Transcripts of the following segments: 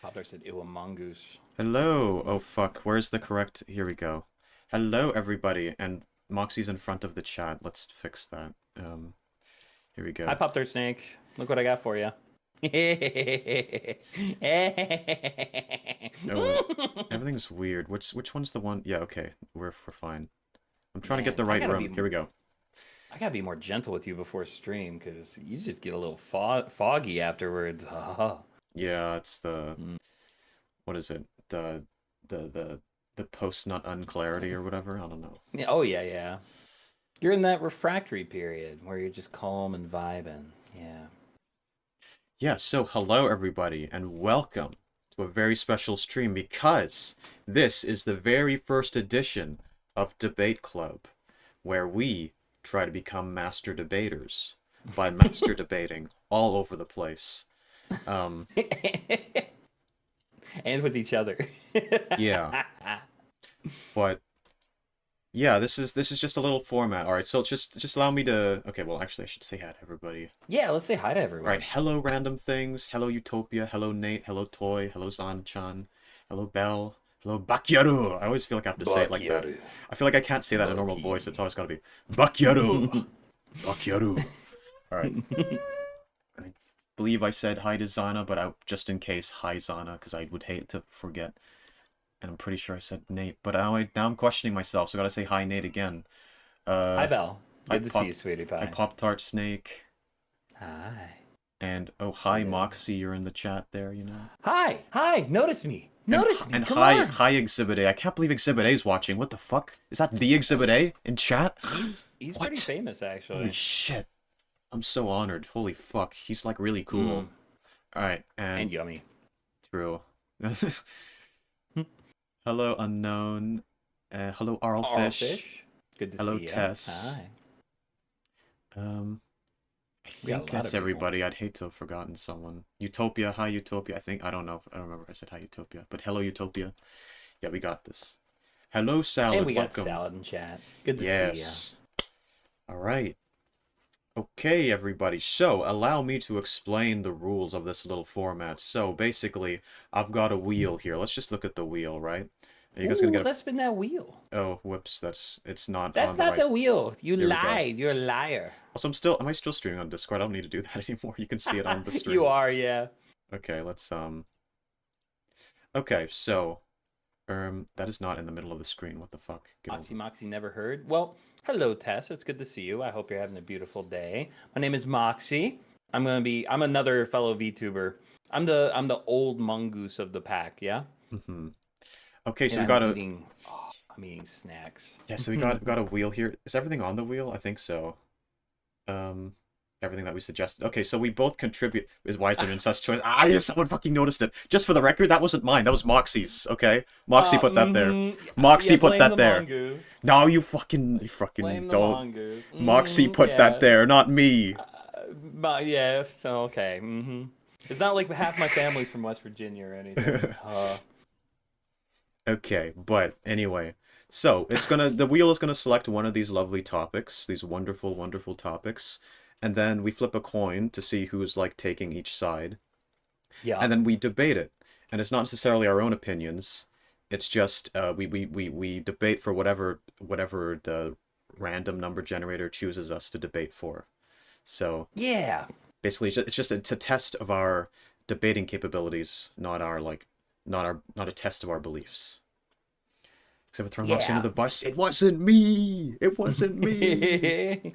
Poplar said, ew, a mongoose. Hello. Oh fuck. Where's the correct? Here we go. Hello, everybody. And Moxie's in front of the chat. Let's fix that. Here we Hi, go. Poplar Snake. Look what I got for you. Oh, everything's weird. Which one's the one? Yeah, okay. We're fine. I'm trying to get Man, the right room. Here we go. I gotta be more gentle with you before stream, because you just get a little foggy afterwards. Yeah, it's the Mm. what is it? The the the post-nut unclarity or whatever. I don't know. Yeah, oh yeah, yeah. You're in that refractory period where you're just calm and vibing. Yeah. Yeah, so hello everybody and welcome to a very special stream because this is the very first edition of Debate Club where we try to become master debaters by master debating all over the place. Um, And with each other. yeah, but yeah, this is just a little format. All right, so just allow me to. Okay, well, actually, I should say hi to everybody. Yeah, let's say hi to All right, everyone. hello random things. Hello Utopia. Hello Nate. Hello Toy. Hello Zan-chan. Hello Bell. Hello Bakyaru. I always feel like I have to say it like that. Bakyaru. I feel like I can't say that in a normal voice. It's Bucky. always got to be Bakyaru. Bakyaru. All right. I believe I said hi to Zana, but just in case, hi Zana, because I would hate to forget. And I'm pretty sure I said Nate, but now I'm questioning myself, so I gotta say hi Nate again. Hi, Uh, Belle. I Good to see pop, you, sweetie I pie. Pop Tart Snake. Hi. And oh, hi Hello. Moxy, you're in the chat there, you know. Hi. Hi. Notice me. And Notice me. and Come hi on. hi Exhibit A. I can't believe Exhibit A is watching. What the fuck? Is that the Exhibit A in chat? He's pretty What? famous, Holy actually. shit. I'm so honored. Holy fuck. He's like really cool. Mm. All right, And and yummy. through. Hello unknown. Hello Oral Arlfish. fish. Good to Hello see ya. Tess. Hi. Um I We got think a lot that's of people. everybody. I'd hate to have forgotten someone. Utopia, hi Utopia. I don't know. I don't remember if I said hi Utopia, but hello Utopia. Yeah, we got this. Hello And Salad, we got welcome. Salad in chat. Good to see ya. Yes. All right. Okay, everybody. So, allow me to explain the rules of this little format. So, basically, I've got a wheel here. Let's just look at the wheel, right? Are you guys gonna Ooh, get let's spin that wheel. a... Oh, whoops, it's not That's on the not right... the wheel. You There we go. lied. You're a liar. Also, am I still streaming on Discord? I don't need to do that anymore. You can see it on the You stream. are, yeah. Okay, let's, Okay, so, that is not in the middle of the screen. What the fuck? Moxy never heard. Well, hello Tess. It's good to see you. I hope you're having a beautiful day. My name is Moxy. I'm another fellow VTuber. I'm the old mongoose of the pack, yeah? Mm-hmm. Okay, so And we got a... I'm eating snacks. Yeah, so we got a wheel here. Is everything on the wheel? I think so. Um, everything that we suggested. Okay, so we both contribute. Why is there incest choice? Ah, yes, someone fucking noticed it. Just for the record, that wasn't mine. That was Moxie's. Okay, Moxie put that there. Moxie Yeah, put blame that the there. mongoose. No, you fucking Blame the don't. mongoose. Moxie put that Yeah. there, not me. But yeah, so okay. It's not like half my family's from West Virginia or anything. Okay, but anyway, so the wheel is gonna select one of these lovely topics, these wonderful, wonderful topics, and then we flip a coin to see who's like taking each side. Yeah. And then we debate it. And it's not necessarily our own opinions. It's just we debate for whatever the random number generator chooses us to debate for. So Yeah. basically, it's a test of our debating capabilities, not our like not a test of our beliefs. Except for throwing Moxie under Yeah. the bus. It wasn't me. It wasn't me.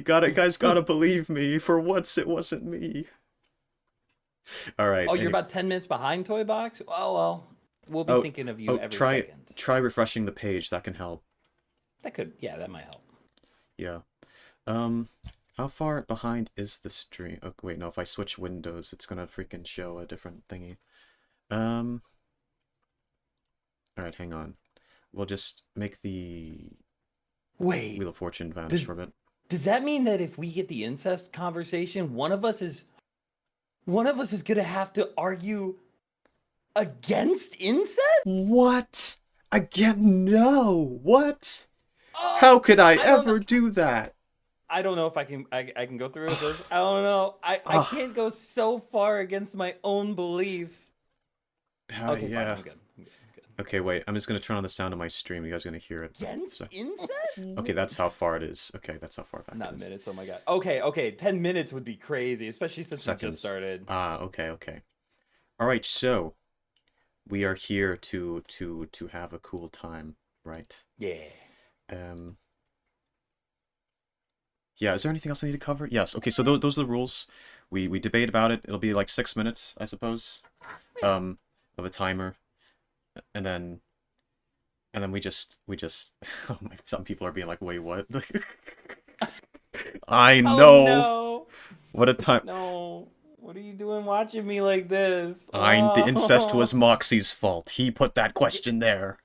Guys gotta believe me. For once, it wasn't me. All right. Oh, you're about 10 minutes behind Toy Box? Oh, well, we'll be Oh, thinking of you oh, every try second. try refreshing the page. That can help. Yeah, that might help. Yeah. Um, how far behind is the stream? Oh, wait, no. If I switch windows, it's gonna freaking show a different thingy. Um. All right, hang on. We'll just make the Wait, Wheel of Fortune vanish does for a bit. does that mean that if we get the incest conversation, one of us is gonna have to argue against incest? What? Again? No. What? Oh, How could I I don't know. ever do that? I don't know if I can go through with this. I don't know. I Ugh. can't go so far against my own beliefs. Okay, fine. yeah. I'm good. Okay, wait. I'm just gonna turn on the sound of my stream. You guys are gonna hear it. Against incest? Okay, that's how far it is. Okay, that's how far back Not it is. minutes. Oh my god. Okay. 10 minutes would be crazy, especially since we Seconds. just started. Okay. All right, so we are here to have a cool time, right? Yeah. Yeah, is there anything else I need to cover? Yes. Okay, so those are the rules. We debate about it. It'll be like 6 minutes, I suppose, of a timer, and then we just oh my, some people are being like, wait, what? I know. Oh, no. What a time. No. What are you doing watching me like this? The incest was Moxy's fault. He put that question there.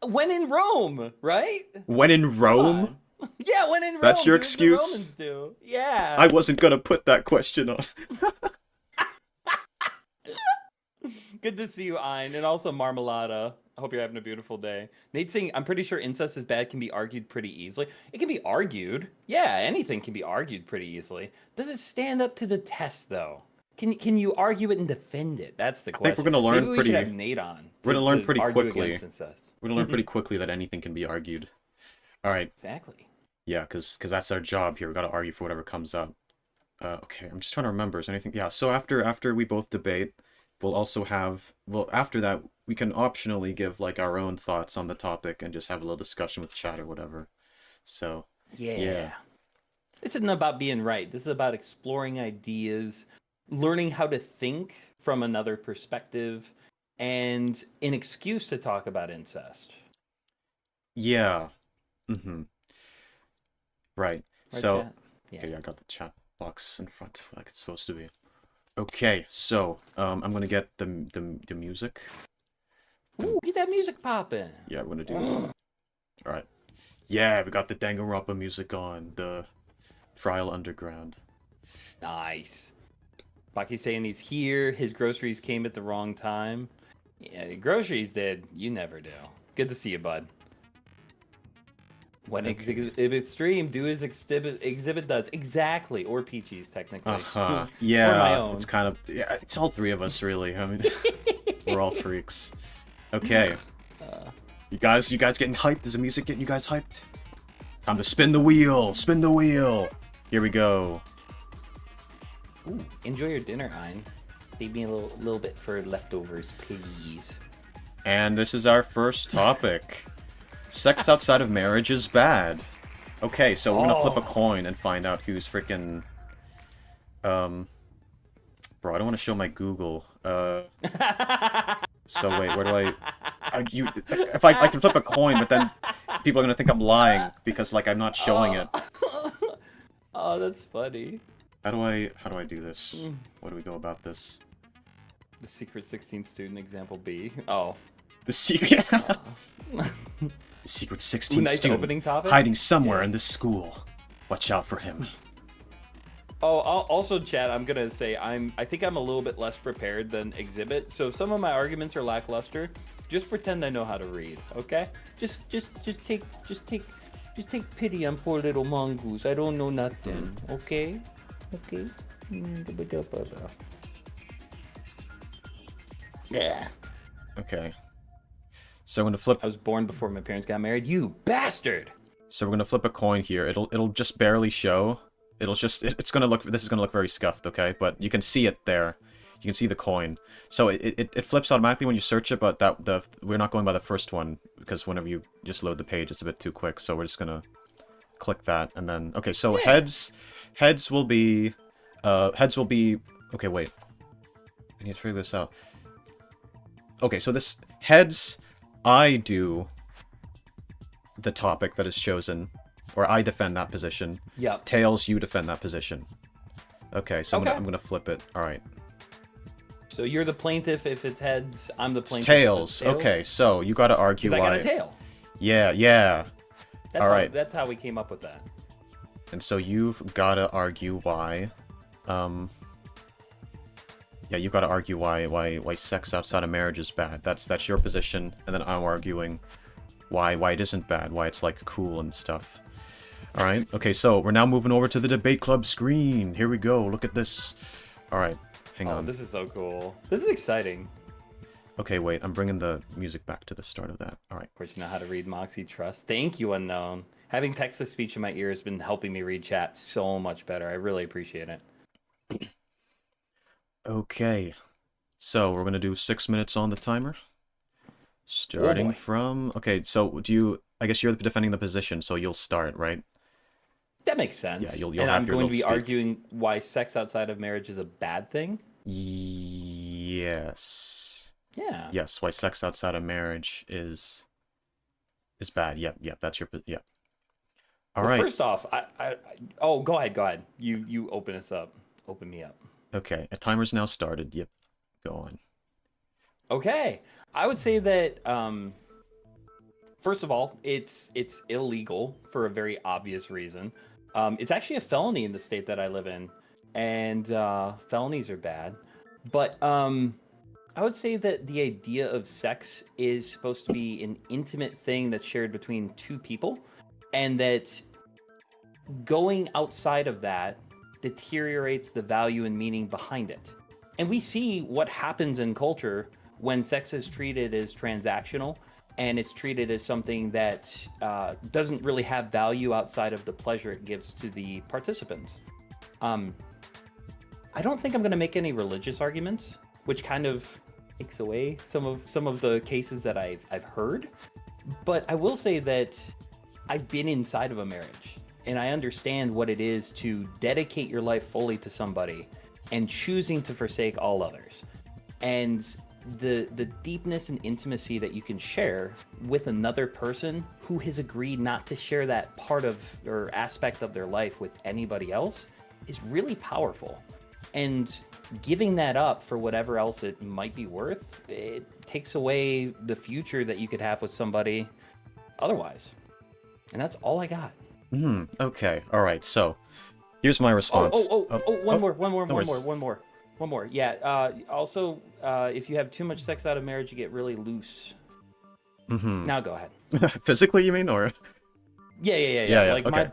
When in Rome, right? When in Rome? Yeah, when in Rome. That's your do as the excuse? Romans do. Yeah. I wasn't gonna put that question on. Good to see you, Ein, and also Marmalada. I hope you're having a beautiful day. Nate's saying, I'm pretty sure incest is bad can be argued pretty easily. It can be argued. Yeah, anything can be argued pretty easily. Does it stand up to the test, though? Can you argue it and defend it? That's the question. I think we're gonna learn Maybe we pretty. should have Nate on. We're gonna learn pretty argue quickly. against incest. We're gonna learn pretty quickly that anything can be argued. All right. Exactly. Yeah, because that's our job here. We gotta argue for whatever comes up. Okay, I'm just trying to remember. Is there anything? Yeah. So after we both debate, we'll also have. Well, after that, we can optionally give like our own thoughts on the topic and just have a little discussion with chat or whatever. So. Yeah. This isn't about being right. This is about exploring ideas, learning how to think from another perspective, and an excuse to talk about incest. Yeah. Mm-hmm. Right. So. Chat? Yeah. Okay, I got the chat box in front like it's supposed to be. Okay, so I'm gonna get the music. Ooh, get that music popping. Yeah, we're gonna do that. All right. Yeah, we got the Danganronpa music on the Trial Underground. Nice. Baki's saying he's here. His groceries came at the wrong time. Yeah, the groceries did. You never do. Good to see you, bud. When exhibit stream, do as exhibit does. Exactly. Or Peachy's, technically. Yeah, or my own. it's kind of... Yeah, it's all three of us, really. I mean, we're all freaks. Okay. You guys getting hyped? Is the music getting you guys hyped? Time to spin the wheel! Spin the wheel! Here we go. Ooh, enjoy your dinner, Ein. Save me a little bit for leftovers, please. And this is our first topic. Sex outside of marriage is bad. Okay, so we're gonna flip a coin and find out who's freaking... Bro, I don't want to show my Google. So wait, where do I... If I can flip a coin, but then people are gonna think I'm lying because like I'm not showing it. Oh, that's funny. How do I do this? How do we go about this? The secret 16 student example B. Oh. The secret. The secret 16 nice student opening topic? hiding somewhere in this school. Watch out for him. Oh, also, Chad, I'm gonna say I think I'm a little bit less prepared than Exhibit. So if some of my arguments are lackluster, just pretend I know how to read, okay? Just take pity on poor little mongoose. I don't know nothing, okay? Okay. Yeah. Okay. So I'm gonna flip. I was born before my parents got married. You bastard! So we're gonna flip a coin here. It'll just barely show. It's gonna look. This is gonna look very scuffed, okay? But you can see it there. You can see the coin. So it flips automatically when you search it, but we're not going by the first one because whenever you just load the page, it's a bit too quick. So we're just gonna click that and then okay. So yeah. heads will be okay. Wait, I need to figure this out. Okay, so this heads, I do the topic that is chosen, or I defend that position. Yep. Tails, you defend that position. Okay, so Okay. I'm gonna flip it. All right. So you're the plaintiff if it's heads. I'm the It's plaintiff. tails. If it's Okay, so you gotta argue 'Cause why. I got a tail. Yeah. All right. That's how we came up with that. And so you've gotta argue why. Yeah, you gotta argue why sex outside of marriage is bad. That's your position, and then I'm arguing why it isn't bad, why it's like cool and stuff. All right. Okay, so we're now moving over to the debate club screen. Here we go. Look at this. All right, hang on. This is so cool. This is exciting. Okay, wait, I'm bringing the music back to the start of that. All right. Of course, you know how to read Moxy Trust. Thank you, Unknown. Having text-to-speech in my ear has been helping me read chat so much better. I really appreciate it. Okay, so we're gonna do 6 minutes on the timer. Oh Starting boy. from... Okay, so do you... I guess you're defending the position, so you'll start, right? That makes Yeah, sense. you'll And have I'm your going little to be speak. arguing why sex outside of marriage is a bad thing. Yes. Yeah. Yes, why sex outside of marriage is bad. Yep, that's your... Yep. All Well, right. first off, oh, go ahead. You open us up. Open me up. Okay, a timer's now started. Yep, go on. Okay. I would say that first of all, it's illegal for a very obvious reason. It's actually a felony in the state that I live in, and felonies are bad. But I would say that the idea of sex is supposed to be an intimate thing that's shared between two people, and that going outside of that deteriorates the value and meaning behind it. And we see what happens in culture when sex is treated as transactional and it's treated as something that doesn't really have value outside of the pleasure it gives to the participants. I don't think I'm going to make any religious arguments, which kind of takes away some of the cases that I've heard. But I will say that I've been inside of a marriage, and I understand what it is to dedicate your life fully to somebody and choosing to forsake all others. And the deepness and intimacy that you can share with another person who has agreed not to share that part of or aspect of their life with anybody else is really powerful. And giving that up for whatever else it might be worth, it takes away the future that you could have with somebody otherwise. And that's all I got. Okay, all right, so here's my response. One more. Yeah, also, if you have too much sex out of marriage, you get really loose. Now go ahead. Physically, you mean, or? Yeah. Like okay.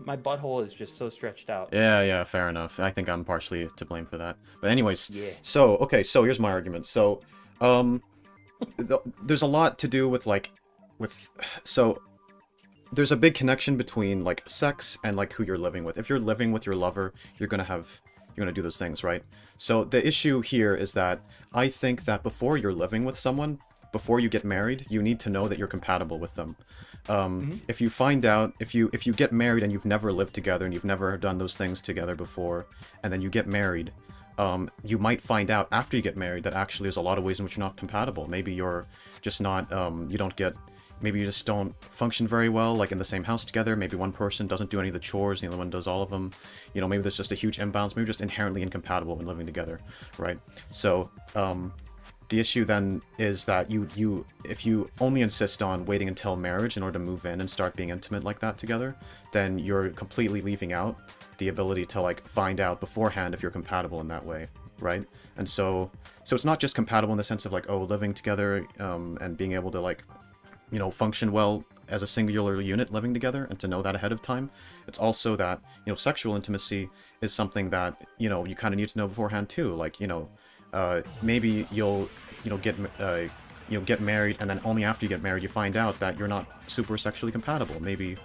my butthole is just so stretched out. Yeah, fair enough. I think I'm partially to blame for that. But anyways, Yeah. so, okay, so here's my argument. So, there's a lot to do with, like, so, there's a big connection between, like, sex and, like, who you're living with. If you're living with your lover, you're gonna do those things, right? So, the issue here is that I think that before you're living with someone, before you get married, you need to know that you're compatible with them. If you find out, if you get married and you've never lived together and you've never done those things together before, and then you get married, you might find out after you get married that actually there's a lot of ways in which you're not compatible. Maybe you're just not, maybe you just don't function very well, like in the same house together. Maybe one person doesn't do any of the chores, and the other one does all of them. You know, maybe there's just a huge imbalance. Maybe you're just inherently incompatible when living together, right? So, the issue then is that if you only insist on waiting until marriage in order to move in and start being intimate like that together, then you're completely leaving out the ability to, like, find out beforehand if you're compatible in that way, right? And so it's not just compatible in the sense of, like, oh, living together and being able to, like, you know, function well as a singular unit living together and to know that ahead of time. It's also that, you know, sexual intimacy is something that, you know, you kind of need to know beforehand too. Like, you know, maybe you'll get married, and then only after you get married you find out that you're not super sexually compatible. Maybe,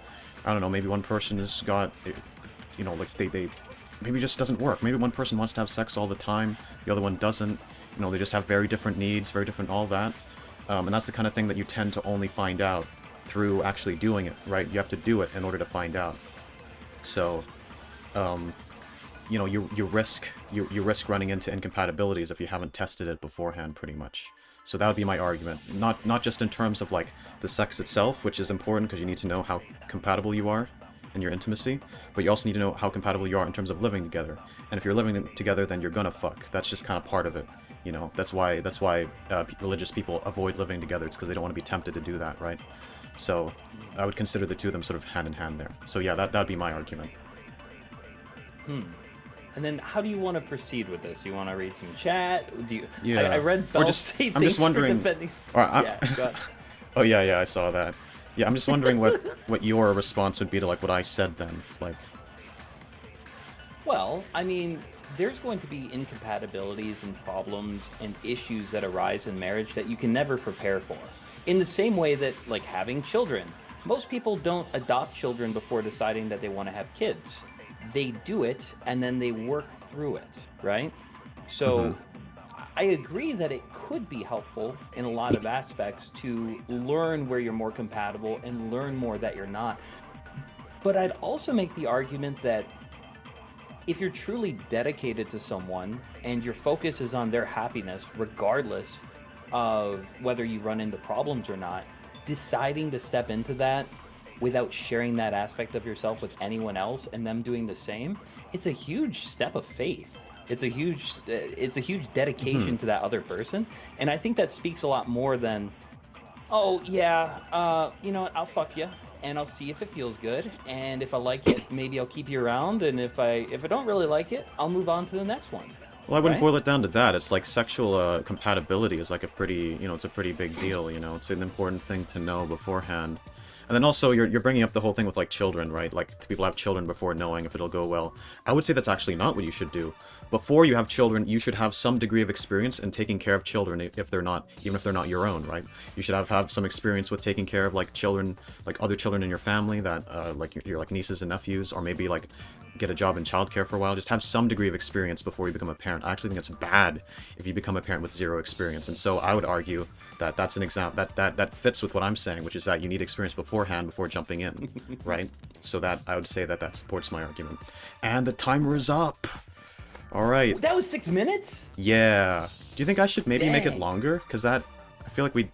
I don't know, maybe one person has got, you know, like they maybe it just doesn't work. Maybe one person wants to have sex all the time, the other one doesn't. You know, they just have very different needs, very different all that. And that's the kind of thing that you tend to only find out through actually doing it, right? You have to do it in order to find out. So, you know, you risk running into incompatibilities if you haven't tested it beforehand, pretty much. So that would be my argument. Not just in terms of, like, the sex itself, which is important because you need to know how compatible you are in your intimacy, but you also need to know how compatible you are in terms of living together. And if you're living together, then you're gonna fuck. That's just kind of part of it. You know, that's why religious people avoid living together. It's because they don't want to be tempted to do that, right? So I would consider the two of them sort of hand in hand there. So yeah, that'd be my argument. And then, how do you want to proceed with this? Do you want to read some chat? Do you? Yeah. I read Bell say I'm just wondering. For defending. Yeah, go ahead. Oh yeah, I saw that. Yeah, I'm just wondering what your response would be to, like, what I said then, like. Well, I mean, there's going to be incompatibilities and problems and issues that arise in marriage that you can never prepare for. In the same way that, like, having children, most people don't adopt children before deciding that they want to have kids. They do it and then they work through it, right? Hmm. So I agree that it could be helpful in a lot of aspects to learn where you're more compatible and learn more that you're not. But I'd also make the argument that if you're truly dedicated to someone and your focus is on their happiness, regardless of whether you run into problems or not, deciding to step into that without sharing that aspect of yourself with anyone else and them doing the same, it's a huge step of faith. It's a huge Hmm. dedication to that other person, and I think that speaks a lot more than, oh yeah, you know what? I'll fuck you, and I'll see if it feels good, and if I like it, maybe I'll keep you around, and if I don't really like it, I'll move on to the next one, Well, I wouldn't right? boil it down to that. It's like sexual compatibility is like a pretty, it's a pretty big deal, It's an important thing to know beforehand. And then also, you're bringing up the whole thing with, like, children, right? Like, people have children before knowing if it'll go well. I would say that's actually not what you should do. Before you have children, you should have some degree of experience in taking care of children if they're not, even if they're not your own, right? You should have some experience with taking care of, like, children, like, other children in your family that, like, your like, nieces and nephews, or maybe, like, get a job in childcare for a while. Just have some degree of experience before you become a parent. I actually think it's bad if you become a parent with zero experience. And so I would argue that that's an example that fits with what I'm saying, which is that you need experience beforehand before jumping in, right? So that I would say that supports my argument. And the timer is up. All right. That was 6 minutes. Yeah. Do you think I should maybe make it Dang. longer? Because I feel like we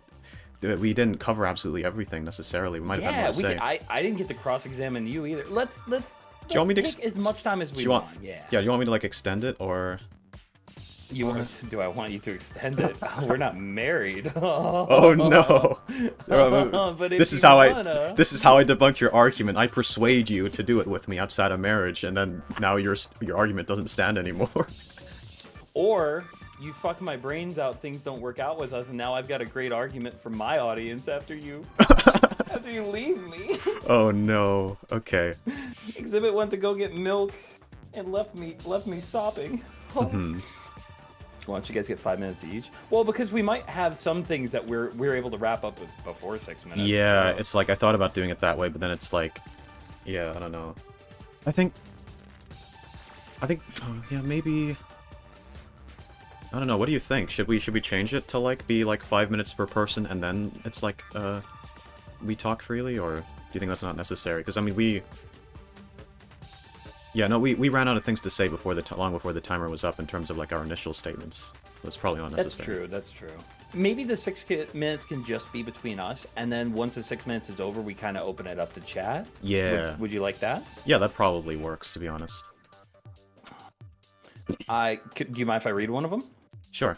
didn't cover absolutely everything necessarily. We might have had more Yeah, to we could. say. I didn't get to cross-examine you either. Let's Do you want me to? take as much time as Do we you want? want. Yeah. Yeah. Do you want me to, like, extend it or? You want? Do I want you to extend it? We're not married. Oh no. But if This is you how wanna, I debunk your argument. I persuade you to do it with me outside of marriage, and then now your argument doesn't stand anymore. or you fuck my brains out, things don't work out with us, and now I've got a great argument for my audience after you leave me. Oh no. Okay. Exhibit went to go get milk and left me sopping. Oh. Hmm. Why don't you guys get 5 minutes each? Well, because we might have some things that we're able to wrap up with before 6 minutes. Yeah, So. it's like I thought about doing it that way, but then it's like, yeah, I don't know. I think, yeah, maybe. I don't know. What do you think? Should we change it to, like, be like 5 minutes per person, and then it's like we talk freely, or do you think that's not necessary? Because I mean, yeah, no, we ran out of things to say before long before the timer was up in terms of, like, our initial statements. That's probably not That's necessary. true. That's true. Maybe the 6 minutes can just be between us, and then once the 6 minutes is over, we kind of open it up to chat. Yeah. Would you like that? Yeah, that probably works, to be honest. Do you mind if I read one of them? Sure.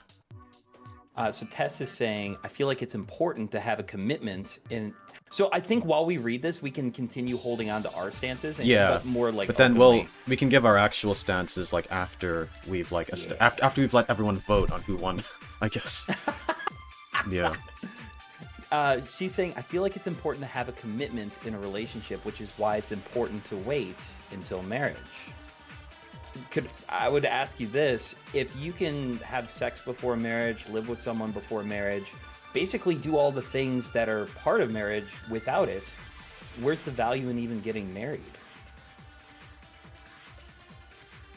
So Tess is saying, I feel like it's important to have a commitment in. So I think while we read this, we can continue holding on to our stances, Yeah, but more like. but then openly. we can give our actual stances, like, after we've, like, Yeah. after we've let everyone vote on who won, I guess. Yeah. She's saying, I feel like it's important to have a commitment in a relationship, which is why it's important to wait until marriage. I would ask you this: if you can have sex before marriage, live with someone before marriage, basically do all the things that are part of marriage without it, where's the value in even getting married?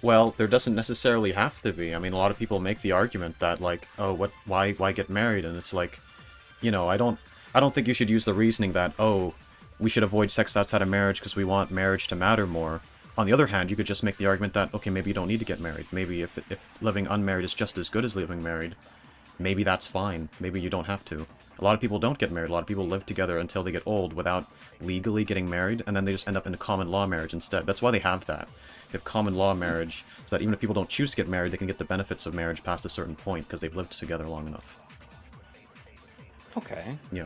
Well, there doesn't necessarily have to be. I mean, a lot of people make the argument that, like, oh, why get married? And it's like, I don't think you should use the reasoning that, oh, we should avoid sex outside of marriage because we want marriage to matter more. On the other hand, you could just make the argument that, okay, maybe you don't need to get married. Maybe if living unmarried is just as good as living married, maybe that's fine. Maybe you don't have to. A lot of people don't get married. A lot of people live together until they get old without legally getting married, and then they just end up in a common law marriage instead. That's why they have that. They have common law marriage, so that even if people don't choose to get married, they can get the benefits of marriage past a certain point because they've lived together long enough. Okay. Yeah.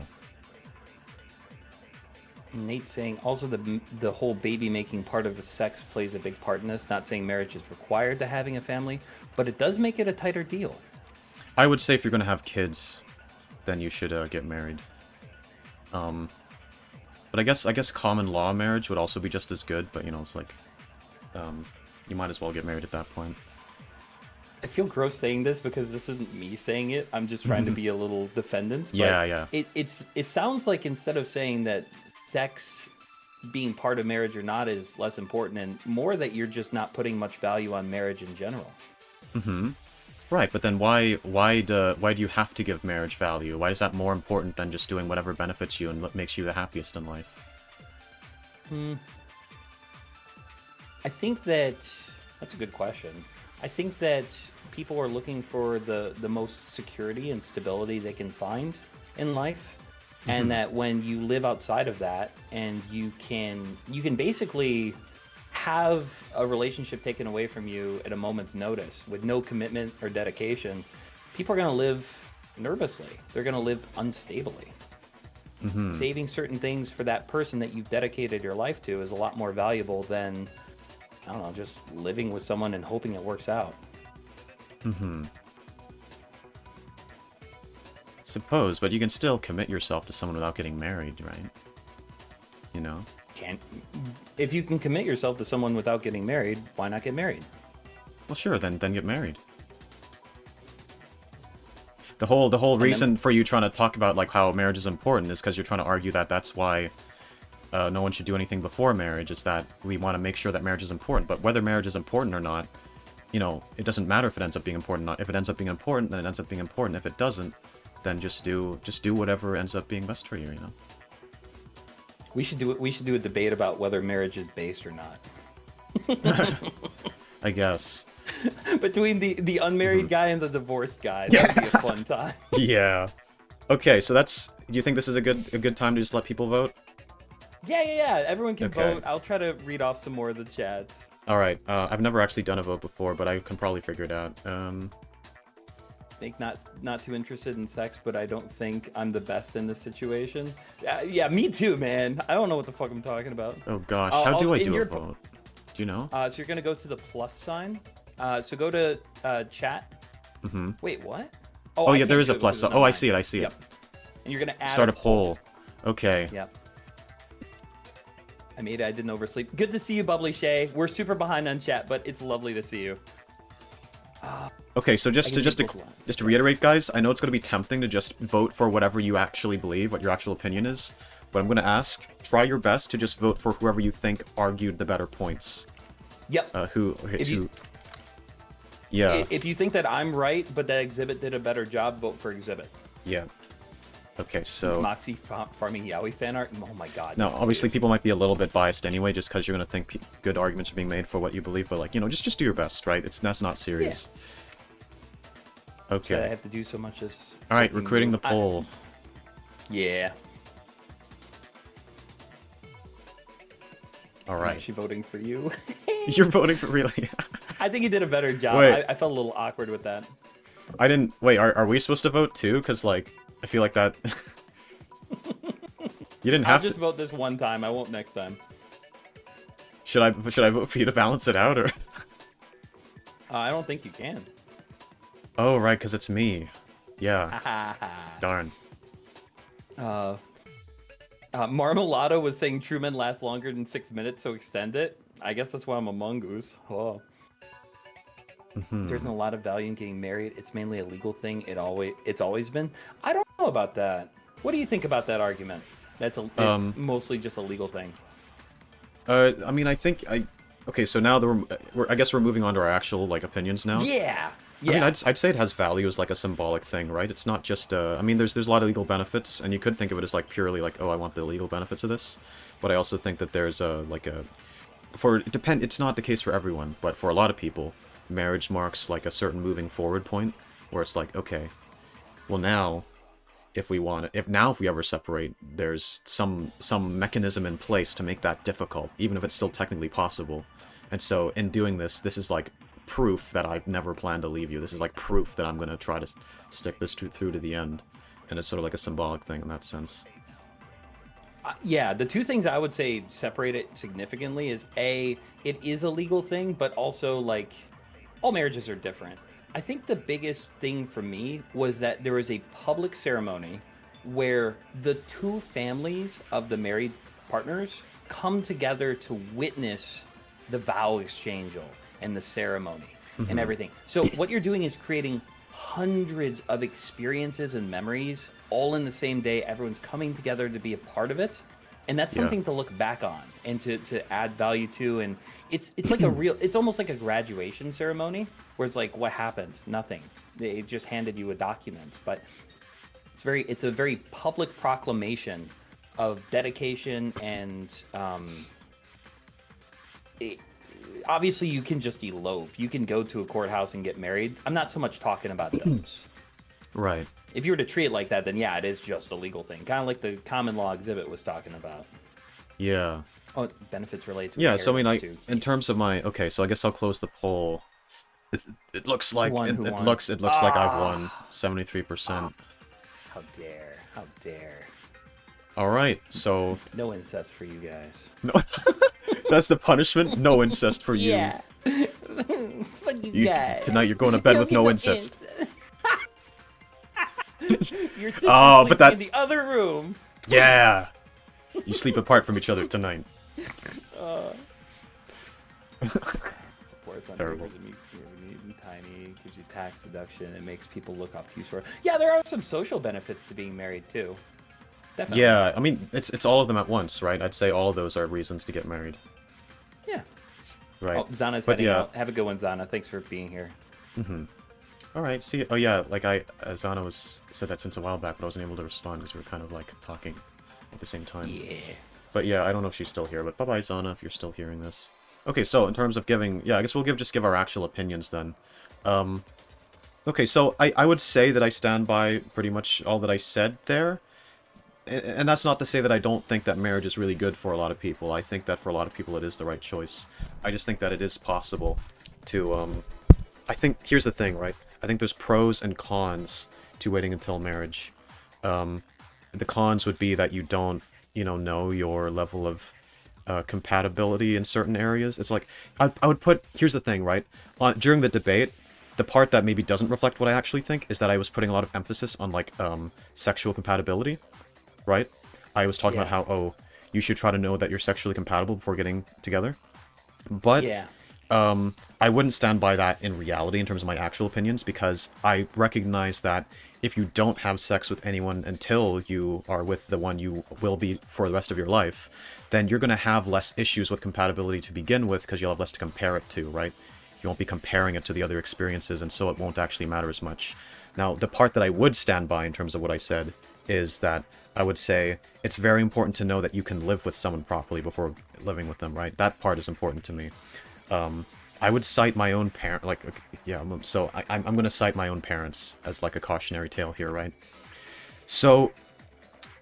Nate saying also the whole baby making part of sex plays a big part in this. Not saying marriage is required to having a family, but it does make it a tighter deal. I would say if you're going to have kids, then you should get married. But I guess common law marriage would also be just as good, but, it's like, you might as well get married at that point. I feel gross saying this because this isn't me saying it. I'm just trying to be a little defendant. But Yeah. it sounds like instead of saying that sex being part of marriage or not is less important, and more that you're just not putting much value on marriage in general. Right, but then why do you have to give marriage value? Why is that more important than just doing whatever benefits you and makes you the happiest in life? I think that's a good question. I think that people are looking for the most security and stability they can find in life. And that when you live outside of that, and you can basically have a relationship taken away from you at a moment's notice with no commitment or dedication, people are going to live nervously. They're going to live unstably. Saving certain things for that person that you've dedicated your life to is a lot more valuable than, I don't know, just living with someone and hoping it works out. Suppose, but you can still commit yourself to someone without getting married, right? You know? If you can commit yourself to someone without getting married, why not get married? Well, sure, then get married. The whole reason for you trying to talk about like how marriage is important is because you're trying to argue that that's why no one should do anything before marriage. Is that we want to make sure that marriage is important. But whether marriage is important or not, you know, it doesn't matter if it ends up being important or not. If it ends up being important, then it ends up being important. If it doesn't, then just do whatever ends up being best for you, you know? We should do a debate about whether marriage is based or not. I guess. Between the unmarried guy and the divorced guy. That would be a fun time. Yeah. Okay, so do you think this is a good time to just let people vote? Yeah. Everyone can vote. I'll try to read off some more of the chats. Alright, I've never actually done a vote before, but I can probably figure it out. Snake not too interested in sex, but I don't think I'm the best in this situation. Yeah, me too, man. I don't know what the fuck I'm talking about. Oh gosh, how do I do a vote? Do you know? So you're gonna go to the plus sign. So go to chat. Wait, what? Oh yeah, there is a plus sign. Oh, I see it. Yep. And you're gonna add start a poll. Okay. Yep. I didn't oversleep. Good to see you, Bubbly Shay. We're super behind on chat, but it's lovely to see you. Okay, so just to reiterate, guys, I know it's going to be tempting to just vote for whatever you actually believe, what your actual opinion is, but I'm going to ask, try your best to just vote for whoever you think argued the better points. Yep. Yeah. If you think that I'm right, but that Exhibit did a better job, vote for Exhibit. Yeah. Okay, so... Moxy farming Yaoi fan art? Oh my god. Now, obviously people might be a little bit biased anyway, just because you're going to think good arguments are being made for what you believe, but like, you know, just do your best, right? That's not serious. Yeah. Okay. So I have to do so much as... Alright, we're creating the poll. Yeah. Alright. I'm actually voting for you. You're voting for really? I think you did a better job. Wait. I felt a little awkward with that. I didn't... Wait, are we supposed to vote too? Because, like, I feel like that... You didn't have I'll just vote this one time. I won't next time. Should I vote for you to balance it out, or...? I don't think you can. Oh, right, because it's me. Yeah. Darn. Marmalado was saying true men last longer than 6 minutes, so extend it. I guess that's why I'm a mongoose. Oh. There isn't a lot of value in getting married. It's mainly a legal thing. It's always been. I don't know about that. What do you think about that argument? It's mostly just a legal thing. I mean, okay, so now I guess we're moving on to our actual like opinions now. Yeah. I mean, I'd say it has value as like a symbolic thing, right? It's not just I mean, there's a lot of legal benefits, and you could think of it as like purely like, oh, I want the legal benefits of this. But I also think that there's it's not the case for everyone, but for a lot of people, marriage marks like a certain moving forward point where it's like, okay, well now, if we ever separate, there's some mechanism in place to make that difficult, even if it's still technically possible. And so in doing this is like proof that I never plan to leave you. This is like proof that I'm going to try to stick this through to the end. And it's sort of like a symbolic thing in that sense. Yeah, the two things I would say separate it significantly is A, it is a legal thing, but also like all marriages are different. I think the biggest thing for me was that there was a public ceremony where the two families of the married partners come together to witness the vow exchange. and the ceremony and Mhm. everything. So what you're doing is creating hundreds of experiences and memories all in the same day. Everyone's coming together to be a part of it. And that's Yeah. something to look back on and to add value to. And it's like a real, it's almost like a graduation ceremony where it's like, what happened? Nothing. They just handed you a document. But it's a very public proclamation of dedication and obviously you can just elope. You can go to a courthouse and get married. I'm not so much talking about those. Right. If you were to treat it like that, then yeah, it is just a legal thing. Kind of like the common law exhibit was talking about. Yeah. Oh, benefits related to Yeah, so I mean, inheritance, too. in terms of my... Okay, so I guess I'll close the poll. It looks like... won? It, Who it won? looks like I've won 73%. How dare. How dare. Alright, so... No incest for you guys. No, that's the punishment? No incest for you. Yeah. Fuck you guys. Tonight you're going to bed You with don't no get incest. Your sister's Oh, but sleeping that- in the other room. Yeah! You sleep apart from each other tonight. Supports on Terrible. neighbors and tiny, gives you tax deduction, it makes people look up to you for. Yeah, there are some social benefits to being married too. Definitely. Yeah, I mean, it's all of them at once, right? I'd say all of those are reasons to get married. Yeah. Right. Oh, Zana's But heading yeah. out. Have a good one, Zana. Thanks for being here. Alright, see... Oh yeah, like Zana said that since a while back, but I wasn't able to respond because we were kind of, like, talking at the same time. Yeah. But yeah, I don't know if she's still here, but bye-bye, Zana, if you're still hearing this. Okay, so in terms of giving... Yeah, I guess we'll just give our actual opinions then. Okay, so I would say that I stand by pretty much all that I said there. And that's not to say that I don't think that marriage is really good for a lot of people. I think that for a lot of people it is the right choice. I just think that it is possible to... I think... Here's the thing, right? I think there's pros and cons to waiting until marriage. The cons would be that you don't, know your level of compatibility in certain areas. It's like, I would put... Here's the thing, right? During the debate, the part that maybe doesn't reflect what I actually think is that I was putting a lot of emphasis on, like, sexual compatibility, right? I was talking about how, oh, you should try to know that you're sexually compatible before getting together. But... Yeah. I wouldn't stand by that in reality in terms of my actual opinions, because I recognize that if you don't have sex with anyone until you are with the one you will be for the rest of your life, then you're going to have less issues with compatibility to begin with, because you'll have less to compare it to, right? You won't be comparing it to the other experiences, and so it won't actually matter as much. Now, the part that I would stand by in terms of what I said is that I would say it's very important to know that you can live with someone properly before living with them, right? That part is important to me. I would cite my own parent, so I'm going to cite my own parents as, like, a cautionary tale here, right? So,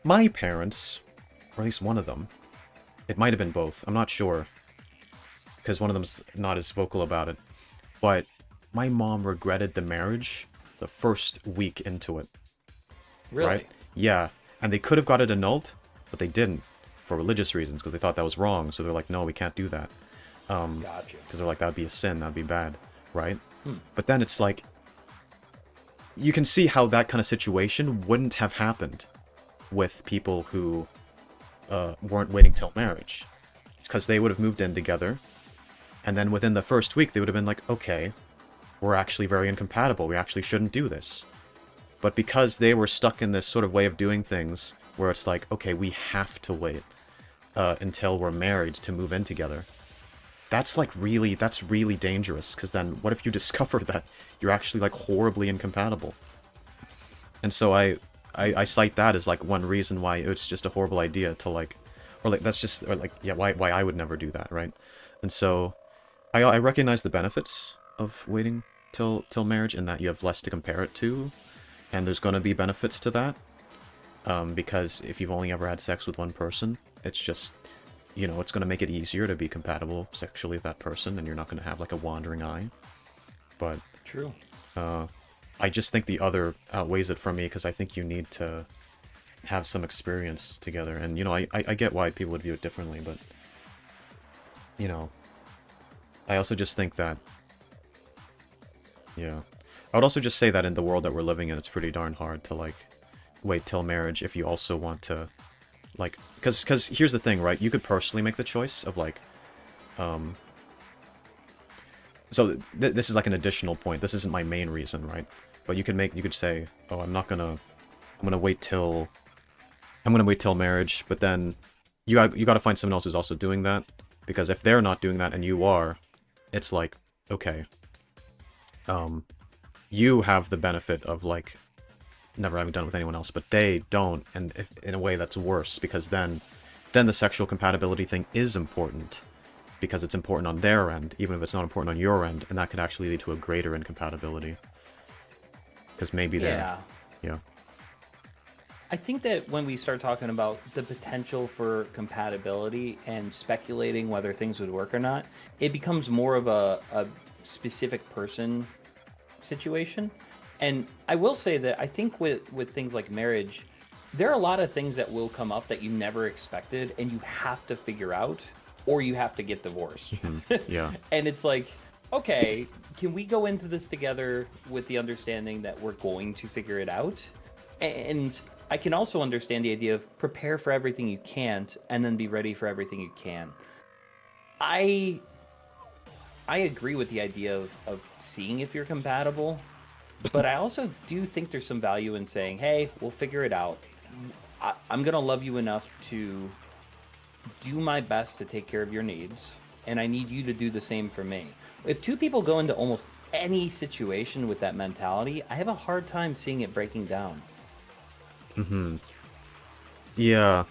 my parents, or at least one of them, it might have been both, I'm not sure, because one of them's not as vocal about it, but my mom regretted the marriage the first week into it. Really? Right? Yeah, and they could have got it annulled, but they didn't, for religious reasons, because they thought that was wrong, so they're like, no, we can't do that. Gotcha. Because they're like, that'd be a sin, that'd be bad, right? But then it's like, you can see how that kind of situation wouldn't have happened with people who weren't waiting till marriage. It's because they would have moved in together, and then within the first week they would have been like, okay, we're actually very incompatible, we actually shouldn't do this. But because they were stuck in this sort of way of doing things, where it's like, okay, we have to wait until we're married to move in together, that's really dangerous, because then what if you discover that you're actually, like, horribly incompatible? And so I cite that as, like, one reason why it's just a horrible idea to, like, or, like, that's just, or, like, yeah, why I would never do that, right? And so I recognize the benefits of waiting till marriage, and that you have less to compare it to, and there's going to be benefits to that, because if you've only ever had sex with one person, it's just... it's going to make it easier to be compatible sexually with that person, and you're not going to have, like, a wandering eye. But... True. I just think the other outweighs it for me, because I think you need to have some experience together. And, I get why people would view it differently, but... I also just think that... Yeah. I would also just say that in the world that we're living in, it's pretty darn hard to, like, wait till marriage if you also want to... Like, because here's the thing, right? You could personally make the choice of, like, So this is like an additional point. This isn't my main reason, right? But you could say, oh, I'm gonna wait till marriage, but then you got to find someone else who's also doing that, because if they're not doing that and you are, it's like, okay, you have the benefit of like never having done it with anyone else, but they don't, and in a way that's worse, because then the sexual compatibility thing is important, because it's important on their end, even if it's not important on your end, and that could actually lead to a greater incompatibility. Because maybe they're... Yeah. I think that when we start talking about the potential for compatibility and speculating whether things would work or not, it becomes more of a specific person situation. And I will say that I think with things like marriage, there are a lot of things that will come up that you never expected, and you have to figure out, or you have to get divorced. Yeah. And it's like, okay, can we go into this together with the understanding that we're going to figure it out? And I can also understand the idea of prepare for everything you can't and then be ready for everything you can. I agree with the idea of seeing if you're compatible, but I also do think there's some value in saying, hey, we'll figure it out. I'm going to love you enough to do my best to take care of your needs, and I need you to do the same for me. If two people go into almost any situation with that mentality, I have a hard time seeing it breaking down. Yeah.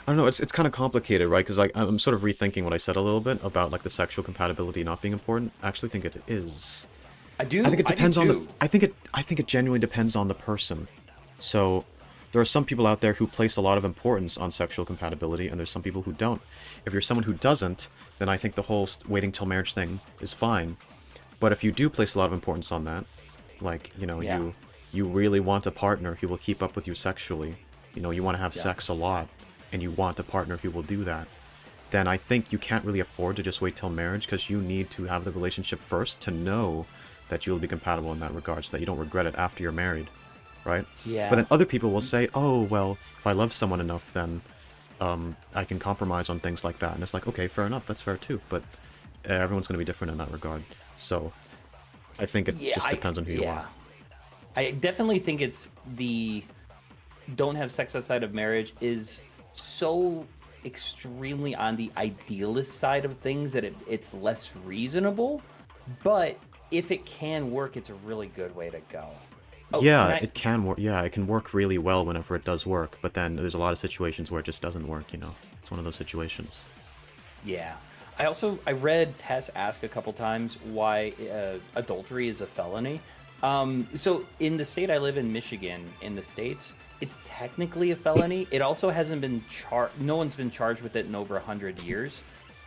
I don't know, it's kind of complicated, right? Because like, I'm sort of rethinking what I said a little bit about like the sexual compatibility not being important. I actually think it is. I do. I think it depends I on do the... too. I think it genuinely depends on the person. So there are some people out there who place a lot of importance on sexual compatibility, and there's some people who don't. If you're someone who doesn't, then I think the whole waiting till marriage thing is fine. But if you do place a lot of importance on that, like, you know, Yeah. you really want a partner who will keep up with you sexually, you know, you want to have sex a lot, and you want a partner who will do that, then I think you can't really afford to just wait till marriage, because you need to have the relationship first to know that you'll be compatible in that regard, so that you don't regret it after you're married, right? Yeah. But then other people will say, oh, well, if I love someone enough, then I can compromise on things like that. And it's like, okay, fair enough, that's fair too, but everyone's going to be different in that regard. So I think it just depends on who you are. I definitely think it's the don't have sex outside of marriage is so extremely on the idealist side of things that it's less reasonable, but if it can work, it's a really good way to go. Oh, Yeah, it can work. Yeah, it can work really well whenever it does work, but then there's a lot of situations where it just doesn't work, you know? It's one of those situations. Yeah. I read Tess ask a couple times why adultery is a felony. So in the state I live in, Michigan, in the States, it's technically a felony. It also hasn't been no one's been charged with it in over 100 years.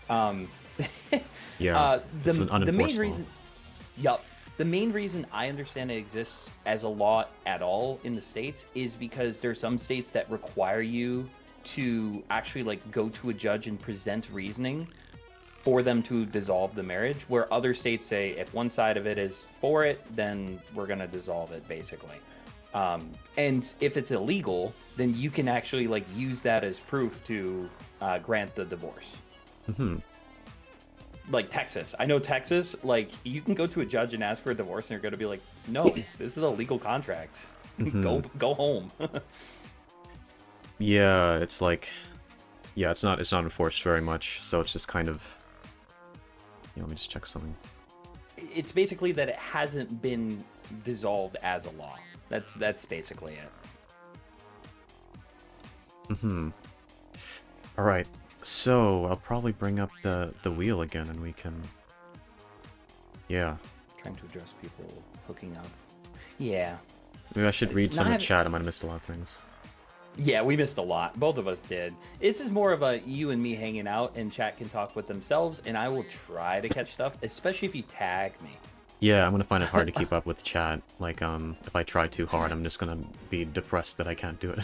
Yeah, it's an the main unenforced reason, the main reason I understand it exists as a law at all in the States is because there are some states that require you to actually like go to a judge and present reasoning for them to dissolve the marriage, where other states say if one side of it is for it, then we're going to dissolve it, basically. And if it's illegal, then you can actually like use that as proof to grant the divorce. Like Texas. I know Texas, like you can go to a judge and ask for a divorce and they're going to be like, no, this is a legal contract. Go home. Yeah, it's like, yeah, it's not enforced very much, so it's just kind of... Yeah, let me just check something. It's basically that it hasn't been dissolved as a law. That's basically it. All right, so I'll probably bring up the wheel again, and we can... Yeah. Trying to address people hooking up. Yeah. Maybe I should read some of the chat. I might have missed a lot of things. Yeah, we missed a lot. Both of us did. This is more of a you and me hanging out, and chat can talk with themselves, and I will try to catch stuff, especially if you tag me. Yeah, I'm gonna find it hard to keep up with chat. Like, if I try too hard, I'm just gonna be depressed that I can't do it.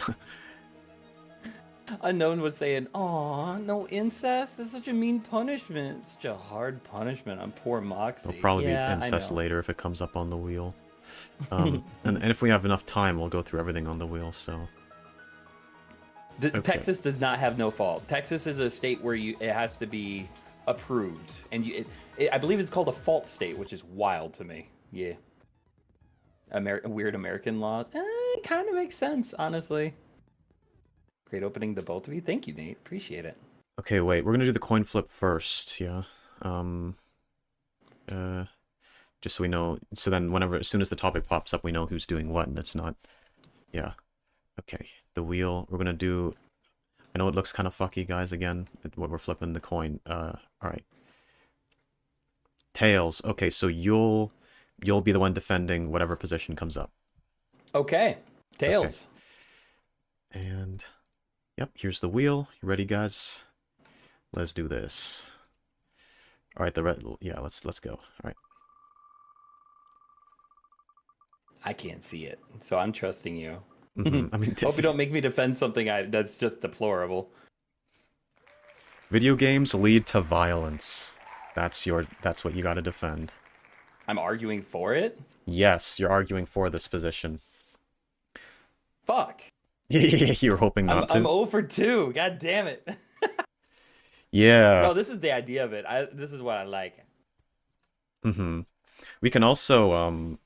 Unknown was saying, "Aw, no incest. That's such a mean punishment. Such a hard punishment on poor Moxy." It'll probably be incest later if it comes up on the wheel. And if we have enough time, we'll go through everything on the wheel, so... Okay. Texas does not have no fault. Texas is a state where it has to be approved, and I believe it's called a fault state, which is wild to me. Yeah, weird American laws. It kind of makes sense, honestly. Great opening to both of you. Thank you, Nate. Appreciate it. Okay, wait. We're gonna do the coin flip first. Yeah. Just so we know. So then, as soon as the topic pops up, we know who's doing what, and it's not. Yeah. Okay. The wheel. We're gonna do. I know it looks kind of fucky, guys. Again, when we're flipping the coin. All right. Tails. Okay, so you'll be the one defending whatever position comes up. Okay. Tails. Okay. And yep, here's the wheel. You ready, guys? Let's do this. All right, the red. Yeah, let's go. All right. I can't see it, so I'm trusting you. I mean, hope you don't make me defend something that's just deplorable. Video games lead to violence. That's what you got to defend. I'm arguing for it? Yes, you're arguing for this position. Fuck. Yeah, you were hoping not to. I'm 0 for 2. God damn it. Yeah. No, this is the idea of it. This is what I like. We can also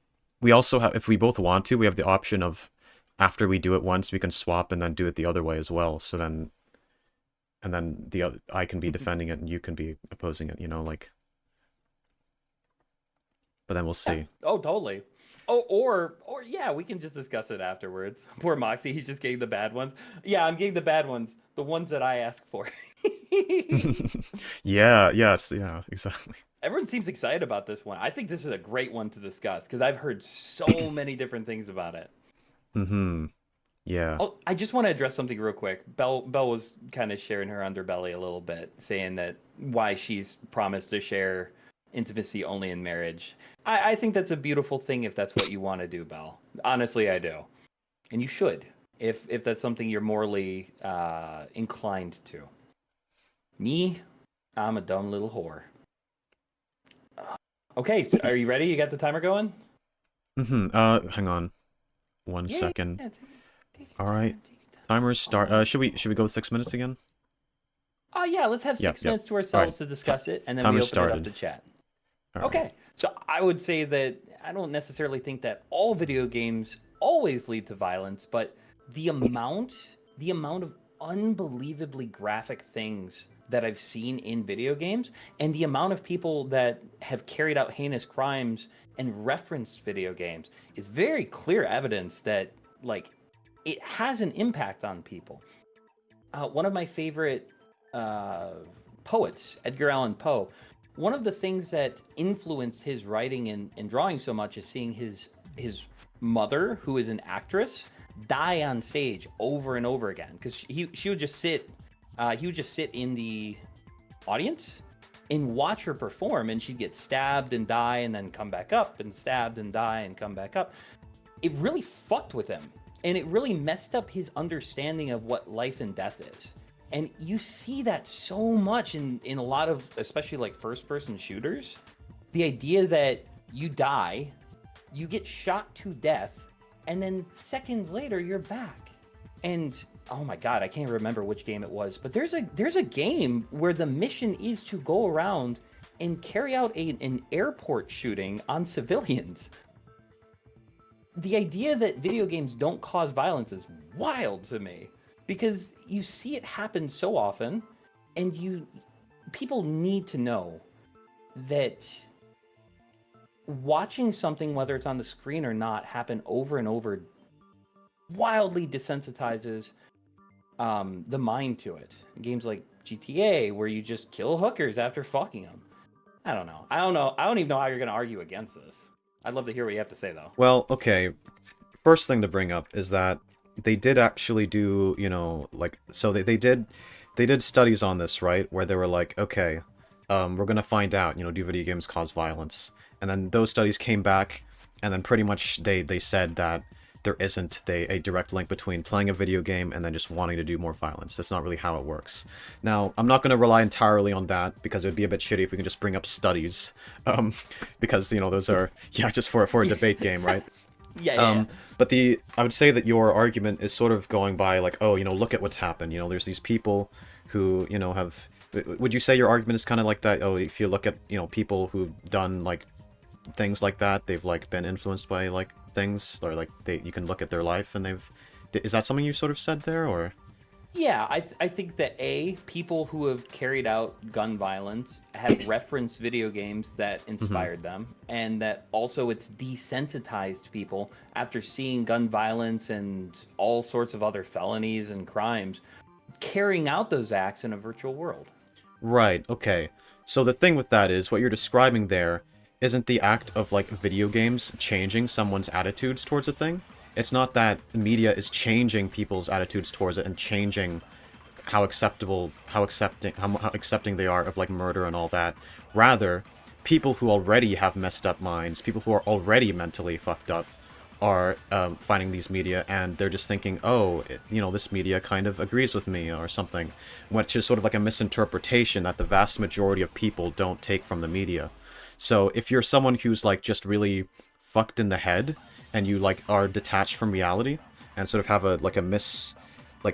we also have, if we both want to, we have the option of, after we do it once, we can swap and then do it the other way as well. So then, and then I can be defending it and you can be opposing it, like. But then we'll see. Yeah. Oh, totally. Oh, or yeah, we can just discuss it afterwards. Poor Moxy, he's just getting the bad ones. Yeah, I'm getting the bad ones, the ones that I ask for. Yeah, exactly. Everyone seems excited about this one. I think this is a great one to discuss because I've heard so many different things about it. Yeah. Oh, I just want to address something real quick. Belle was kind of sharing her underbelly a little bit, saying that why she's promised to share intimacy only in marriage. I think that's a beautiful thing if that's what you want to do, Belle. Honestly, I do. And you should, if that's something you're morally inclined to. Me, I'm a dumb little whore. Okay, so are you ready? You got the timer going? Hang on. One second. Yeah, all right. Timers start. Should we go with 6 minutes again? Oh yeah, let's have 6 minutes to ourselves to discuss it, and then we open it up to chat. Okay, so I would say that I don't necessarily think that all video games always lead to violence, but the amount of unbelievably graphic things that I've seen in video games, and the amount of people that have carried out heinous crimes and referenced video games is very clear evidence that, like, it has an impact on people. One of my favorite poets, Edgar Allan Poe, one of the things that influenced his writing and drawing so much is seeing his mother, who is an actress, die on stage over and over again, because she would just sit he would just sit in the audience and watch her perform, and she'd get stabbed and die and then come back up, and stabbed and die and come back up. It really fucked with him, and it really messed up his understanding of what life and death is. And you see that so much in a lot of, especially like first-person shooters. The idea that you die, you get shot to death, and then seconds later you're back. And oh my god, I can't remember which game it was, but there's a game where the mission is to go around and carry out an airport shooting on civilians. The idea that video games don't cause violence is wild to me, because you see it happen so often, and people need to know that watching something, whether it's on the screen or not, happen over and over wildly desensitizes the mind to it. Games like GTA, where you just kill hookers after fucking them. I don't know. I don't even know how you're going to argue against this. I'd love to hear what you have to say, though. Well, okay. First thing to bring up is that they did actually do, so they did studies on this, right? Where they were like, okay, we're going to find out, do video games cause violence? And then those studies came back, and then pretty much they said that there isn't a direct link between playing a video game and then just wanting to do more violence. That's not really how it works. Now, I'm not going to rely entirely on that, because it would be a bit shitty if we can just bring up studies. Because, those are, just for a debate game, right? Yeah. But I would say that your argument is sort of going by like, oh, look at what's happened. There's these people who, have Would you say your argument is kind of like that? Oh, if you look at, people who've done like things like that, they've like been influenced by like things, or like you can look at their life and they've. Is that something you sort of said there, or? Yeah, I think that people who have carried out gun violence have referenced video games that inspired them, and that also it's desensitized people after seeing gun violence and all sorts of other felonies and crimes carrying out those acts in a virtual world. Right, okay. So the thing with that is, what you're describing there isn't the act of, like, video games changing someone's attitudes towards a thing. It's not that media is changing people's attitudes towards it and changing how accepting they are of, like, murder and all that. Rather, people who already have messed up minds, people who are already mentally fucked up, are finding these media, and they're just thinking, oh, this media kind of agrees with me or something, which is sort of like a misinterpretation that the vast majority of people don't take from the media. So if you're someone who's like just really fucked in the head, and you like are detached from reality, and sort of have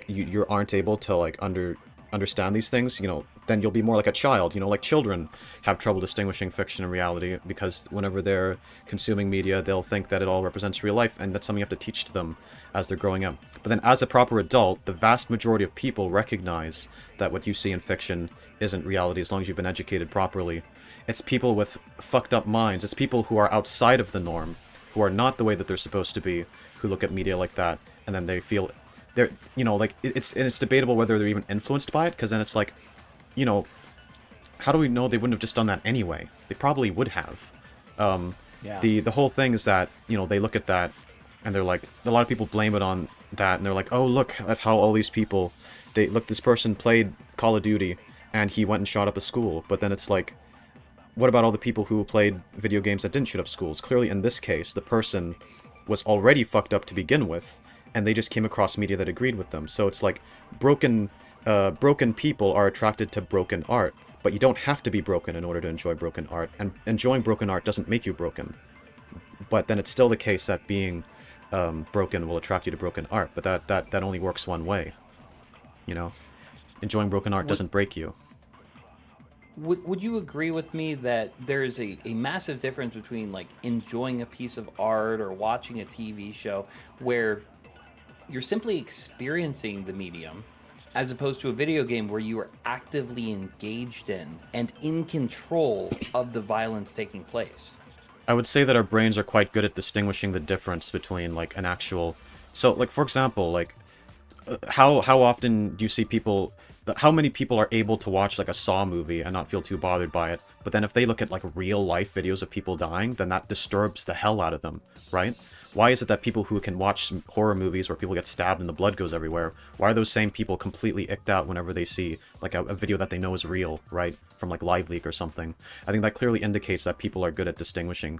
you aren't able to like understand these things, then you'll be more like a child. Like children have trouble distinguishing fiction and reality, because whenever they're consuming media, they'll think that it all represents real life, and that's something you have to teach to them as they're growing up. But then as a proper adult, the vast majority of people recognize that what you see in fiction isn't reality, as long as you've been educated properly. It's people with fucked up minds. It's people who are outside of the norm, who are not the way that they're supposed to be, who look at media like that, and then they feel they're, it's debatable whether they're even influenced by it, because then it's like, how do we know they wouldn't have just done that anyway? They probably would have. Yeah. The whole thing is that, they look at that, and they're like, a lot of people blame it on that, and they're like, oh, look at how all these people, this person played Call of Duty, and he went and shot up a school. But then it's like, what about all the people who played video games that didn't shoot up schools? Clearly, in this case, the person was already fucked up to begin with, and they just came across media that agreed with them. So it's like, broken people are attracted to broken art, but you don't have to be broken in order to enjoy broken art, and enjoying broken art doesn't make you broken. But then it's still the case that being broken will attract you to broken art, but that only works one way. Enjoying broken art doesn't break you. Would you agree with me that there is a massive difference between like enjoying a piece of art or watching a TV show where you're simply experiencing the medium, as opposed to a video game where you are actively engaged in and in control of the violence taking place? I would say that our brains are quite good at distinguishing the difference between like an actual. So like, for example, like how often do you see people, how many people are able to watch like a Saw movie and not feel too bothered by it, but then if they look at like real life videos of people dying, then that disturbs the hell out of them, right? Why is it that people who can watch some horror movies where people get stabbed and the blood goes everywhere, why are those same people completely icked out whenever they see like a video that they know is real, right? From like LiveLeak or something. I think that clearly indicates that people are good at distinguishing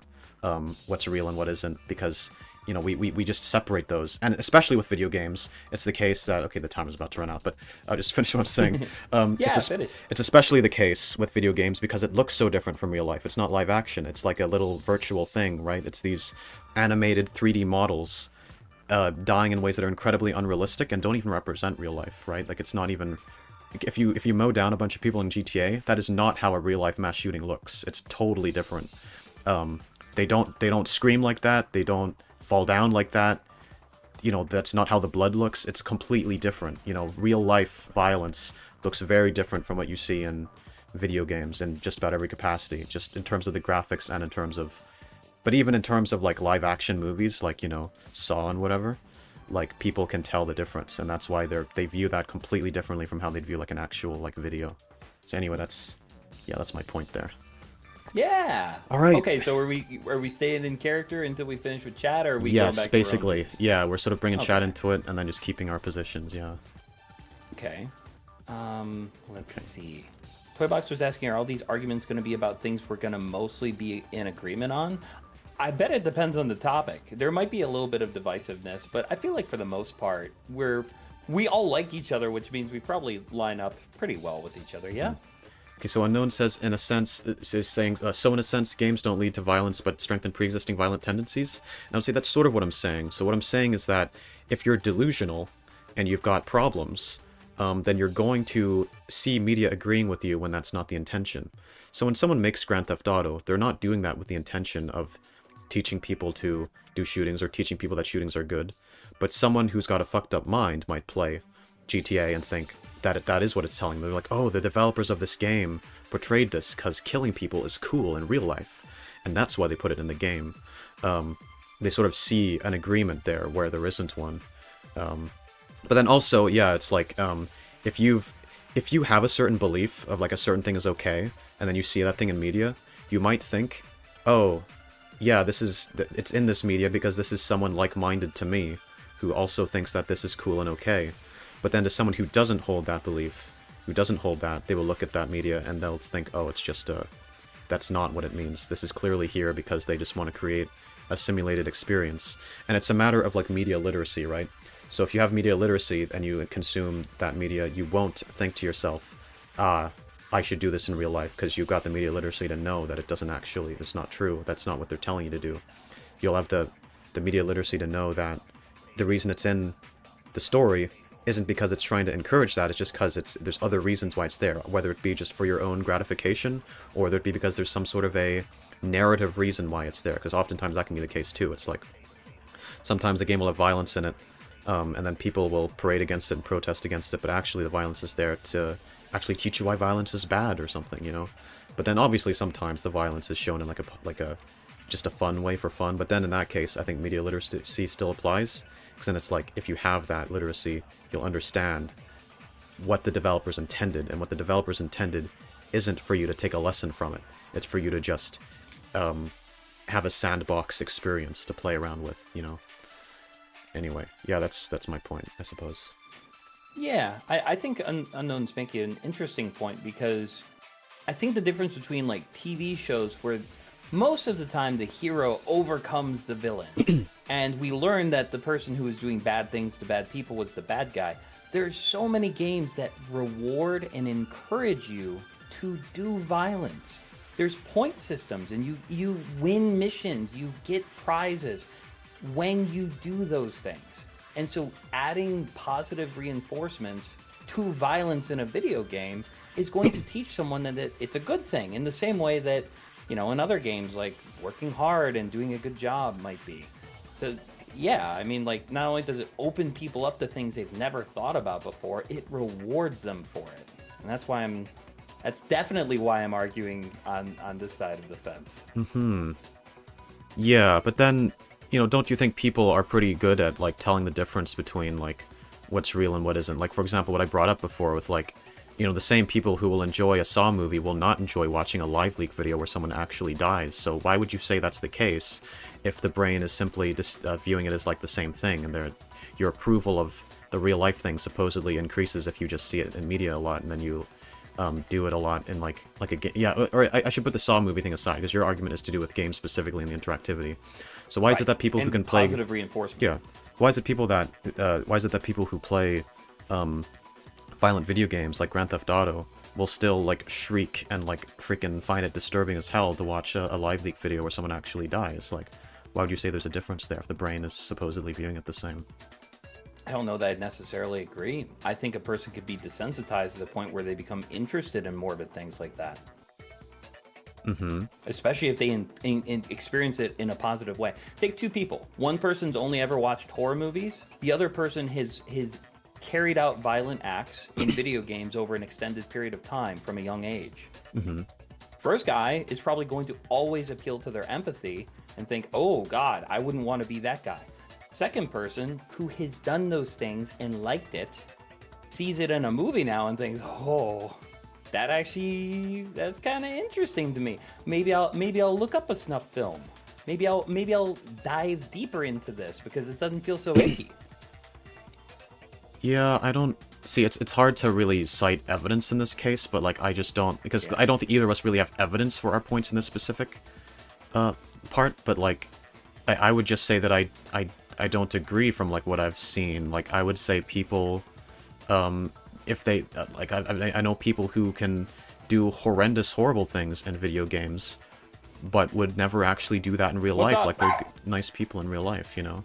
what's real and what isn't, because we just separate those. And especially with video games, it's the case that, okay, the time is about to run out, but I'll just finish what I'm saying. It's especially the case with video games because it looks so different from real life. It's not live action. It's like a little virtual thing, right? It's these animated 3D models dying in ways that are incredibly unrealistic and don't even represent real life, right? Like, it's not even... If you mow down a bunch of people in GTA, that is not how a real life mass shooting looks. It's totally different. They don't scream like that. They don't fall down like that. That's not how the blood looks. It's completely different. Real life violence looks very different from what you see in video games in just about every capacity, just in terms of the graphics and in terms of, but even in terms of like live action movies, like, Saw and whatever, like people can tell the difference, and that's why they view that completely differently from how they'd view like an actual like video. So anyway, that's my point there. Yeah. All right. Okay, so are we staying in character until we finish with chat, or are we going Yes, back basically. To Yeah, we're sort of bringing chat into it and then just keeping our positions. Yeah. Okay. Let's see. Toybox was asking, are all these arguments going to be about things we're going to mostly be in agreement on? I bet it depends on the topic. There might be a little bit of divisiveness, but I feel like for the most part, we all like each other, which means we probably line up pretty well with each other. Yeah. Okay, so Unknown says, in a sense, so in a sense, games don't lead to violence, but strengthen pre-existing violent tendencies. And I would say that's sort of what I'm saying. So what I'm saying is that if you're delusional and you've got problems, then you're going to see media agreeing with you when that's not the intention. So when someone makes Grand Theft Auto, they're not doing that with the intention of teaching people to do shootings or teaching people that shootings are good. But someone who's got a fucked up mind might play GTA and think that that is what it's telling them. They're like, oh, the developers of this game portrayed this because killing people is cool in real life, and that's why they put it in the game. They sort of see an agreement there where there isn't one. But then also, yeah, it's like, if you have a certain belief of like a certain thing is okay, and then you see that thing in media, you might think, oh, yeah, it's in this media because this is someone like-minded to me who also thinks that this is cool and okay. But then to someone who doesn't hold that belief, who doesn't hold that, they will look at that media and they'll think, oh, it's just that's not what it means. This is clearly here because they just want to create a simulated experience. And it's a matter of like media literacy, right? So if you have media literacy and you consume that media, you won't think to yourself, I should do this in real life, because you've got the media literacy to know that it's not true. That's not what they're telling you to do. You'll have the media literacy to know that the reason it's in the story isn't because it's trying to encourage that, it's just because there's other reasons why it's there, whether it be just for your own gratification, or whether it be because there's some sort of a narrative reason why it's there, because oftentimes that can be the case too. It's like, sometimes the game will have violence in it, and then people will parade against it and protest against it, but actually the violence is there to actually teach you why violence is bad or something, you know? But then obviously sometimes the violence is shown in like a just a fun way for fun, but then in that case I think media literacy still applies, because then it's like, if you have that literacy, you'll understand what the developers intended, and what the developers intended isn't for you to take a lesson from it, it's for you to just have a sandbox experience to play around with, you know? Anyway, yeah, that's my point, I suppose. Yeah, I think Unknown's making an interesting point, because I think the difference between like TV shows where most of the time the hero overcomes the villain and we learn that the person who was doing bad things to bad people was the bad guy. There's so many games that reward and encourage you to do violence. There's point systems, and you win missions, you get prizes when you do those things. And so adding positive reinforcement to violence in a video game is going to teach someone that it's a good thing, in the same way that, you know, in other games, like working hard and doing a good job might be. So yeah, I mean, like, not only does it open people up to things they've never thought about before, it rewards them for it. And that's definitely why I'm arguing on this side of the fence. Yeah, but then, you know, don't you think people are pretty good at, like, telling the difference between, like, what's real and what isn't? Like, for example, what I brought up before with, like, you know, the same people who will enjoy a Saw movie will not enjoy watching a live leak video where someone actually dies. So why would you say that's the case if the brain is simply just viewing it as, like, the same thing, and your approval of the real-life thing supposedly increases if you just see it in media a lot, and then you do it a lot in, like a game. Yeah, or I should put the Saw movie thing aside, because your argument is to do with games specifically and the interactivity. So why is it that people who can play positive reinforcement? Yeah, why is it that people who play violent video games like Grand Theft Auto will still, like, shriek and, like, freaking find it disturbing as hell to watch a live leak video where someone actually dies? Like, why would you say there's a difference there if the brain is supposedly viewing it the same? I don't know that I'd necessarily agree. I think a person could be desensitized to the point where they become interested in morbid things like that. Especially if they experience it in a positive way. Take two people. One person's only ever watched horror movies. The other person has carried out violent acts in video games over an extended period of time from a young age. First guy is probably going to always appeal to their empathy and think, oh God, I wouldn't want to be that guy. Second person, who has done those things and liked it, sees it in a movie now and thinks, oh, that's kind of interesting to me. Maybe I'll look up a snuff film. Maybe I'll dive deeper into this because it doesn't feel so icky. Yeah, I don't see. It's hard to really cite evidence in this case, but, like, I just don't, because I don't think either of us really have evidence for our points in this specific part. But, like, I would just say that I don't agree from, like, what I've seen. Like, I would say people, if they, like, I know people who can do horrendous, horrible things in video games, but would never actually do that in real life. Like, they're nice people in real life, you know?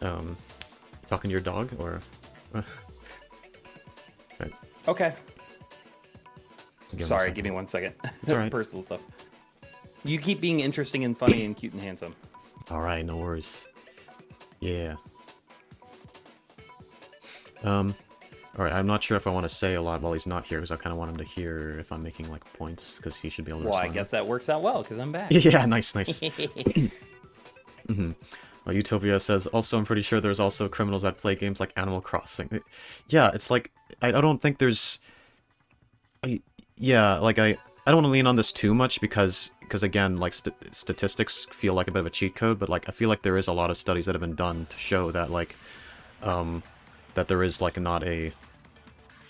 Talking to your dog, or... Right. Okay. Give him a Sorry, second. give me 1 second. It's all right. Personal stuff. You keep being interesting and funny and cute and handsome. All right, no worries. Yeah. All right, I'm not sure if I want to say a lot while he's not here, because I kind of want him to hear if I'm making, like, points, because he should be able to Well, I respond. guess that works out well, because I'm back. Yeah, nice. Well, Utopia says, also, I'm pretty sure there's also criminals that play games like Animal Crossing. Yeah, it's like, I don't think there's... I don't want to lean on this too much, because again, like, statistics feel like a bit of a cheat code, but, like, I feel like there is a lot of studies that have been done to show that, like, that there is, like,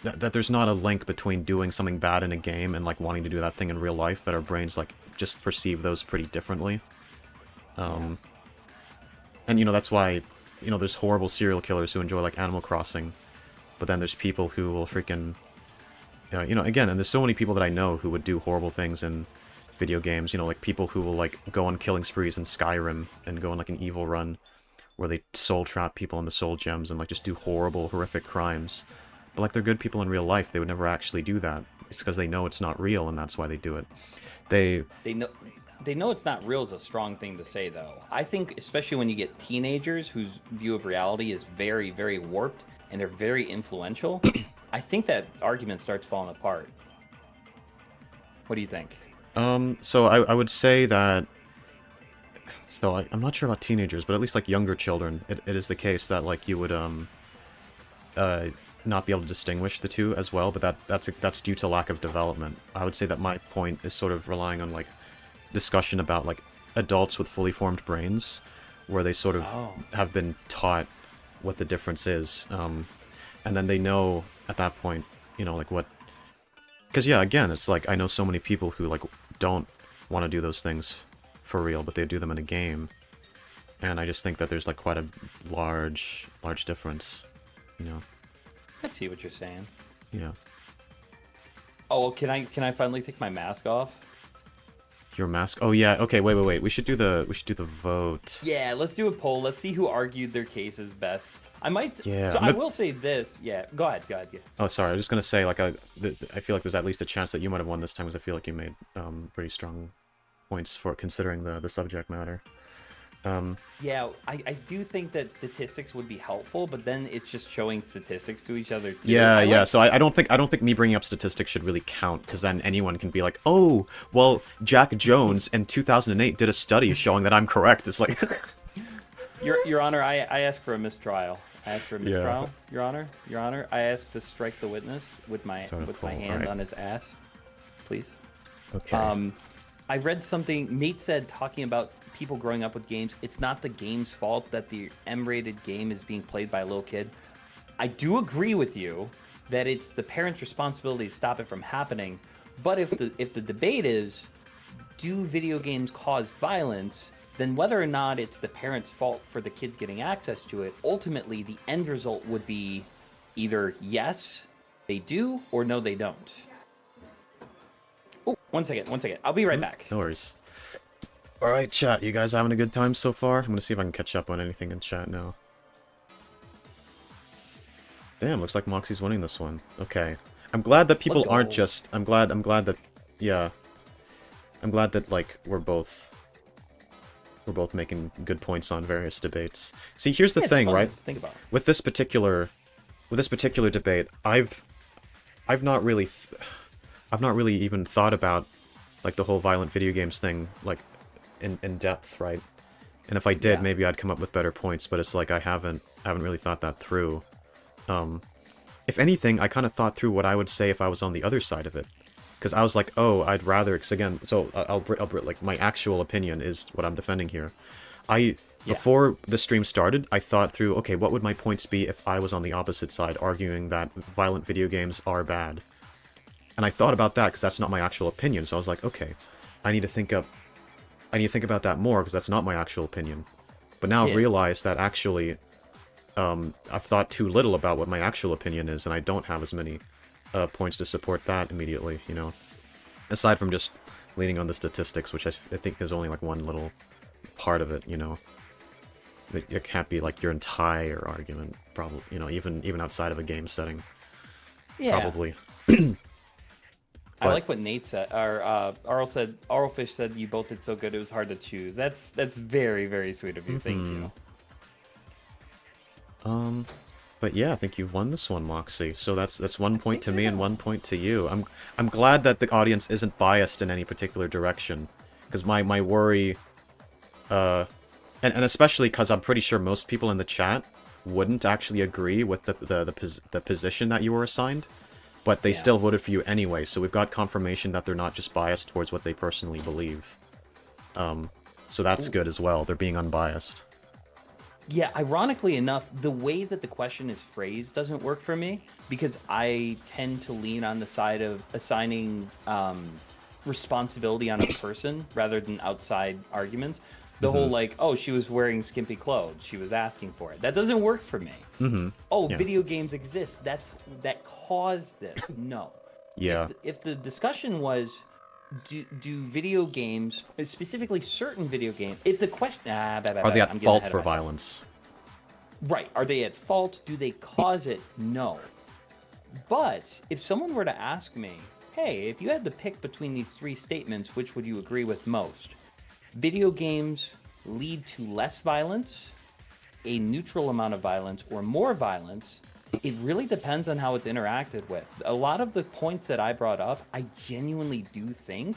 that there's not a link between doing something bad in a game and, like, wanting to do that thing in real life, that our brains, like, just perceive those pretty differently. And, you know, that's why, you know, there's horrible serial killers who enjoy, like, Animal Crossing, but then there's people who will freaking, you know, again, and there's so many people that I know who would do horrible things in video games, you know, like, people who will, like, go on killing sprees in Skyrim and go on, like, an evil run where they soul trap people in the soul gems and, like, just do horrible, horrific crimes. But, like, they're good people in real life. They would never actually do that. It's because they know it's not real, and that's why they do it. They know it's not real is a strong thing to say, though. I think, especially when you get teenagers whose view of reality is very, very warped, and they're very influential, I think that argument starts falling apart. What do you think? So I would say that... So I'm not sure about teenagers, but at least, like, younger children, it is the case that, like, you would, not be able to distinguish the two as well, but that's due to lack of development. I would say that my point is sort of relying on, like, discussion about, like, adults with fully formed brains, where they sort of have been taught what the difference is, and then they know at that point, you know, like, what... Because, yeah, again, it's like, I know so many people who, like, don't want to do those things for real, but they do them in a game, and I just think that there's, like, quite a large difference, you know? I see what you're saying. Yeah. Oh, well, can I finally take my mask off? Your mask? Oh yeah. Okay. Wait. We should do the vote. Yeah, let's do a poll. Let's see who argued their cases best. I might. Yeah. So I will say this. Yeah. Go ahead. Yeah. Oh, sorry. I was just gonna say, like, I feel like there's at least a chance that you might have won this time, because I feel like you made pretty strong points for considering the subject matter. Yeah, I do think that statistics would be helpful, but then it's just showing statistics to each other too. Yeah. So I don't think me bringing up statistics should really count, because then anyone can be like, oh, well, Jack Jones in 2008 did a study showing that I'm correct. It's like, Your Honor, I asked for a mistrial. I asked for a mistrial. Yeah. Your Honor, I asked to strike the witness with my hand on his ass, please. Okay. I read something Nate said talking about people growing up with games. It's not the game's fault that the M-rated game is being played by a little kid. I do agree with you that it's the parents' responsibility to stop it from happening. But if the debate is, do video games cause violence, then whether or not it's the parents' fault for the kids getting access to it, ultimately the end result would be either yes, they do, or no, they don't. Oh, 1 second. I'll be right back. No worries. Alright, chat, you guys having a good time so far? I'm gonna see if I can catch up on anything in chat now. Damn, looks like Moxy's winning this one. Okay. I'm glad that people aren't just... I'm glad that... Yeah. I'm glad that, like, we're both making good points on various debates. See, here's the thing, right? Think about it. With this particular debate, I've not really even thought about, like, the whole violent video games thing, like, in depth, right? And if I did, maybe I'd come up with better points, but it's like I haven't really thought that through. If anything, I kind of thought through what I would say if I was on the other side of it. Because I was like, oh, I'd rather... Because again, so I'll like, my actual opinion is what I'm defending here. Before the stream started, I thought through, okay, what would my points be if I was on the opposite side, arguing that violent video games are bad? And I thought about that, because that's not my actual opinion, so I was like, okay, I need to think about that more, because that's not my actual opinion. But now I've realized that actually, I've thought too little about what my actual opinion is, and I don't have as many points to support that immediately, you know? Aside from just leaning on the statistics, which I think is only, like, one little part of it, you know? It can't be, like, your entire argument, probably, you know, even outside of a game setting. Yeah. probably. I But like what Nate said, or Arlfish said you both did so good it was hard to choose. That's very, very sweet of you. Thank you. um, but yeah, I think you've won this one, Moxie. So that's 1 point to me and 1 point to you. I'm glad that the audience isn't biased in any particular direction, because my worry, and especially because I'm pretty sure most people in the chat wouldn't actually agree with the position that you were assigned, but they still voted for you anyway. So we've got confirmation that they're not just biased towards what they personally believe. So that's good as well. They're being unbiased. Yeah, ironically enough, the way that the question is phrased doesn't work for me because I tend to lean on the side of assigning responsibility on a person rather than outside arguments. The whole like, oh, she was wearing skimpy clothes, she was asking for it. That doesn't work for me. Oh, video games exist. That caused this. No. Yeah. If the discussion was, do video games, specifically certain video games, if the question... Are they at fault for violence? Right. Are they at fault? Do they cause it? No. But if someone were to ask me, hey, if you had to pick between these three statements, which would you agree with most? Video games lead to less violence, a neutral amount of violence, or more violence. It really depends on how it's interacted with. A lot of the points that I brought up, I genuinely do think,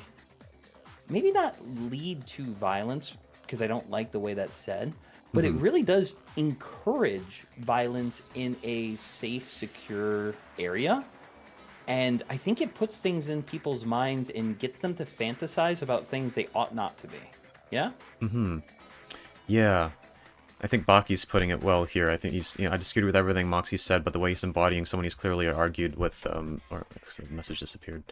maybe not lead to violence, because I don't like the way that's said, but it really does encourage violence in a safe, secure area. And I think it puts things in people's minds and gets them to fantasize about things they ought not to be. Yeah? Yeah. I think Baki's putting it well here. I think he's, I disagreed with everything Moxie said, but the way he's embodying someone he's clearly argued with, or the message disappeared,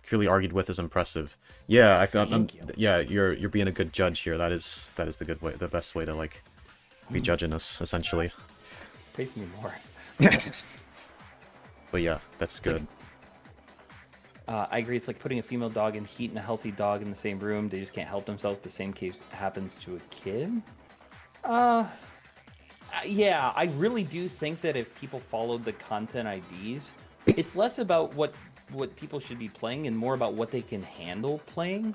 clearly argued with is impressive. Yeah, I felt, yeah, you're being a good judge here. That is the good way, the best way to like be judging us, essentially. Praise me more. But yeah, that's good. I agree. It's like putting a female dog in heat and a healthy dog in the same room. They just can't help themselves. The same case happens to a kid. Yeah, I really do think that if people followed the content IDs, it's less about what people should be playing and more about what they can handle playing.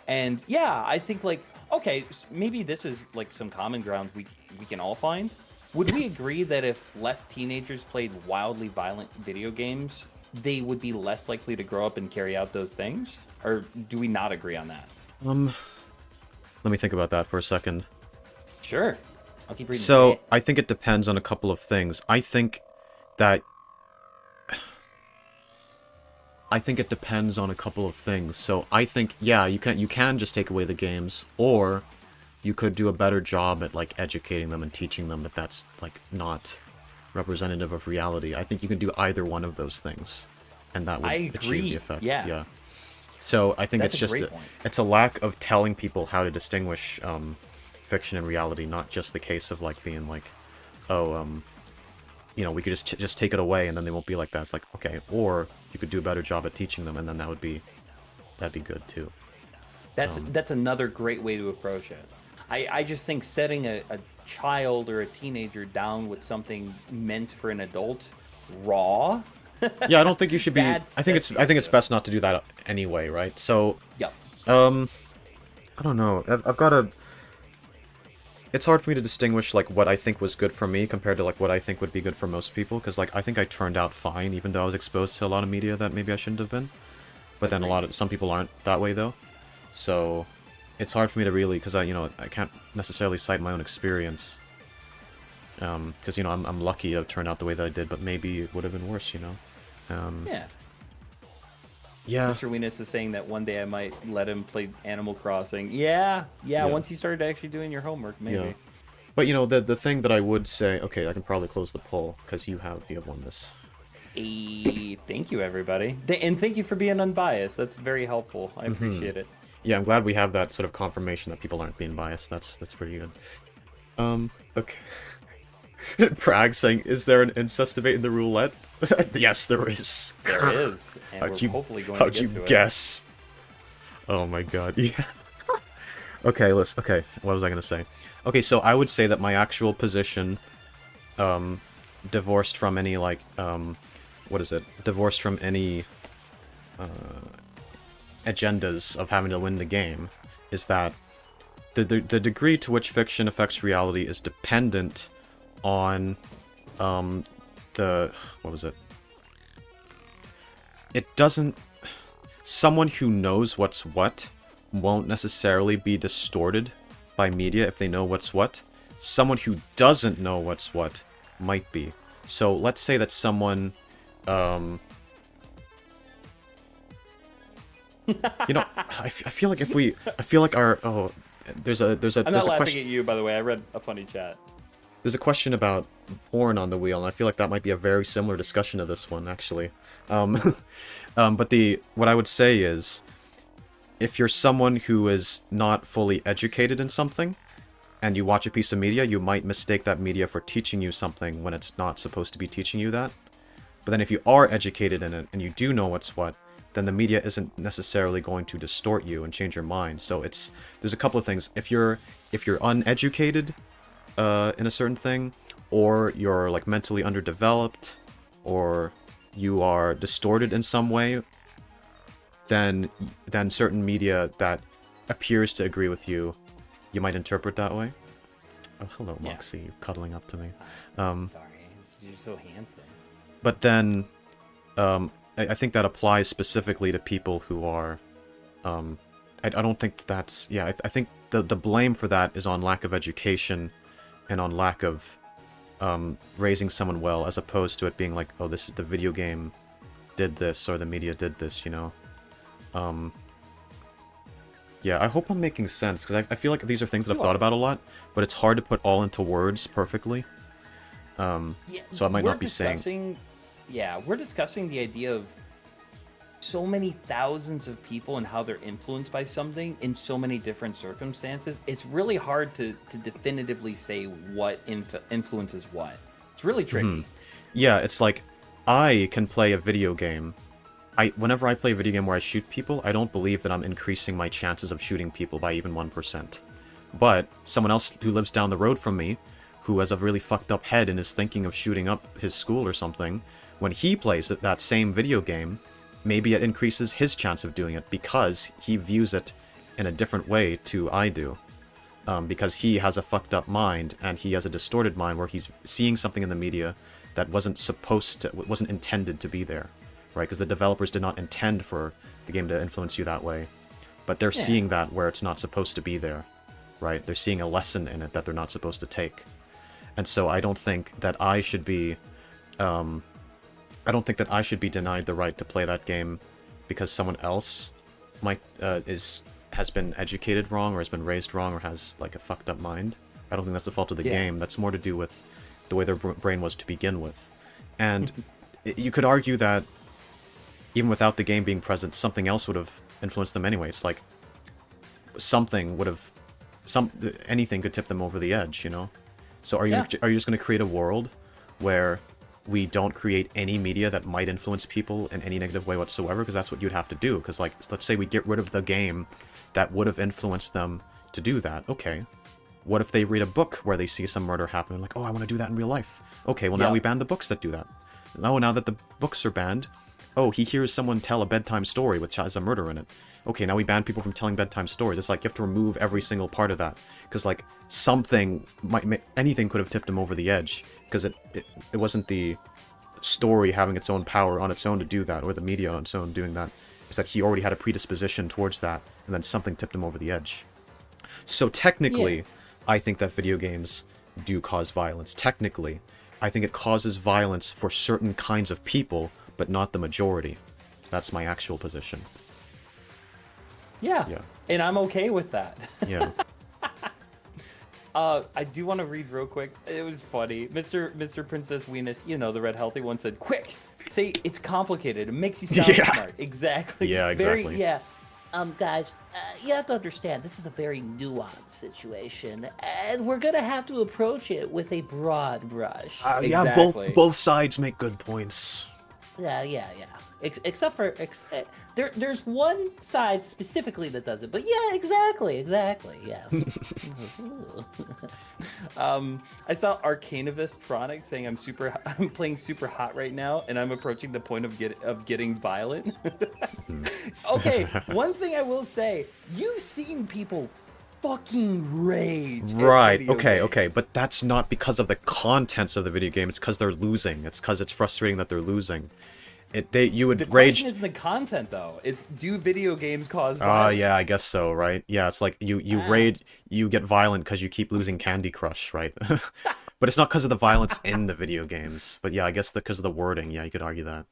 And yeah, I think like, okay, maybe this is like some common ground we can all find. Would we agree that if less teenagers played wildly violent video games, they would be less likely to grow up and carry out those things? Or do we not agree on that? Let me think about that for a second. Sure. I'll keep reading. So, I think it depends on a couple of things. I think it depends on a couple of things. So, I think, yeah, you can just take away the games, or you could do a better job at, like, educating them and teaching them that that's, like, not representative of reality. I think you can do either one of those things, and that would achieve the effect. Yeah. So I think That's it's just it's a lack of telling people how to distinguish fiction and reality, not just the case of like being like, oh, we could just take it away and then they won't be like that. It's like, okay, or you could do a better job at teaching them, and then that'd be good too. That's another great way to approach it. I just think setting a child or a teenager down with something meant for an adult raw. Yeah, I don't think you should be. I think it's best not to do that anyway, right? So yeah. I don't know. I've got a. It's hard for me to distinguish like what I think was good for me compared to like what I think would be good for most people, because like I think I turned out fine, even though I was exposed to a lot of media that maybe I shouldn't have been. But then some people aren't that way though, so it's hard for me to really, because I can't necessarily cite my own experience. Because I'm lucky to have turned out the way that I did, but maybe it would have been worse, Yeah. Yeah. Mr. Weenis is saying that one day I might let him play Animal Crossing. Yeah. Once you started actually doing your homework, maybe. Yeah. But the thing that I would say, okay, I can probably close the poll because you have won this. Thank you, everybody, and thank you for being unbiased. That's very helpful. I appreciate it. Yeah, I'm glad we have that sort of confirmation that people aren't being biased. That's pretty good. Okay. Prague saying, is there an incest debate in the roulette? Yes, there is. There is. And we're hopefully going to get to it. How'd you guess? Oh my god, yeah. Okay, okay, what was I gonna say? Okay, so I would say that my actual position, divorced from any, like what is it? Divorced from any agendas of having to win the game, is that the degree to which fiction affects reality is dependent on what was it? It doesn't. Someone who knows what's what won't necessarily be distorted by media if they know what's what. Someone who doesn't know what's what might be. So let's say that someone, I feel like there's I'm not a laughing question. at you, by the way. I read a funny chat. There's a question about porn on the wheel, and I feel like that might be a very similar discussion to this one, actually. But what I would say is, if you're someone who is not fully educated in something, and you watch a piece of media, you might mistake that media for teaching you something when it's not supposed to be teaching you that. But then if you are educated in it, and you do know what's what, then the media isn't necessarily going to distort you and change your mind. So there's a couple of things. If you're uneducated in a certain thing, or you're like mentally underdeveloped, or you are distorted in some way, then certain media that appears to agree with you, you might interpret that way. Oh, hello, Moxy. You're cuddling up to me. Sorry, you're so handsome. But then, I think that applies specifically to people who are, I don't think that's, I think the blame for that is on lack of education and on lack of raising someone well, as opposed to it being like, oh, this is the video game did this, or the media did this, you know? Yeah, I hope I'm making sense, because I feel like these are things that I've thought about a lot, but it's hard to put all into words perfectly. So I might not be saying... Yeah, we're discussing the idea of so many thousands of people and how they're influenced by something in so many different circumstances. It's really hard to definitively say what influences what. It's really tricky. Mm-hmm. Yeah, it's like, I can play a video game. Whenever I play a video game where I shoot people, I don't believe that I'm increasing my chances of shooting people by even 1%. But someone else who lives down the road from me, who has a really fucked up head and is thinking of shooting up his school or something, when he plays that same video game, maybe it increases his chance of doing it because he views it in a different way to I do. Because he has a fucked up mind, and he has a distorted mind where he's seeing something in the media that wasn't intended to be there. Right, because the developers did not intend for the game to influence you that way. But they're seeing that where it's not supposed to be there. Right? They're seeing a lesson in it that they're not supposed to take. And so I don't think that I should be... denied the right to play that game because someone else has been educated wrong, or has been raised wrong, or has like a fucked up mind. I don't think that's the fault of the game. That's more to do with the way their brain was to begin with. And you could argue that even without the game being present, something else would have influenced them anyway. It's like anything could tip them over the edge, you know? So are you just going to create a world where we don't create any media that might influence people in any negative way whatsoever? Because that's what you'd have to do. Because, like, let's say we get rid of the game that would have influenced them to do that. Okay. What if they read a book where they see some murder happen? Like, oh, I want to do that in real life. Okay, well, now we ban the books that do that. Now that the books are banned, oh, he hears someone tell a bedtime story which has a murder in it. Okay, now we ban people from telling bedtime stories. It's like you have to remove every single part of that. Because, like, anything could have tipped him over the edge. Because it wasn't the story having its own power on its own to do that, or the media on its own doing that. It's that he already had a predisposition towards that, and then something tipped him over the edge. So technically, I think that video games do cause violence. Technically, I think it causes violence for certain kinds of people, but not the majority. That's my actual position. Yeah. And I'm okay with that. Yeah. I do want to read real quick. It was funny. Mr. Princess Weenis, you know, the red healthy one, said, "Quick, say it's complicated. It makes you sound smart." Exactly. Yeah, exactly. Guys, you have to understand, this is a very nuanced situation, and we're gonna have to approach it with a broad brush. Yeah, both sides make good points. Yeah. Except for there's one side specifically that does it. But yeah, exactly, yes. I saw Arcanivist Tronic saying I'm playing super hot right now, and I'm approaching the point of getting violent. Okay, one thing I will say, you've seen people fucking rage. Right. At video Okay. games. But that's not because of the contents of the video game. It's because they're losing. It's because it's frustrating that they're losing. You would The rage. question isn't the content though. It's do video games cause Ah, violence? yeah, I guess so, right? Yeah, it's like you rage, you get violent because you keep losing Candy Crush, right? But it's not because of the violence in the video games. But yeah, I guess because of the wording. Yeah, you could argue that.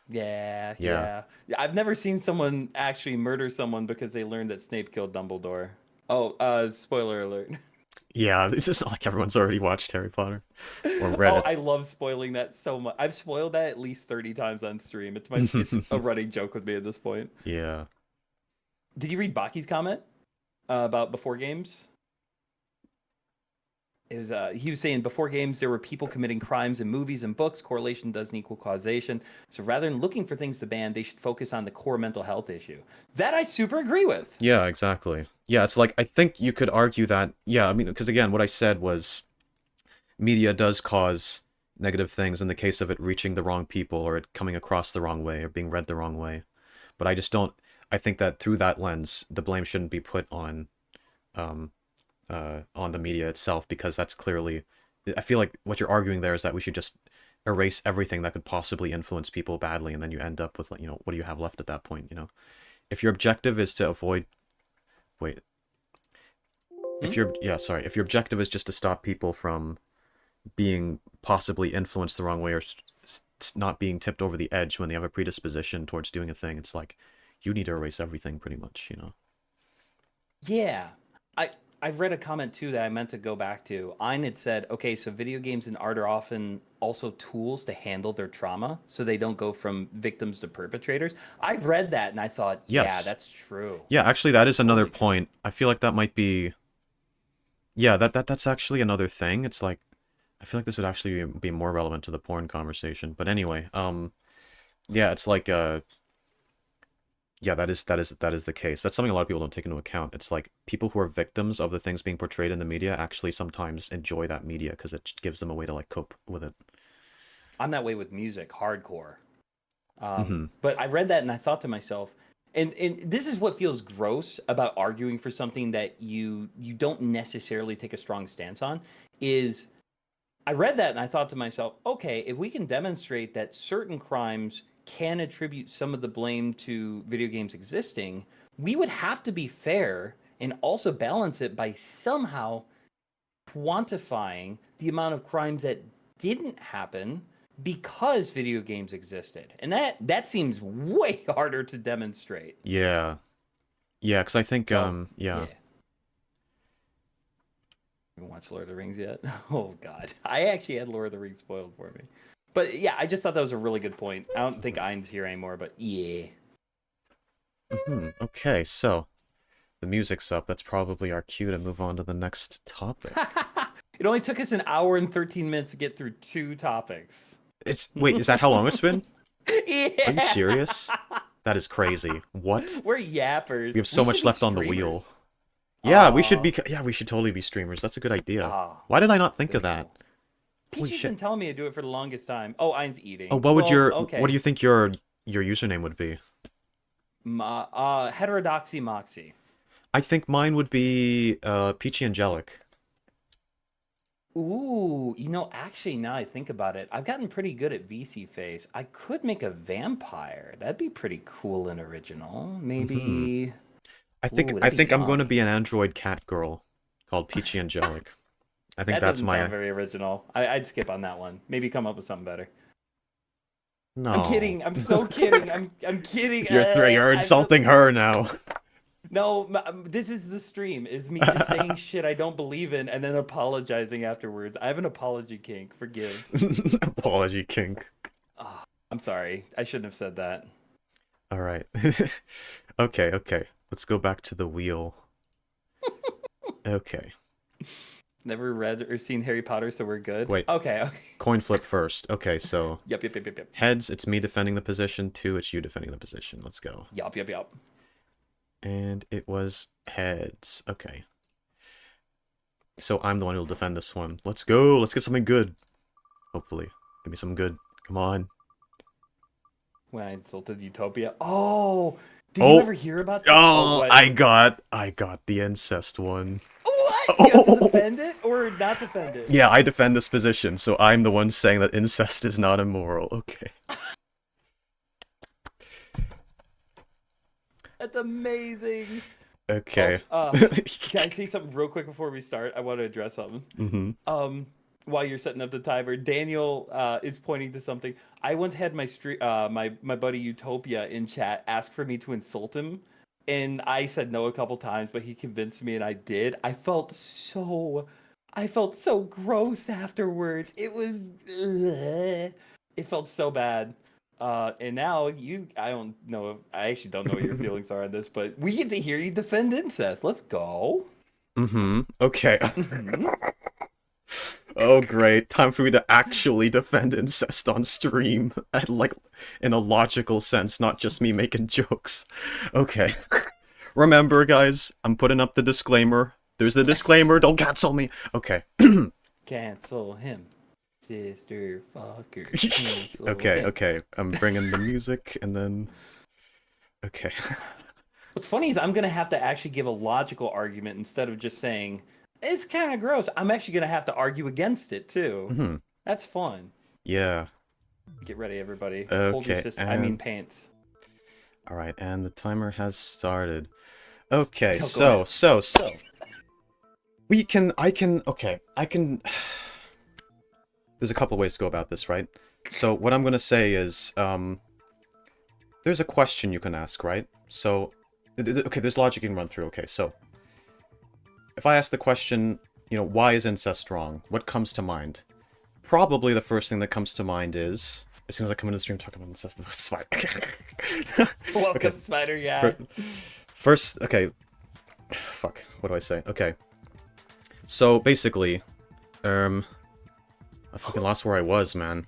Yeah. I've never seen someone actually murder someone because they learned that Snape killed Dumbledore. Oh, spoiler alert. Yeah, it's just not like everyone's already watched Harry Potter or read Oh, it. I love spoiling that so much. I've spoiled that at least 30 times on stream. It's a running joke with me at this point. Yeah. Did you read Baki's comment about before games? It was he was saying before games there were people committing crimes in movies and books. Correlation doesn't equal causation. So rather than looking for things to ban, they should focus on the core mental health issue. That I super agree with. Yeah, exactly. Yeah, it's like I think you could argue that. Yeah, I mean, because again, what I said was media does cause negative things in the case of it reaching the wrong people or it coming across the wrong way or being read the wrong way. But I just don't. I think that through that lens, the blame shouldn't be put on the media itself because that's clearly. I feel like what you're arguing there is that we should just erase everything that could possibly influence people badly, and then you end up with like, what do you have left at that point? If your objective is to avoid. Wait. If your objective is just to stop people from being possibly influenced the wrong way or not being tipped over the edge when they have a predisposition towards doing a thing, it's like you need to erase everything pretty much. Yeah. I've read a comment too that I meant to go back to. Ein had said, okay, so video games and art are often also tools to handle their trauma so they don't go from victims to perpetrators. I've read that and I thought, yeah, Yes. that's true. Yeah, actually that is another Totally. point. I feel like that might be. Yeah, that's actually another thing. It's like I feel like this would actually be more relevant to the porn conversation. But anyway, yeah, it's like yeah, that is the case. That's something a lot of people don't take into account. It's like people who are victims of the things being portrayed in the media actually sometimes enjoy that media because it gives them a way to like cope with it. I'm that way with music, hardcore. Mhm. But I read that and I thought to myself, and this is what feels gross about arguing for something that you don't necessarily take a strong stance on, is I read that and I thought to myself, okay, if we can demonstrate that certain crimes can attribute some of the blame to video games existing, we would have to be fair and also balance it by somehow quantifying the amount of crimes that didn't happen because video games existed. And that seems way harder to demonstrate. Yeah. Yeah, because I think So, yeah. Haven't watched Lord of the Rings yet? Oh god. I actually had Lord of the Rings spoiled for me. But yeah, I just thought that was a really good point. I don't think Ein's here anymore, but yeah. Okay, so the music's up. That's probably our cue to move on to the next topic. It only took us an hour and 13 minutes to get through 2 topics. Wait, is that how long it's been? Yeah. Are you serious? That is crazy. What? We're yappers. We have so much should be left on the wheel. streamers. Yeah, we should be. Yeah, we should totally be streamers. That's a good idea. Why did I not think of that? Holy Peachy's shit. been telling me to do it for the longest time. Oh, Ein's eating. Oh, what would okay. What do you think your username would be? Heterodoxy Moxy. I think mine would be Peachy Angelic. Ooh, actually, now I think about it, I've gotten pretty good at VC face. I could make a vampire. That'd be pretty cool and original. Maybe. I think Ooh, I that'd think be I'm going to fun. be an android cat girl called Peachy Angelic. I think That that's doesn't my. sound very original. I'd skip on that one. Maybe come up with something better. No. I'm kidding. I'm so kidding. I'm kidding. You're insulting her now. No, this is the stream. Is me just saying shit I don't believe in and then apologizing afterwards. I have an apology kink. Forgive. Apology kink. Oh, I'm sorry. I shouldn't have said that. All right. Okay. Let's go back to the wheel. Okay. Never read or seen Harry Potter, so we're good. Wait. Okay. Coin flip first. Okay, so Yep. heads, it's me defending the position. 2, it's you defending the position. Let's go. Yup. And it was heads. Okay. So I'm the one who'll defend this one. Let's go. Let's get something good. Hopefully. Give me something good. Come on. When I insulted Utopia. Oh, did you ever hear about that? Oh, I got the incest one. What? You have to defend it or not defend it? Yeah, I defend this position, so I'm the one saying that incest is not immoral. Okay. That's amazing. Okay. Also, can I say something real quick before we start? I want to address something. Mm-hmm. While you're setting up the timer, Daniel is pointing to something. I once had my buddy Utopia in chat ask for me to insult him, and I said no a couple times, but he convinced me, and I did. I felt so gross afterwards. It was, it felt so bad. And now I don't know. I actually don't know what your feelings are on this, but we get to hear you defend incest. Let's go. Mm-hmm. Okay. Oh, great. Time for me to actually defend incest on stream. Like, in a logical sense, not just me making jokes. Okay. Remember, guys, I'm putting up the disclaimer. There's the disclaimer. Don't cancel me. Okay. Cancel him. Sister fucker. Cancel him. Okay. I'm bringing the music, and then... Okay. What's funny is I'm going to have to actually give a logical argument instead of just saying... It's kind of gross. I'm actually going to have to argue against it, too. Mm-hmm. That's fun. Yeah. Get ready, everybody. Okay, Hold your sister. I mean, pants. Alright, and the timer has started. Okay, Yo, so... I can... There's a couple ways to go about this, right? So, what I'm going to say is, there's a question you can ask, right? So, okay, there's logic you can run through. Okay, so... If I ask the question, why is incest wrong? What comes to mind? Probably the first thing that comes to mind is, as soon as I come into the stream talking about incest, Spider. Welcome, okay. Spider, yeah. First, okay. Fuck, what do I say? Okay. So, basically, I fucking lost where I was, man.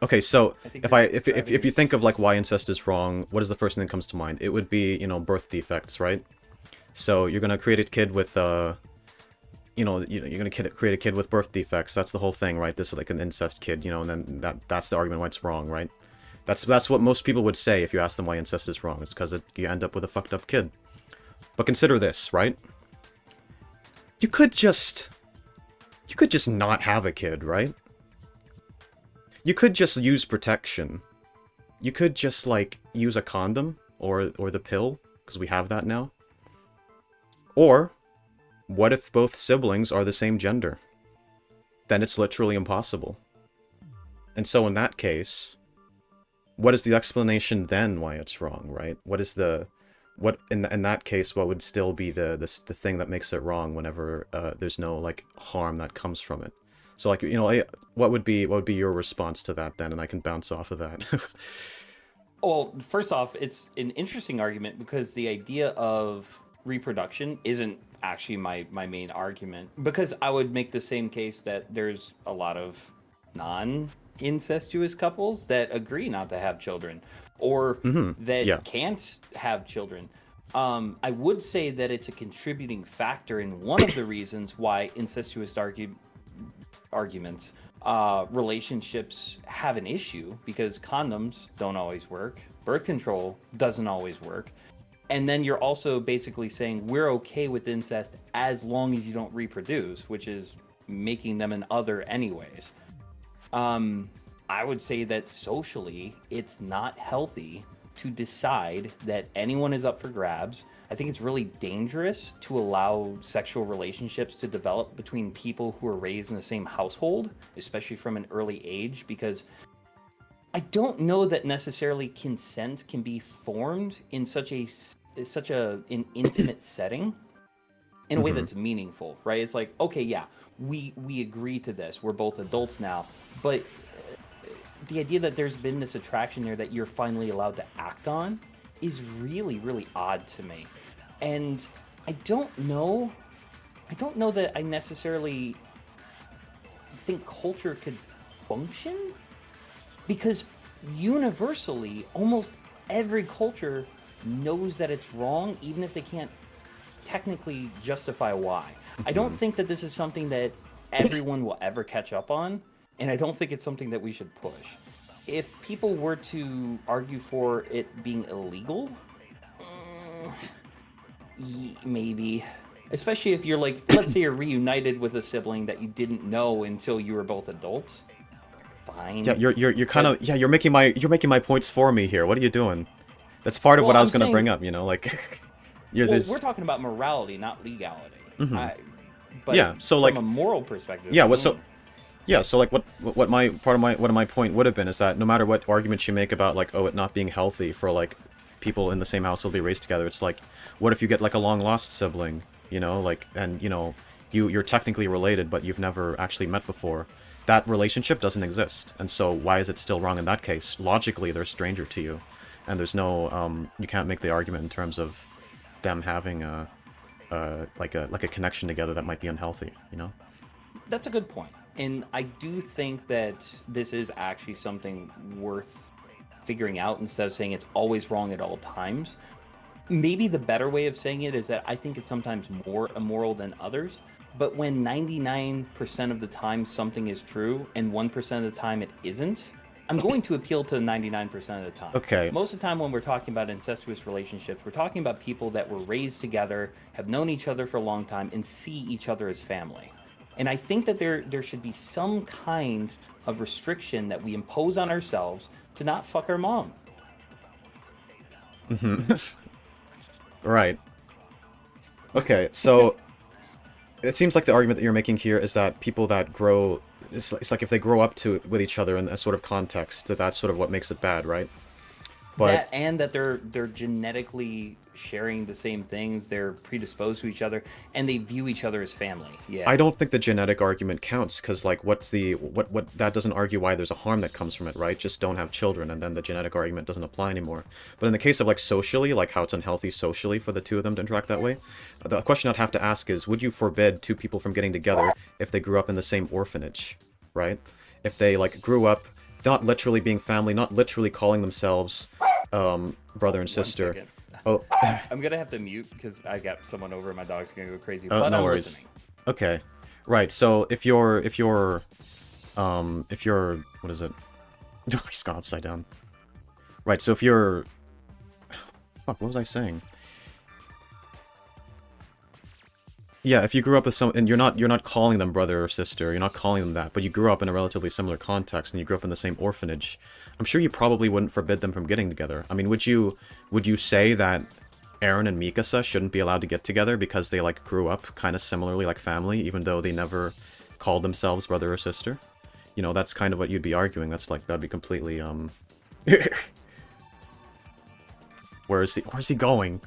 Okay, so, if you think of, like, why incest is wrong, what is the first thing that comes to mind? It would be, birth defects, right? So you're gonna create a kid with, you're gonna create a kid with birth defects. That's the whole thing, right? This is like an incest kid, and then that's the argument why it's wrong, right? That's what most people would say if you ask them why incest is wrong. It's because you end up with a fucked up kid. But consider this, right? You could just not have a kid, right? You could just use protection. You could just, like, use a condom or the pill, because we have that now. Or, what if both siblings are the same gender? Then it's literally impossible. And so in that case, what is the explanation then why it's wrong, right? In that case, what would still be the thing that makes it wrong whenever there's no, like, harm that comes from it? So, like, what would be your response to that then? And I can bounce off of that. Well, first off, it's an interesting argument because the idea of reproduction isn't actually my main argument, because I would make the same case that there's a lot of non-incestuous couples that agree not to have children or that can't have children. I would say that it's a contributing factor in one of the reasons why incestuous arguments relationships have an issue, because condoms don't always work, birth control doesn't always work. And then you're also basically saying we're okay with incest as long as you don't reproduce, which is making them an other anyways. I would say that socially, it's not healthy to decide that anyone is up for grabs. I think it's really dangerous to allow sexual relationships to develop between people who are raised in the same household, especially from an early age, because I don't know that necessarily consent can be formed in such an intimate setting in a way that's meaningful, right? It's like, okay, yeah, we agree to this. We're both adults now, but the idea that there's been this attraction there that you're finally allowed to act on is really, really odd to me. And I don't know I don't know that I necessarily think culture could function, because universally, almost every culture knows that it's wrong, even if they can't technically justify why. I don't think that this is something that everyone will ever catch up on, and I don't think it's something that we should push. If people were to argue for it being illegal, maybe. Especially if you're like, let's say you're reunited with a sibling that you didn't know until you were both adults. Fine. Yeah, you're kind of you're making my points for me here. What are you doing? That's part of what I was gonna bring up. You know, like we're talking about morality, not legality. But yeah, so like from a moral perspective. Yeah, so like what my point would have been is that no matter what arguments you make about like, oh, it not being healthy for like people in the same household be raised together, it's like, what if you get like a long lost sibling, you know, like, and you know, you're technically related but you've never actually met before. That relationship doesn't exist, and so why is it still wrong in that case? Logically, they're a stranger to you, and there's no you can't make the argument in terms of them having like a connection together that might be unhealthy, you know? That's a good point. And I do think that this is actually something worth figuring out instead of saying it's always wrong at all times. Maybe the better way of saying it is that I think it's sometimes more immoral than others. But when 99% of the time something is true and 1% of the time it isn't, I'm going to appeal to 99% of the time. Okay. Most of the time when we're talking about incestuous relationships, we're talking about people that were raised together, have known each other for a long time, and see each other as family. And I think that there should be some kind of restriction that we impose on ourselves to not fuck our mom. Right. Okay, so it seems like the argument that you're making here is that people that grow, it's like if they grow up with each other in a sort of context, that's sort of what makes it bad, right? But that, and that they're genetically sharing the same things, they're predisposed to each other, and they view each other as family. Yeah. I don't think the genetic argument counts, because like what that doesn't argue why there's a harm that comes from it, right? Just don't have children, and then the genetic argument doesn't apply anymore. But in the case of like socially, like how it's unhealthy socially for the two of them to interact that way, the question I'd have to ask is, would you forbid two people from getting together if they grew up in the same orphanage, right? If they like grew up not literally being family, not literally calling themselves brother and sister. Oh, I'm gonna have to mute because I got someone over and my dog's gonna go crazy. Oh, but no I'm worries. listening. Okay, right. So if you're what is it? He's gone upside down. Right. So if you're, fuck, what was I saying? Yeah, if you grew up with some, and you're not calling them brother or sister, you're not calling them that, but you grew up in a relatively similar context, and you grew up in the same orphanage, I'm sure you probably wouldn't forbid them from getting together. I mean, would you say that Aaron and Mikasa shouldn't be allowed to get together because they like grew up kind of similarly like family, even though they never called themselves brother or sister? You know, that's kind of what you'd be arguing. That's like, that'd be completely Where's he going?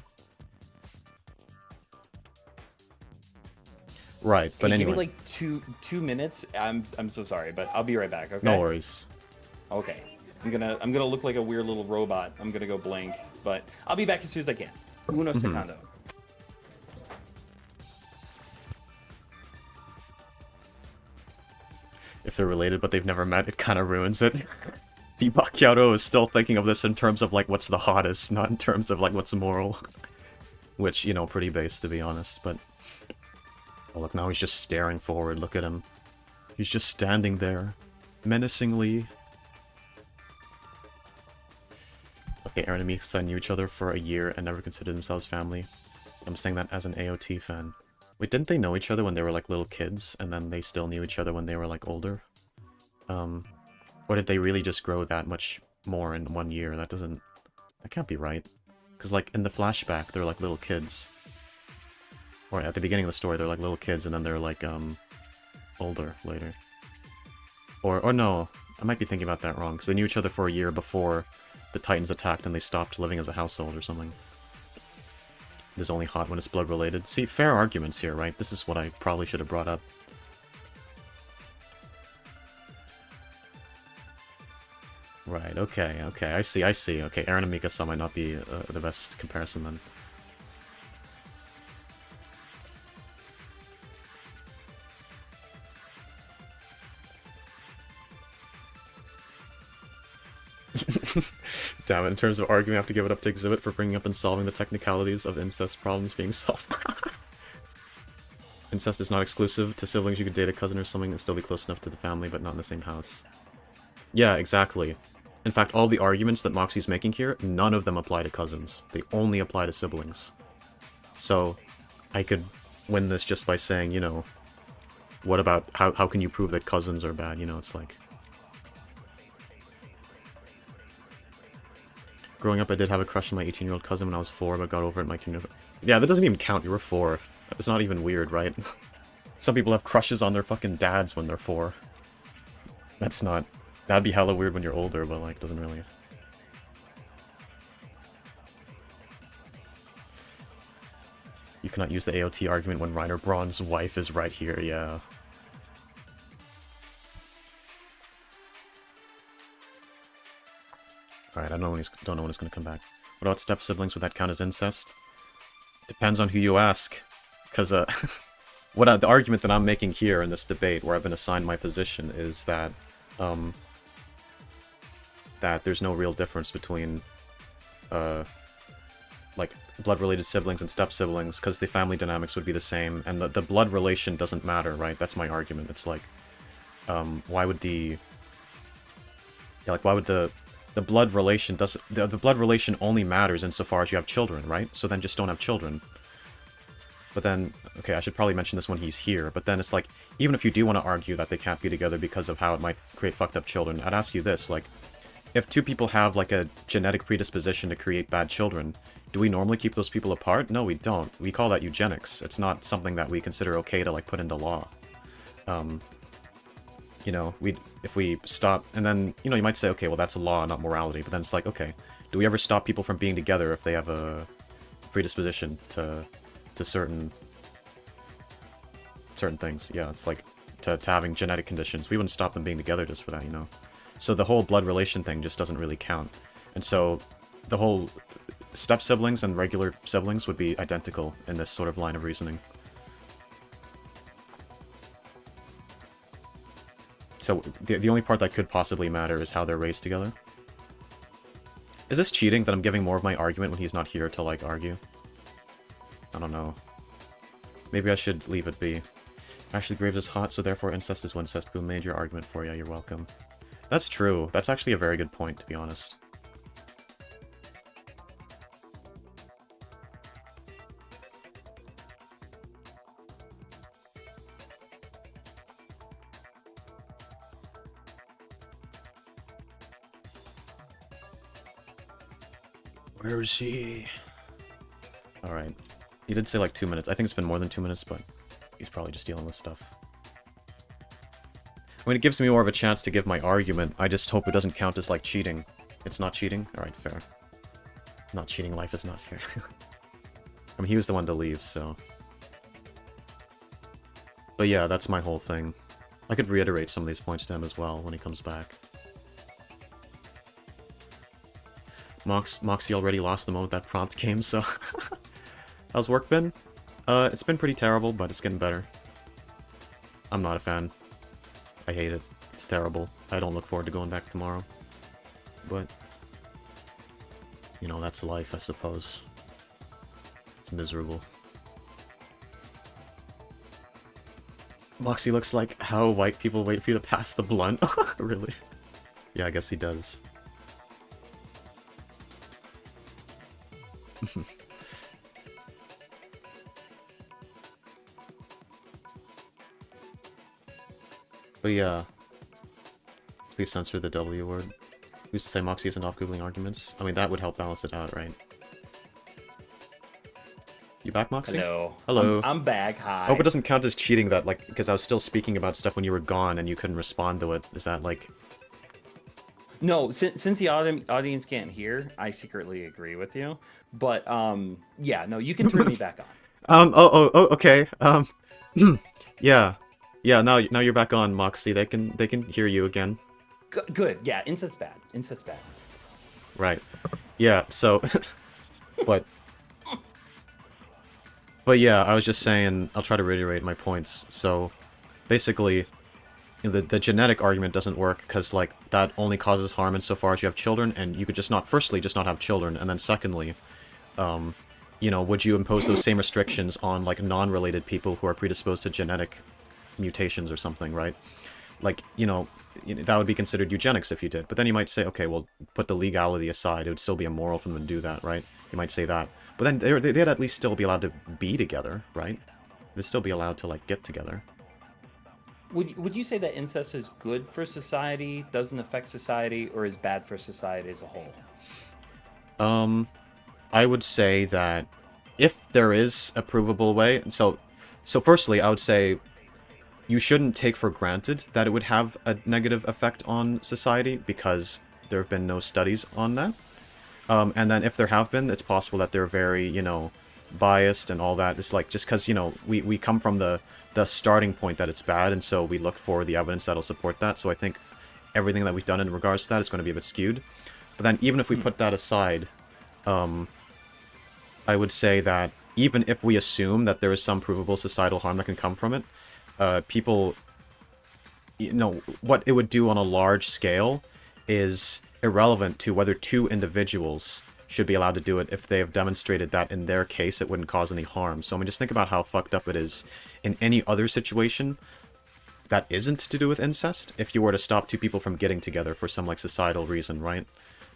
Right, but hey, anyway. give me like two minutes. I'm so sorry, but I'll be right back. Okay. No worries. Okay. I'm gonna look like a weird little robot. I'm gonna go blank, but I'll be back as soon as I can. Uno secondo. If they're related but they've never met, it kind of ruins it. See, Macchiato is still thinking of this in terms of like what's the hottest, not in terms of like what's moral. Which, you know, pretty base to be honest, but... Oh, look, now he's just staring forward. Look at him. He's just standing there, menacingly. Okay, Aaron and Mikasa knew each other for a year and never considered themselves family. I'm saying that as an AOT fan. Wait, didn't they know each other when they were like little kids, and then they still knew each other when they were like older? Or did they really just grow that much more in 1 year? That can't be right. Because like in the flashback, they're like little kids. Or at the beginning of the story, they're like little kids, and then they're like, older later. Or no, I might be thinking about that wrong, because they knew each other for a year before the Titans attacked and they stopped living as a household or something. It is only hot when it's blood-related. See, fair arguments here, right? This is what I probably should have brought up. Right, okay, I see. Okay, Aaron and Mikasa might not be the best comparison then. Damn it, in terms of arguing, I have to give it up to Exhibit for bringing up and solving the technicalities of incest problems being solved. Incest is not exclusive to siblings. You could date a cousin or something and still be close enough to the family, but not in the same house. Yeah, exactly. In fact, all the arguments that Moxie's making here, none of them apply to cousins. They only apply to siblings. So, I could win this just by saying, you know, what about, how can you prove that cousins are bad? You know, it's like... Growing up, I did have a crush on my 18-year-old cousin when I was 4, but got over it in my kindergarten. Yeah, that doesn't even count, you were 4. That's not even weird, right? Some people have crushes on their fucking dads when they're 4. That's not... That'd be hella weird when you're older, but, like, doesn't really... You cannot use the AOT argument when Reiner Braun's wife is right here, yeah. Alright, I don't know when he's gonna come back. What about step-siblings? Would that count as incest? Depends on who you ask. Because, the argument that I'm making here in this debate, where I've been assigned my position, is that, that there's no real difference between, like, blood-related siblings and step-siblings, because the family dynamics would be the same, and the blood relation doesn't matter, right? That's my argument. It's like, why would the... Yeah, like, why would the blood relation the blood relation only matters insofar as you have children, right? So then just don't have children. But then, okay, I should probably mention this when he's here, but then it's like, even if you do want to argue that they can't be together because of how it might create fucked up children, I'd ask you this, like, if two people have, like, a genetic predisposition to create bad children, do we normally keep those people apart? No, we don't. We call that eugenics. It's not something that we consider okay to, like, put into law. You know, if we stop, and then, you know, you might say, okay, well, that's a law, not morality, but then it's like, okay, do we ever stop people from being together if they have a predisposition to certain things? Yeah, it's like, to having genetic conditions. We wouldn't stop them being together just for that, you know? So the whole blood relation thing just doesn't really count. And so, the whole step-siblings and regular siblings would be identical in this sort of line of reasoning. So, the only part that could possibly matter is how they're raised together. Is this cheating that I'm giving more of my argument when he's not here to, like, argue? I don't know. Maybe I should leave it be. Ashley Graves is hot, so therefore incest is wincest. Boom, made your argument for you, you're welcome. That's true. That's actually a very good point, to be honest. Where is he? Alright. He did say like 2 minutes. I think it's been more than 2 minutes, but he's probably just dealing with stuff. I mean, it gives me more of a chance to give my argument. I just hope it doesn't count as, like, cheating. It's not cheating? Alright, fair. Not cheating, life is not fair. I mean, he was the one to leave, so... But yeah, that's my whole thing. I could reiterate some of these points to him as well when he comes back. Moxy already lost the moment that prompt came, so... How's work been? It's been pretty terrible, but it's getting better. I'm not a fan. I hate it. It's terrible. I don't look forward to going back tomorrow. But... You know, that's life, I suppose. It's miserable. Moxy looks like how white people wait for you to pass the blunt. Really? Yeah, I guess he does. But yeah. Please censor the W word. Who's to say Moxy isn't off Googling arguments? I mean, that would help balance it out, right? You back, Moxy? Hello. Hello. I'm back. Hi. I hope it doesn't count as cheating that, like, because I was still speaking about stuff when you were gone and you couldn't respond to it. Is that, like... No, since the audience can't hear, I secretly agree with you. But, yeah, no, you can turn me back on. Okay. Yeah. Yeah, now you're back on, Moxy. They can hear you again. Good. Yeah, incest bad. Incest bad. Right. Yeah, so... But yeah, I was just saying, I'll try to reiterate my points. So, basically, the genetic argument doesn't work because like that only causes harm insofar as you have children, and you could just not have children, and then secondly, would you impose those same restrictions on like non-related people who are predisposed to genetic mutations or something, right? Like, that would be considered eugenics if you did. But then you might say, okay, well, put the legality aside, it would still be immoral for them to do that, right? You might say that. But then they'd at least still be allowed to be together, right? They'd still be allowed to like get together. Would you say that incest is good for society, doesn't affect society, or is bad for society as a whole? I would say that if there is a provable way, so firstly, I would say you shouldn't take for granted that it would have a negative effect on society because there have been no studies on that. And then if there have been, it's possible that they're very, biased and all that. It's like, just because, we come from the starting point that it's bad, and so we look for the evidence that'll support that. So I think everything that we've done in regards to that is going to be a bit skewed. But then even if we put that aside, I would say that even if we assume that there is some provable societal harm that can come from it, people, what it would do on a large scale is irrelevant to whether two individuals should be allowed to do it if they have demonstrated that in their case it wouldn't cause any harm. So I mean, just think about how fucked up it is in any other situation that isn't to do with incest, if you were to stop two people from getting together for some like societal reason, right?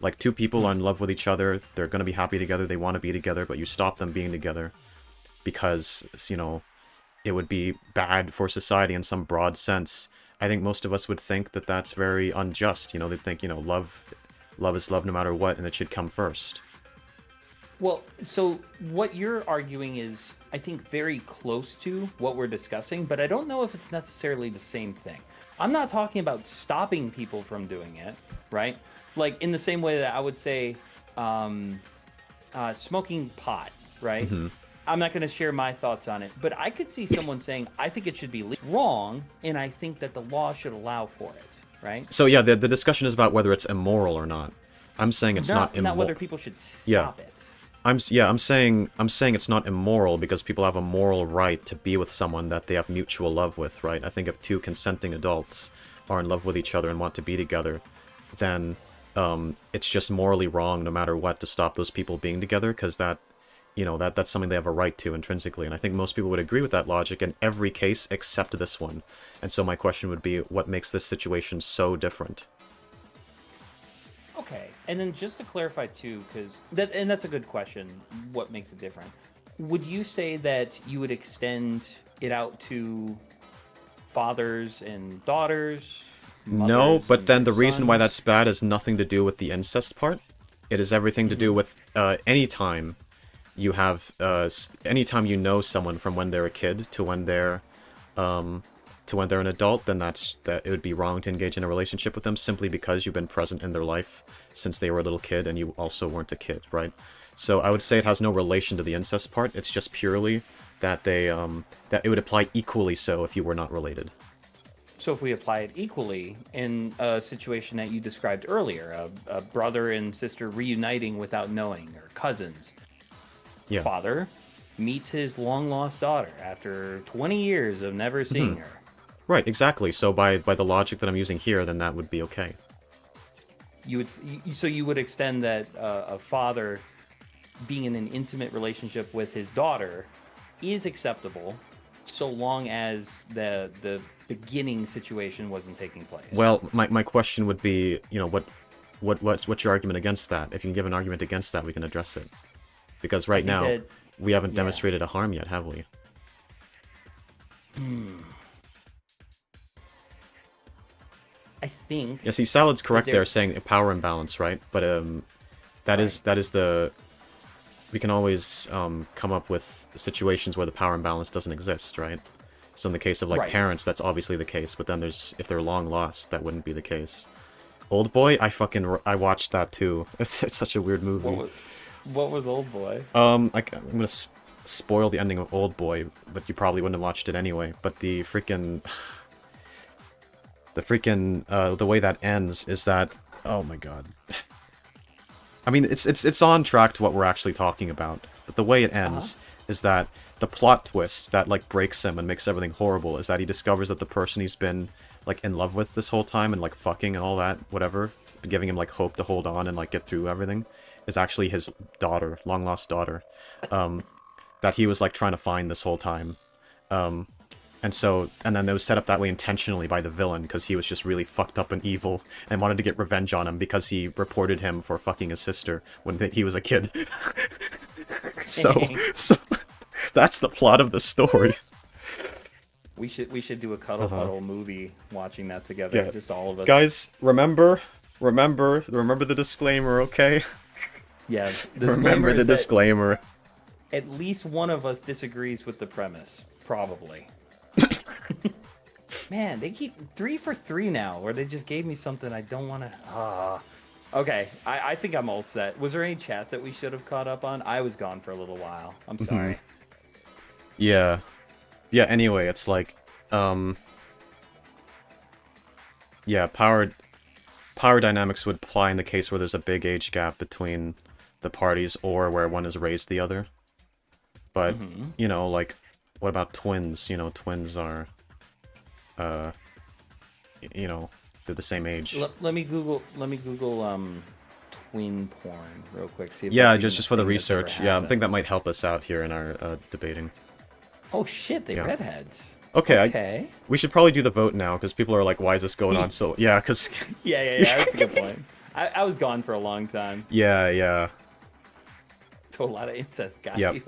Like two people are in love with each other, they're going to be happy together, they want to be together, but you stop them being together because, it would be bad for society in some broad sense. I think most of us would think that that's very unjust. They'd think, love is love no matter what, and it should come first. Well, so what you're arguing is, I think, very close to what we're discussing, but I don't know if it's necessarily the same thing. I'm not talking about stopping people from doing it, right? Like, in the same way that I would say smoking pot, right? Mm-hmm. I'm not going to share my thoughts on it, but I could see someone saying, I think it should be wrong, and I think that the law should allow for it, right? So yeah, the discussion is about whether it's immoral or not. I'm saying it's not immoral. Not whether people should stop it. I'm saying it's not immoral because people have a moral right to be with someone that they have mutual love with, right? I think if two consenting adults are in love with each other and want to be together, then it's just morally wrong no matter what to stop those people being together, because that's something they have a right to intrinsically. And I think most people would agree with that logic in every case except this one. And so my question would be, what makes this situation so different? Okay, and then just to clarify too, and that's a good question, what makes it different? Would you say that you would extend it out to fathers and daughters? No, but then the reason why that's bad has nothing to do with the incest part. It is everything to do with anytime you have anytime you know someone from when they're a kid to when they're an adult, then that it would be wrong to engage in a relationship with them simply because you've been present in their life since they were a little kid and you also weren't a kid, right? So I would say it has no relation to the incest part. It's just purely that that it would apply equally so if you were not related. So if we apply it equally in a situation that you described earlier, a brother and sister reuniting without knowing, or cousins, yeah. Father meets his long-lost daughter after 20 years of never seeing her. Right, exactly. So by the logic that I'm using here, then that would be okay. You would extend that a father being in an intimate relationship with his daughter is acceptable, so long as the beginning situation wasn't taking place. Well, my question would be, what's your argument against that? If you can give an argument against that, we can address it. Because right now, we haven't demonstrated a harm yet, have we? I think. Yeah, see, Salad's correct there, saying a power imbalance, right? But that is the. We can always come up with situations where the power imbalance doesn't exist, right? So in the case of parents, that's obviously the case. But then if they're long lost, that wouldn't be the case. Old Boy, I watched that too. It's such a weird movie. What was Old Boy? I'm gonna spoil the ending of Old Boy, but you probably wouldn't have watched it anyway. But the way that ends is that, oh my god. I mean, it's on track to what we're actually talking about, but the way it ends is that the plot twist that breaks him and makes everything horrible is that he discovers that the person he's been like in love with this whole time and like fucking and all that, whatever, giving him like hope to hold on and like get through everything, is actually his daughter, long lost daughter, that he was like trying to find this whole time. And then it was set up that way intentionally by the villain, because he was just really fucked up and evil and wanted to get revenge on him because he reported him for fucking his sister when he was a kid. so that's the plot of the story. We should do a cuddle movie watching that together, just all of us. Guys, remember the disclaimer, okay? Yeah, Remember the disclaimer. At least one of us disagrees with the premise, probably. Man, they keep 3 for 3 now, where they just gave me something I don't want to. Okay, I think I'm all set. Was there any chats that we should have caught up on? I was gone for a little while. I'm sorry. Yeah. Anyway, it's like, yeah, power dynamics would apply in the case where there's a big age gap between the parties, or where one has raised the other. But you know, like, what about twins? You know, twins are, you know, they're the same age. Let me Google twin porn real quick. See if yeah, just for the research. Yeah, I think that might help us out here in our debating. Oh shit, they redheads. Okay. We should probably do the vote now, because people are like, why is this going on so... Yeah, because... yeah, that's a good point. I was gone for a long time. Yeah. So a lot of incest got you.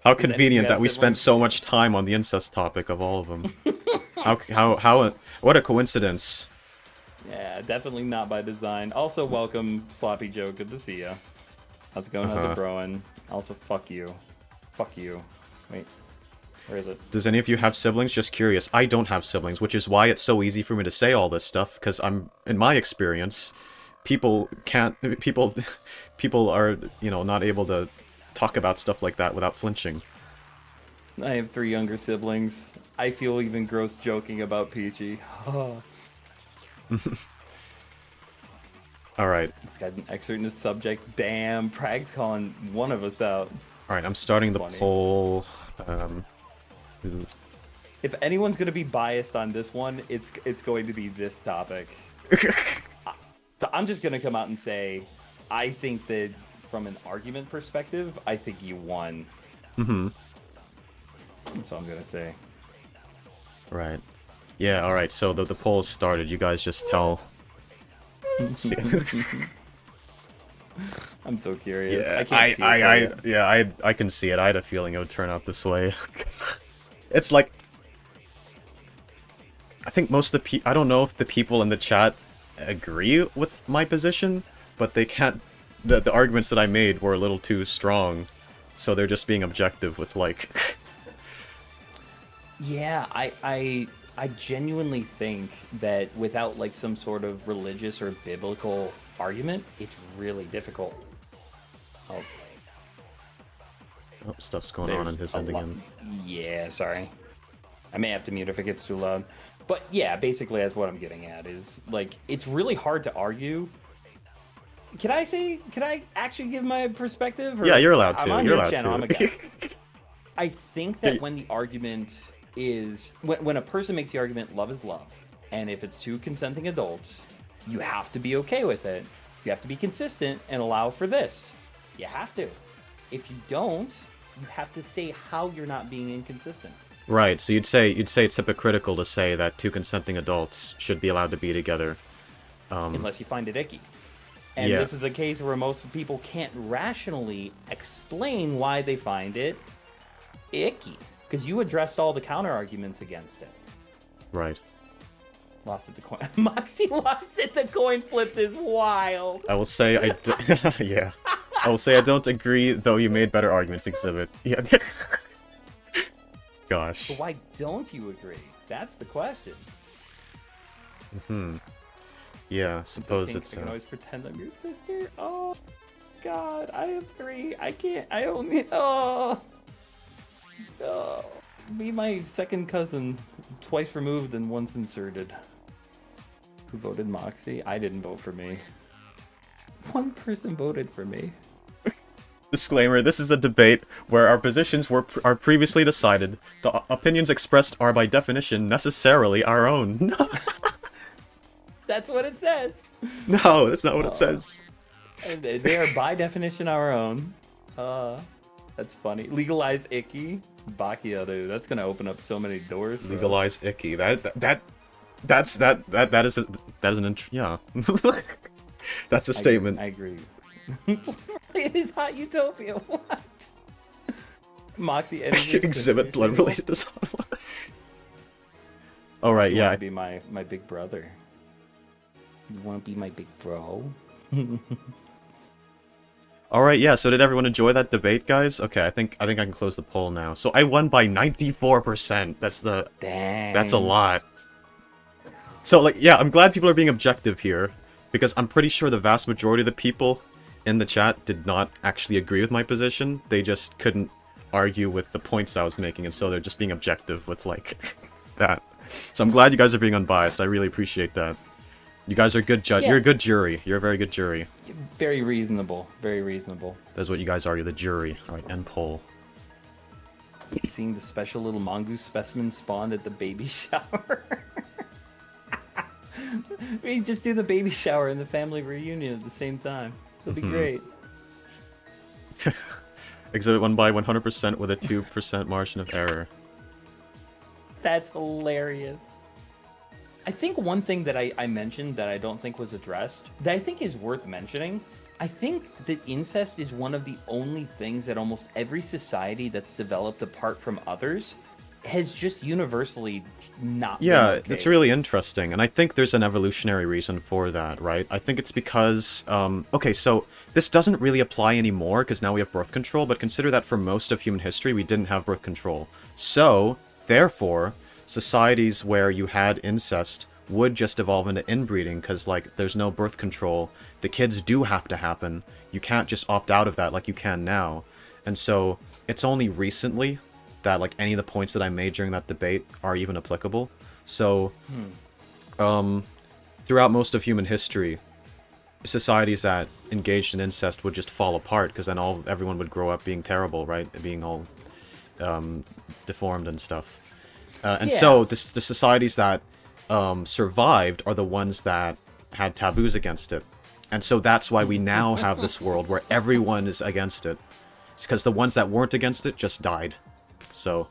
How convenient that we spent so much time on the incest topic of all of them. How what a coincidence. Yeah, definitely not by design. Also, welcome, Sloppy Joe. Good to see ya. How's it going? How's it broing? Also, fuck you. Fuck you. Wait, where is it? Does any of you have siblings? Just curious. I don't have siblings, which is why it's so easy for me to say all this stuff, because in my experience, people are, you know, not able to talk about stuff like that without flinching. I have 3 younger siblings. I feel even gross joking about Peachy. Alright. He's got an expert in the subject. Damn, Prag's calling one of us out. Alright, I'm starting the poll. If anyone's gonna be biased on this one, it's going to be this topic. So I'm just gonna come out and say, I think that from an argument perspective, I think you won. That's all I'm gonna say. Right. Yeah, alright, so the poll started. You guys just tell... I'm so curious. Yeah, I can't see it. I can see it. I had a feeling it would turn out this way. It's like... I think most of the I don't know if the people in the chat agree with my position, but they can't... The arguments that I made were a little too strong, so they're just being objective with, like... Yeah, I genuinely think that without, like, some sort of religious or biblical argument, it's really difficult. Oh, stuff's going on in his end again. Yeah, sorry. I may have to mute if it gets too loud. But yeah, basically that's what I'm getting at, is, like, it's really hard to argue. Can I actually give my perspective? Or yeah, you're allowed to. I'm on you're your allowed channel, to. I'm a guy. I think that when the argument is... When a person makes the argument, love is love. And if it's 2 consenting adults, you have to be okay with it. You have to be consistent and allow for this. You have to. If you don't, you have to say how you're not being inconsistent. Right, so you'd say it's hypocritical to say that 2 consenting adults should be allowed to be together. Unless you find it icky. And this is the case where most people can't rationally explain why they find it icky. Because you addressed all the counter-arguments against it. Right. Lost at the coin. Moxy lost at the coin flip is wild. I will say yeah. I will say I don't agree, though you made better arguments, Exhibit. Yeah. Gosh. So why don't you agree? That's the question. Yeah, suppose it's... I can always pretend I'm your sister. Oh, God. I have 3. I can't... I only... Oh. Be my second cousin. Twice removed and once inserted. Who voted Moxy? I didn't vote for me. One person voted for me. Disclaimer, this is a debate where our positions are previously decided. The opinions expressed are by definition necessarily our own. That's what it says. No, that's not what it says. And they are by definition our own. That's funny. Legalize icky. Bacchio, dude. That's gonna open up so many doors. For Legalize icky. That's yeah. That's a statement. I agree. It is hot utopia. What? Moxy energy. Exhibit blood related to someone. All right, yeah. To be my big brother. You want to be my big bro? All right, yeah. So did everyone enjoy that debate, guys? Okay, I think I can close the poll now. So I won by 94%. Dang. That's a lot. So like, yeah, I'm glad people are being objective here, because I'm pretty sure the vast majority of the people in the chat did not actually agree with my position. They just couldn't argue with the points I was making, and so they're just being objective with like that. So I'm glad you guys are being unbiased. I really appreciate that. You guys are good judge. Yeah. You're a good jury. You're a very good jury. Very reasonable. Very reasonable. That's what you guys are. You're the jury. All right, end poll. Seeing the special little mongoose specimen spawned at the baby shower. We just do the baby shower and the family reunion at the same time. It'll be great. Exhibit 1 by 100% with a 2% margin of error. That's hilarious. I think one thing that I mentioned that I don't think was addressed, that I think is worth mentioning, I think that incest is one of the only things that almost every society that's developed apart from others has just universally not been okay. It's really interesting, and I think there's an evolutionary reason for that, right? I think it's because, okay, so this doesn't really apply anymore because now we have birth control, but consider that for most of human history we didn't have birth control. So, therefore, societies where you had incest would just evolve into inbreeding because, like, there's no birth control. The kids do have to happen. You can't just opt out of that like you can now. And so, it's only recently that, like, any of the points that I made during that debate are even applicable. So, throughout most of human history, societies that engaged in incest would just fall apart because then everyone would grow up being terrible, right? Being all deformed and stuff. So the societies that survived are the ones that had taboos against it. And so that's why we now have this world where everyone is against it. It's because the ones that weren't against it just died. So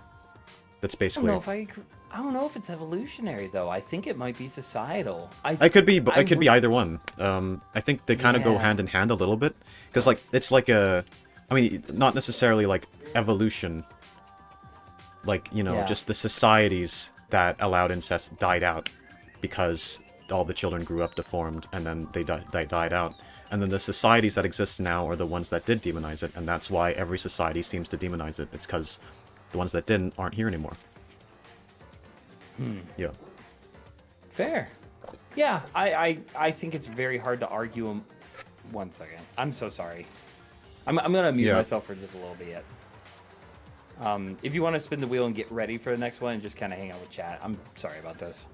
that's basically... I don't know if it's evolutionary though. I think it might be societal. It could be either one. I think they kind of go hand in hand a little bit, because like it's like I mean, not necessarily like evolution. Like, you know, just the societies that allowed incest died out because all the children grew up deformed, and then they died out. And then the societies that exist now are the ones that did demonize it, and that's why every society seems to demonize it. It's because the ones that didn't aren't here anymore. Yeah. Fair. Yeah, I think it's very hard to argue them. 1 second. I'm so sorry. I'm gonna mute myself for just a little bit. If you want to spin the wheel and get ready for the next one and just kind of hang out with chat. I'm sorry about this.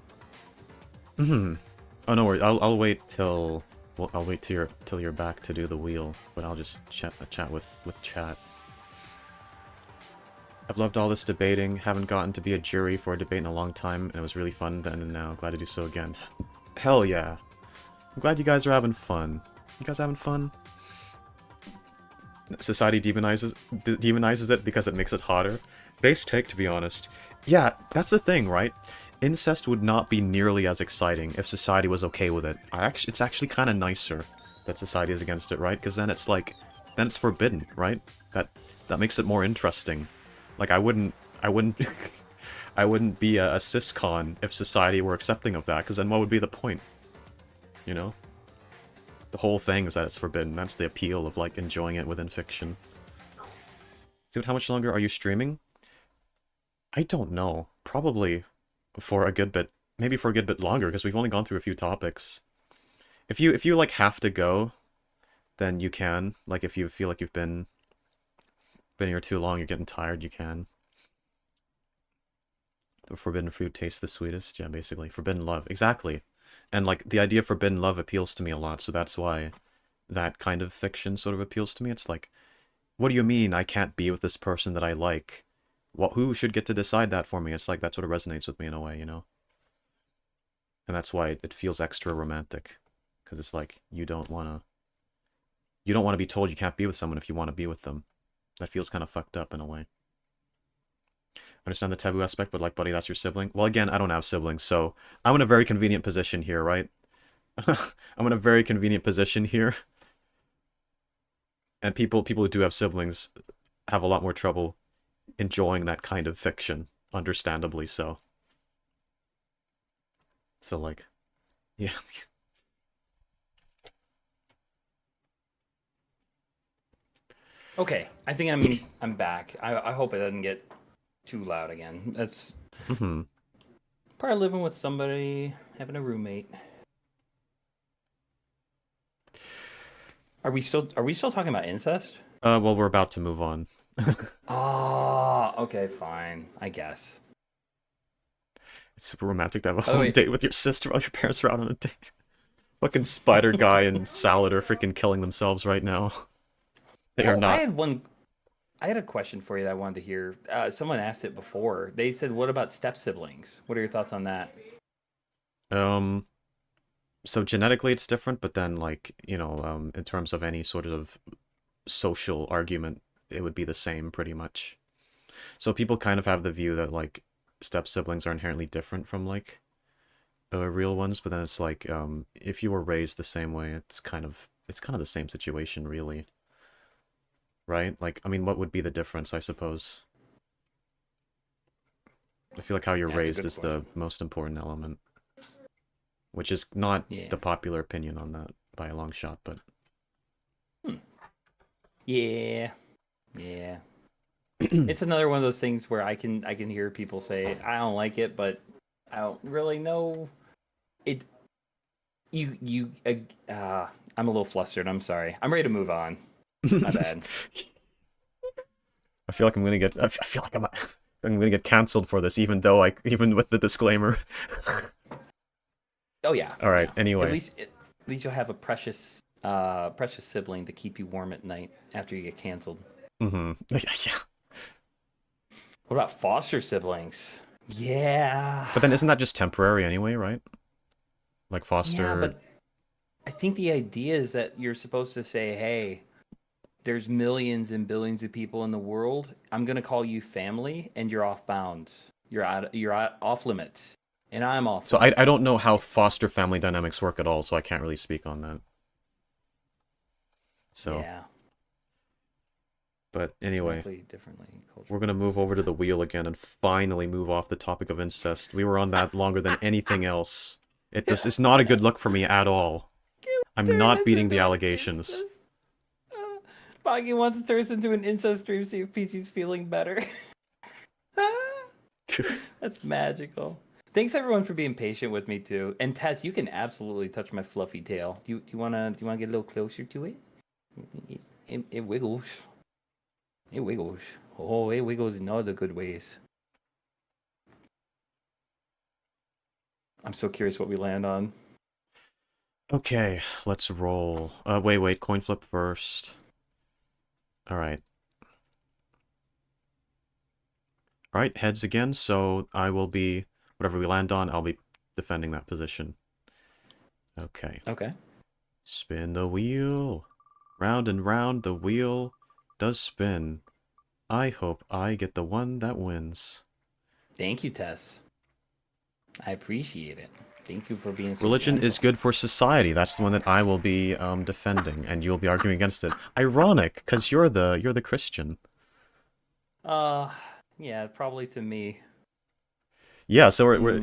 Oh, no worries. I'll wait till you're back to do the wheel, but I'll just chat with chat. I've loved all this debating. Haven't gotten to be a jury for a debate in a long time, and it was really fun then and now. Glad to do so again. Hell yeah. I'm glad you guys are having fun. You guys having fun? Society demonizes it because it makes it hotter. Base take, to be honest. Yeah, that's the thing, right? Incest would not be nearly as exciting if society was okay with it. It's actually kind of nicer that society is against it, right? Because then it's like, then it's forbidden, right? That makes it more interesting. Like, I wouldn't I wouldn't be a ciscon if society were accepting of that, because then what would be the point? You know? The whole thing is that it's forbidden. That's the appeal of, like, enjoying it within fiction. Dude, how much longer are you streaming? I don't know. Probably for a good bit. Maybe for a good bit longer, because we've only gone through a few topics. If you like, have to go, then you can. Like, if you feel like you've been here too long, you're getting tired, you can. The forbidden fruit tastes the sweetest. Yeah, basically. Forbidden love. Exactly. And, like, the idea of forbidden love appeals to me a lot, so that's why that kind of fiction sort of appeals to me. It's like, what do you mean I can't be with this person that I like? Who should get to decide that for me? It's like, that sort of resonates with me in a way, you know? And that's why it feels extra romantic. Because it's like, you don't want to be told you can't be with someone if you want to be with them. That feels kind of fucked up in a way. Understand the taboo aspect, but like, buddy, that's your sibling? Well, again, I don't have siblings, so I'm in a very convenient position here, right? I'm in a very convenient position here. And people who do have siblings have a lot more trouble enjoying that kind of fiction, understandably so. So, like, yeah. Okay, I think I'm back. I hope it doesn't get too loud again. That's part of living with somebody, having a roommate. Are we still talking about incest? Well, we're about to move on. Oh, okay, fine. I guess. It's super romantic to have a Oh, home wait. date with your sister while your parents are out on a date. Fucking Spider Guy and Salad are freaking killing themselves right now. They are not. I had a question for you that I wanted to hear. Someone asked it before. They said, "What about step siblings?" What are your thoughts on that? So genetically it's different, but then, like, you know, in terms of any sort of social argument, it would be the same pretty much. So people kind of have the view that, like, step siblings are inherently different from, like, real ones, but then it's like, if you were raised the same way, it's kind of the same situation, really. Right? Like, I mean, what would be the difference, I suppose? I feel like how you're Yeah, that's a raised good is the most important element. Which is not Yeah. the popular opinion on that by a long shot, but... Yeah. It's another one of those things where I can hear people say, "I don't like it," but I don't really know it. I'm a little flustered. I'm sorry. I'm ready to move on. My bad. I feel like I feel like I'm gonna get canceled for this, even with the disclaimer. Oh yeah. All right. Yeah. Anyway, At least you'll have a precious sibling to keep you warm at night after you get canceled. yeah. What about foster siblings? Yeah. But then isn't that just temporary anyway, right? Like foster. Yeah, but I think the idea is that you're supposed to say, "Hey, there's millions and billions of people in the world. I'm gonna call you family, and you're off bounds. You're out off limits, and I'm off So I limits." don't know how foster family dynamics work at all, so I can't really speak on that. So. Yeah. But anyway, Differently we're gonna move over to the wheel again and finally move off the topic of incest. We were on that longer than anything else. It's not a good look for me at all. I'm not beating the allegations. Boggy wants to turn us into an incest stream, see if Peachy's feeling better. That's magical. Thanks everyone for being patient with me too. And Tess, you can absolutely touch my fluffy tail. Do you wanna get a little closer to it? It wiggles. It wiggles. Oh, it wiggles in all the good ways. I'm so curious what we land on. Okay, let's roll. Wait, coin flip first. Alright. Alright, heads again, so I will be... Whatever we land on, I'll be defending that position. Okay. Okay. Spin the wheel. Round and round the wheel does spin. I hope I get the one that wins. Thank you, Tess. I appreciate it. Thank you for being so Religion gentle. is good for society. That's the one that I will be defending, and you'll be arguing against it. Ironic, because you're the Christian. Yeah, probably to me. Yeah, so we're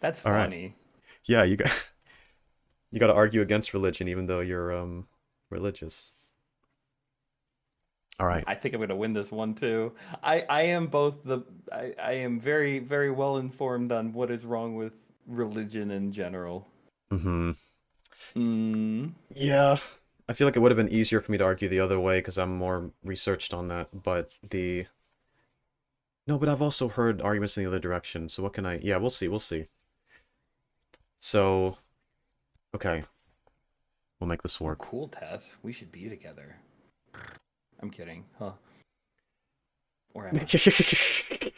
That's All right. funny. Yeah, you got to argue against religion, even though you're religious. All right. I think I'm gonna win this one too. I am both I am very, very well informed on what is wrong with religion in general. Yeah. I feel like it would have been easier for me to argue the other way because I'm more researched on that, but No, but I've also heard arguments in the other direction, so what can I... Yeah, we'll see. So, okay. We'll make this Oh, work. cool, Tess. We should be together. I'm kidding. Huh. Or am I?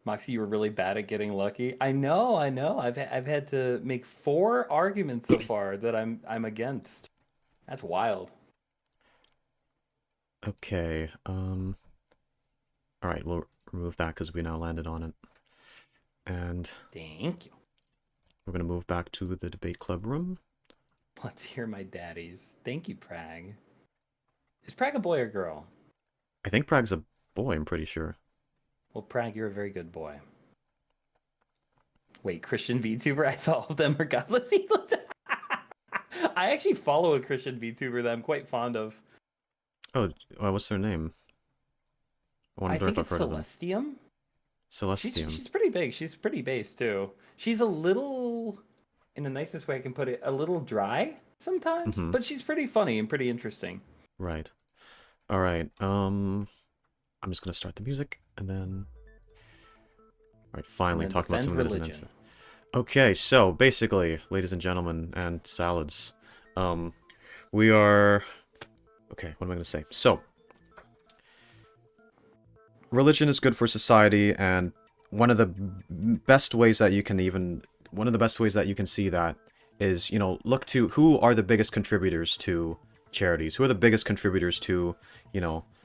Moxie, you were really bad at getting lucky. I know. I've had to make 4 arguments so far that I'm against. That's wild. Okay. All right, we'll remove that because we now landed on it, and Thank you. we're gonna move back to the debate club room. Let's hear my daddies. Thank you, Prag. Is Prag a boy or girl? I think Prague's a boy. I'm pretty sure. Well, Prag, you're a very good boy. Wait, Christian VTuber? I thought all of them are godless evil. I actually follow a Christian VTuber that I'm quite fond of. Oh, what's their name? I wonder think if I've it's heard of them. Celestium. Celestium. She's pretty big. She's pretty base too. She's a little, in the nicest way I can put it, a little dry sometimes, Mhm. but she's pretty funny and pretty interesting. Right. All right. I'm just gonna start the music and then. All right. Finally, And then talk about some defend religion. religion. Okay, so basically, ladies and gentlemen, and salads, we are. Okay, what am I gonna say? So, religion is good for society, and one of the best ways that you can see that is, look to who are the biggest contributors to charities, who are the biggest contributors to,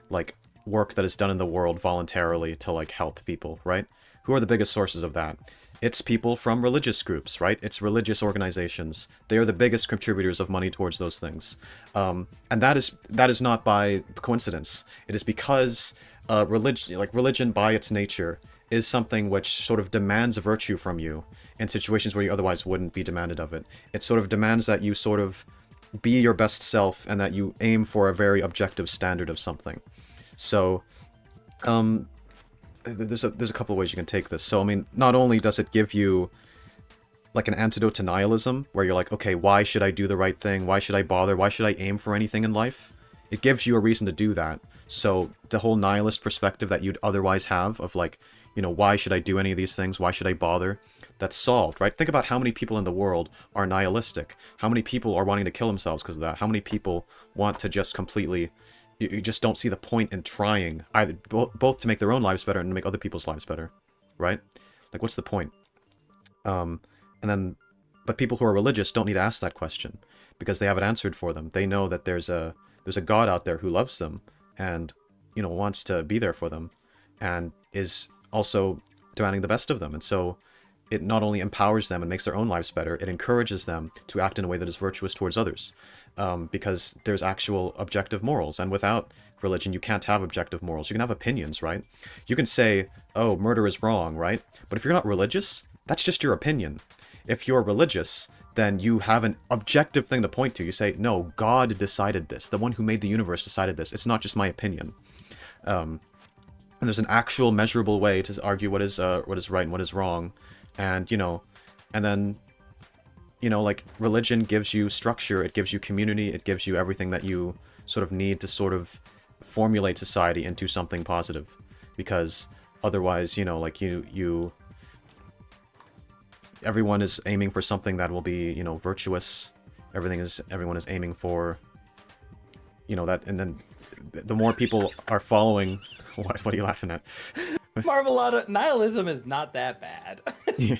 like work that is done in the world voluntarily to like help people, right? Who are the biggest sources of that? It's people from religious groups, right? It's religious organizations. They are the biggest contributors of money towards those things, and that is not by coincidence. It is because religion by its nature is something which sort of demands virtue from you in situations where you otherwise wouldn't be demanded of it. It sort of demands that you sort of be your best self and that you aim for a very objective standard of something. So, there's a couple of ways you can take this. So, I mean, not only does it give you like an antidote to nihilism, where you're like, okay, why should I do the right thing? Why should I bother? Why should I aim for anything in life? It gives you a reason to do that. So the whole nihilist perspective that you'd otherwise have of like, why should I do any of these things? Why should I bother? That's solved, right? Think about how many people in the world are nihilistic. How many people are wanting to kill themselves because of that? How many people want to just completely... You just don't see the point in trying, either both to make their own lives better and to make other people's lives better, right? Like, what's the point? But people who are religious don't need to ask that question because they have it answered for them. They know that there's a God out there who loves them and, wants to be there for them and is also demanding the best of them. And so it not only empowers them and makes their own lives better, it encourages them to act in a way that is virtuous towards others. Because there's actual objective morals. And without religion, you can't have objective morals. You can have opinions, right? You can say, oh, murder is wrong, right? But if you're not religious, that's just your opinion. If you're religious, then you have an objective thing to point to. You say, no, God decided this. The one who made the universe decided this. It's not just my opinion. And there's an actual measurable way to argue what is right and what is wrong. And, and then, like, religion gives you structure, it gives you community, it gives you everything that you sort of need to sort of formulate society into something positive. Because otherwise, like, everyone is aiming for something that will be, virtuous. Everyone is aiming for, that, and then the more people are following... What are you laughing at? Marvelada, nihilism is not that bad. Yeah,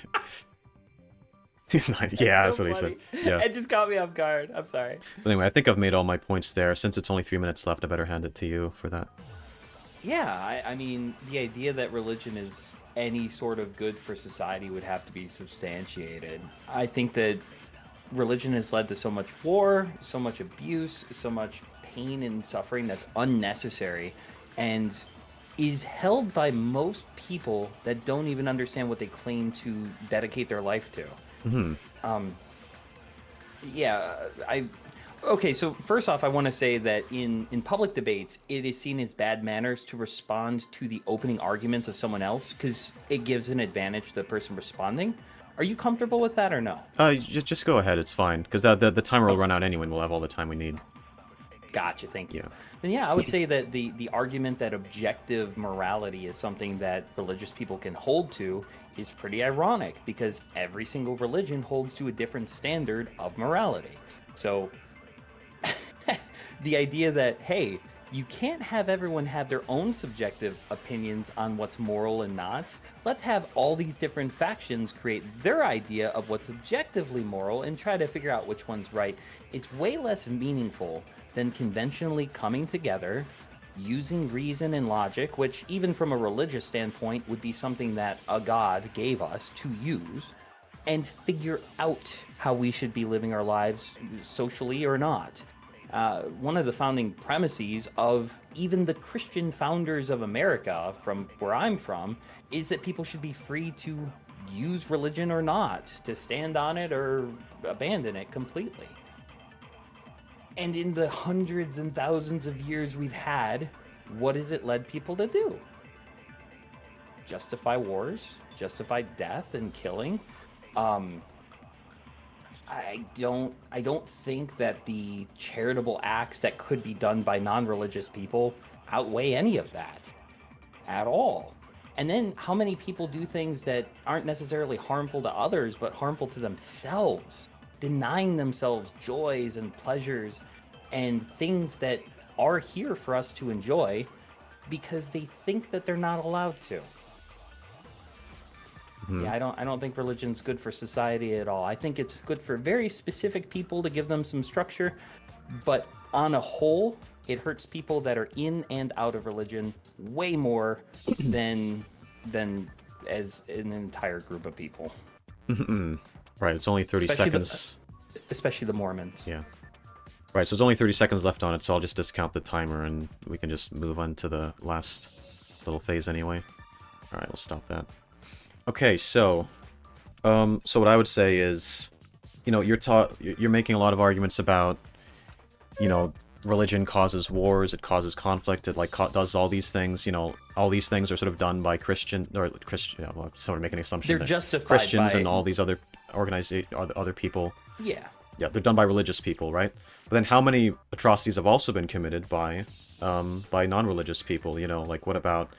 that's so what he funny. said. Yeah. It just caught me off guard. I'm sorry. But anyway, I think I've made all my points there. Since it's only 3 minutes left, I better hand it to you for that. Yeah, I mean, the idea that religion is any sort of good for society would have to be substantiated. I think that religion has led to so much war, so much abuse, so much pain and suffering that's unnecessary, and is held by most people that don't even understand what they claim to dedicate their life to. Mm-hmm. Okay, so first off, I want to say that in public debates, it is seen as bad manners to respond to the opening arguments of someone else because it gives an advantage to the person responding. Are you comfortable with that or no? Just go ahead. It's fine because the timer will run out anyway. And we'll have all the time we need. Gotcha, thank you. Yeah. Then yeah, I would say that the argument that objective morality is something that religious people can hold to is pretty ironic because every single religion holds to a different standard of morality. So the idea that, hey, you can't have everyone have their own subjective opinions on what's moral and not. Let's have all these different factions create their idea of what's objectively moral and try to figure out which one's right. It's way less meaningful than conventionally coming together, using reason and logic, which even from a religious standpoint would be something that a god gave us to use, and figure out how we should be living our lives socially or not. One of the founding premises of even the Christian founders of America, from where I'm from, is that people should be free to use religion or not, to stand on it or abandon it completely. And in the hundreds and thousands of years we've had, what has it led people to do? Justify wars, justify death and killing. I don't think that the charitable acts that could be done by non-religious people outweigh any of that at all. And then how many people do things that aren't necessarily harmful to others, but harmful to themselves, denying themselves joys and pleasures and things that are here for us to enjoy because they think that they're not allowed to. Yeah, I don't think religion's good for society at all. I think it's good for very specific people to give them some structure, but on a whole, it hurts people that are in and out of religion way more than as an entire group of people. Right, it's only 30 seconds. Especially the Mormons. Yeah. Right, so there's only 30 seconds left on it, so I'll just discount the timer and we can just move on to the last little phase anyway. Alright, we'll stop that. Okay, so what I would say is, you know, you're making a lot of arguments about, you know, religion causes wars, it causes conflict, it like does all these things, you know, all these things are sort of done by Christian, yeah, well, I'm sort of making an assumption They're that justified Christians by... and all these other other people. Yeah. Yeah, they're done by religious people, right? But then how many atrocities have also been committed by non-religious people, you know, like what about,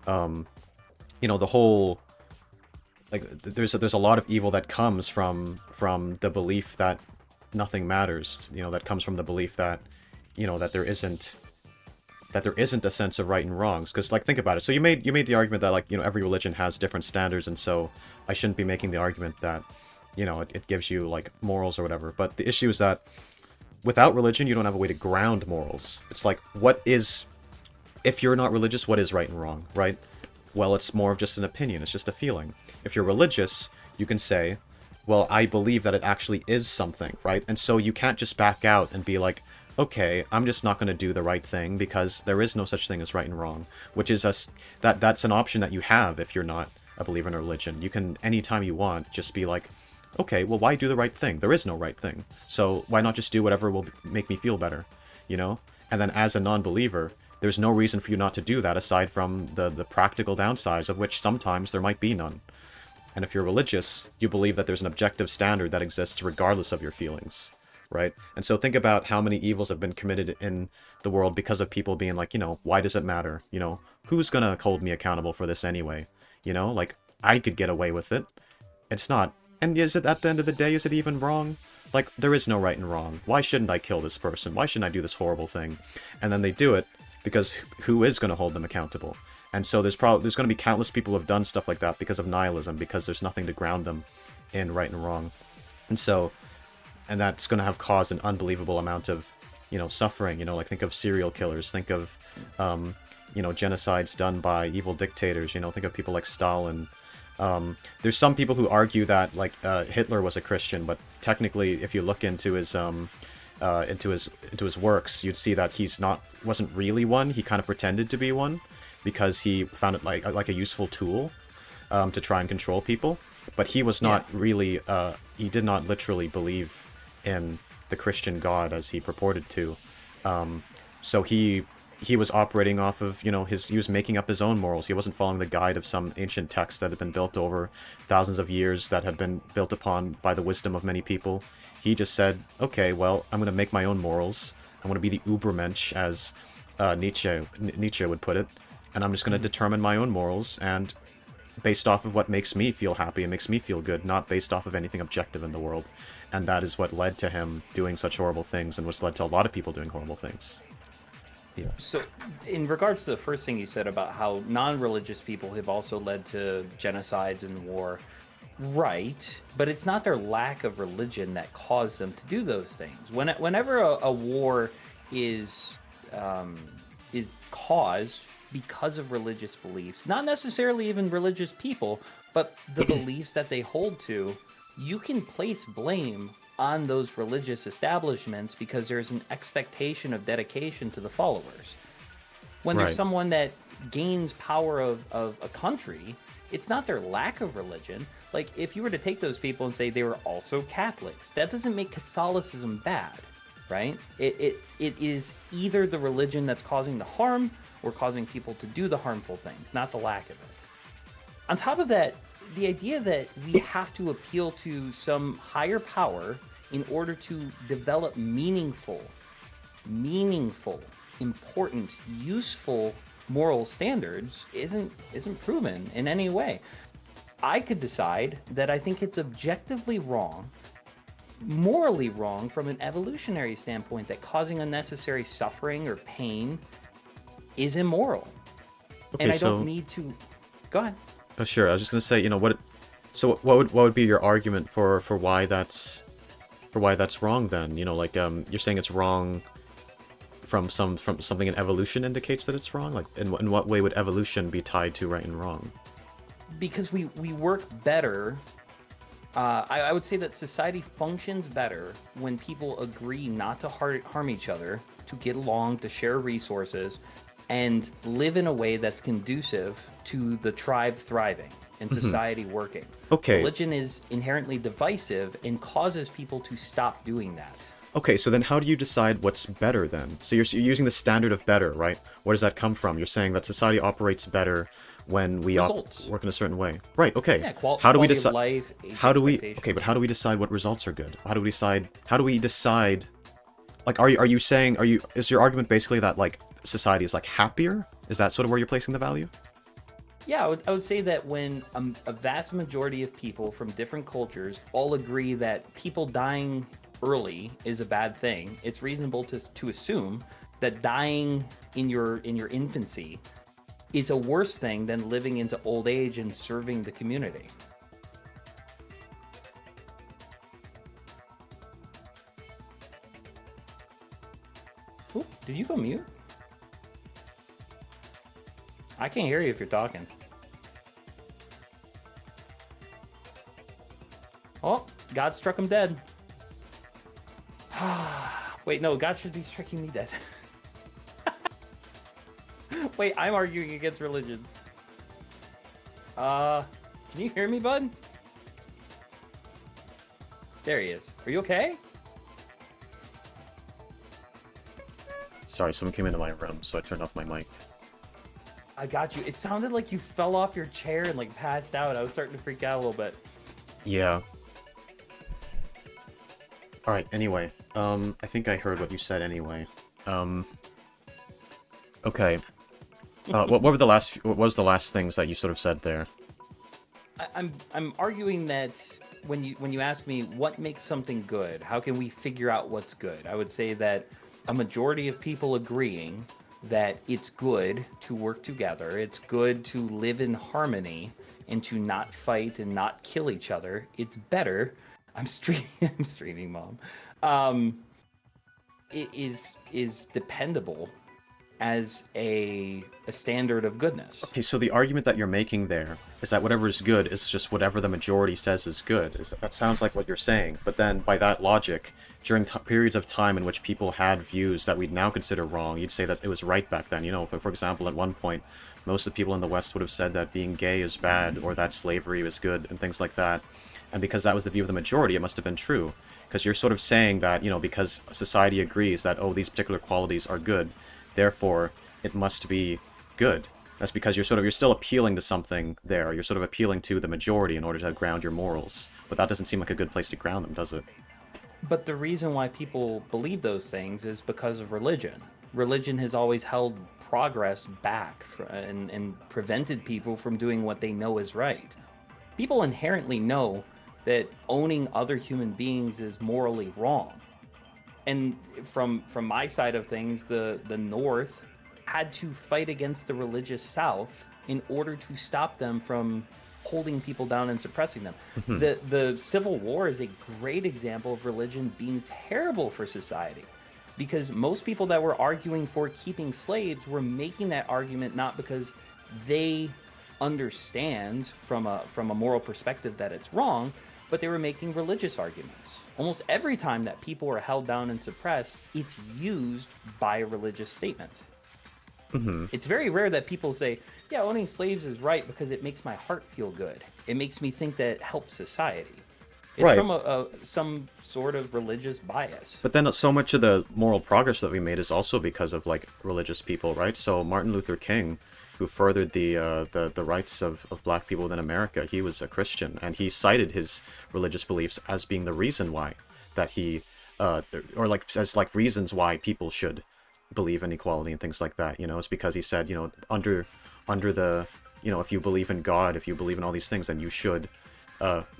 you know, the whole... Like, there's a lot of evil that comes from the belief that nothing matters. You know, that comes from the belief that, you know, that there isn't a sense of right and wrongs. Because, like, think about it. So you made the argument that, like, you know, every religion has different standards, and so I shouldn't be making the argument that, you know, it gives you like morals or whatever. But the issue is that without religion, you don't have a way to ground morals. It's like, if you're not religious, what is right and wrong, right? Well, it's more of just an opinion. It's just a feeling. If you're religious, you can say, well, I believe that it actually is something, right? And so you can't just back out and be like, okay, I'm just not going to do the right thing because there is no such thing as right and wrong, which is that's an option that you have if you're not a believer in a religion. You can, anytime you want, just be like, okay, well, why do the right thing? There is no right thing. So why not just do whatever will make me feel better, you know? And then as a non-believer, there's no reason for you not to do that aside from the practical downsides, of which sometimes there might be none. And if you're religious, you believe that there's an objective standard that exists regardless of your feelings, right? And so think about how many evils have been committed in the world because of people being like, you know, why does it matter? You know, who's gonna hold me accountable for this anyway? You know, like, I could get away with it. It's not. And is it, at the end of the day, is it even wrong? Like, there is no right and wrong. Why shouldn't I kill this person? Why shouldn't I do this horrible thing? And then they do it because who is going to hold them accountable? And so there's going to be countless people who have done stuff like that because of nihilism, because there's nothing to ground them in right and wrong. And that's going to have caused an unbelievable amount of, you know, suffering. You know, like, think of serial killers, think of, you know, genocides done by evil dictators. You know, think of people like Stalin. There's some people who argue that, like, Hitler was a Christian, but technically, if you look into his works, you'd see that wasn't really one. He kind of pretended to be one because he found it like a useful tool to try and control people. But he was not really. He did not literally believe in the Christian God as he purported to. So he was operating off of, you know, he was making up his own morals. He wasn't following the guide of some ancient text that had been built over thousands of years, that had been built upon by the wisdom of many people. He just said, okay, well, I'm going to make my own morals. I'm going to be the Übermensch, as Nietzsche would put it, and I'm just going to determine my own morals, and based off of what makes me feel happy and makes me feel good, not based off of anything objective in the world. And that is what led to him doing such horrible things, and what's led to a lot of people doing horrible things. Yeah. So, in regards to the first thing you said about how non-religious people have also led to genocides and war, right? But it's not their lack of religion that caused them to do those things. Whenever a war is caused because of religious beliefs, not necessarily even religious people, but the beliefs that they hold to, you can place blame on those religious establishments because there's an expectation of dedication to the followers. When there's Right. someone that gains power of a country, it's not their lack of religion. Like, if you were to take those people and say they were also Catholics, that doesn't make Catholicism bad, right? It is either the religion that's causing the harm or causing people to do the harmful things, not the lack of it. On top of that, the idea that we have to appeal to some higher power in order to develop meaningful, important, useful moral standards isn't proven in any way. I could decide that I think it's objectively wrong, morally wrong from an evolutionary standpoint, that causing unnecessary suffering or pain is immoral. Okay, And I so don't need to... Go ahead. oh, sure. I was just gonna say, what? So what would be your argument for why that's wrong then? Like you're saying it's wrong from something in evolution indicates that it's wrong. Like in what way would evolution be tied to right and wrong? Because we work better. I would say that society functions better when people agree not to harm each other, to get along, to share resources, and live in a way that's conducive to the tribe thriving and society working. Okay. Religion is inherently divisive and causes people to stop doing that. Okay, so then how do you decide what's better then? So you're using the standard of better, right? Where does that come from? You're saying that society operates better when we Results. work in a certain way. Right, okay. Yeah, how do we quality of decide life, age how do we expectations. okay, but how do we decide what results are good? How do we decide like are you saying is your argument basically that like society is like happier? Is that sort of where you're placing the value? Yeah, I would say that when a vast majority of people from different cultures all agree that people dying early is a bad thing, it's reasonable to assume that dying in your infancy is a worse thing than living into old age and serving the community. Oop, did you go mute? I can't hear you if you're talking. Oh, God struck him dead. Wait, no, God should be striking me dead. Wait, I'm arguing against religion. Can you hear me, bud? There he is. Are you okay? Sorry, someone came into my room, so I turned off my mic. I got you. It sounded like you fell off your chair and like passed out. I was starting to freak out a little bit. Yeah. Alright, anyway. I think I heard what you said anyway. Okay. What was the last things that you sort of said there? I'm arguing that when you ask me what makes something good, how can we figure out what's good? I would say that a majority of people agreeing that it's good to work together, it's good to live in harmony and to not fight and not kill each other. It's better. I'm streaming, Mom. It is dependable as a standard of goodness. Okay, so the argument that you're making there is that whatever is good is just whatever the majority says is good. That sounds like what you're saying, but then by that logic, during periods of time in which people had views that we'd now consider wrong, you'd say that it was right back then. For example, at one point, most of the people in the West would have said that being gay is bad, or that slavery was good, and things like that. And because that was the view of the majority, it must have been true. Because you're sort of saying that, because society agrees that, oh, these particular qualities are good, therefore, it must be good. That's because you're still appealing to something there. You're sort of appealing to the majority in order to ground your morals. But that doesn't seem like a good place to ground them, does it? But the reason why people believe those things is because of religion. religion has always held progress back and prevented people from doing what they know is right. People inherently know that owning other human beings is morally wrong. And from my side of things, the North had to fight against the religious South in order to stop them from holding people down and suppressing them. The Civil War is a great example of religion being terrible for society, because most people that were arguing for keeping slaves were making that argument not because they understand from a moral perspective that it's wrong, but they were making religious arguments. Almost every time that people are held down and suppressed, it's used by a religious statement. It's very rare that people say, yeah, owning slaves is right because it makes my heart feel good. It makes me think that it helps society. It's Right. from some sort of religious bias. But then so much of the moral progress that we made is also because of like religious people, right? So Martin Luther King, who furthered the rights of black people within America, he was a Christian, and he cited his religious beliefs as being the reason why that he or like as like reasons why people should believe in equality and things like that. You know, it's because he said, you know, under the, you know, if you believe in God, if you believe in all these things, then you should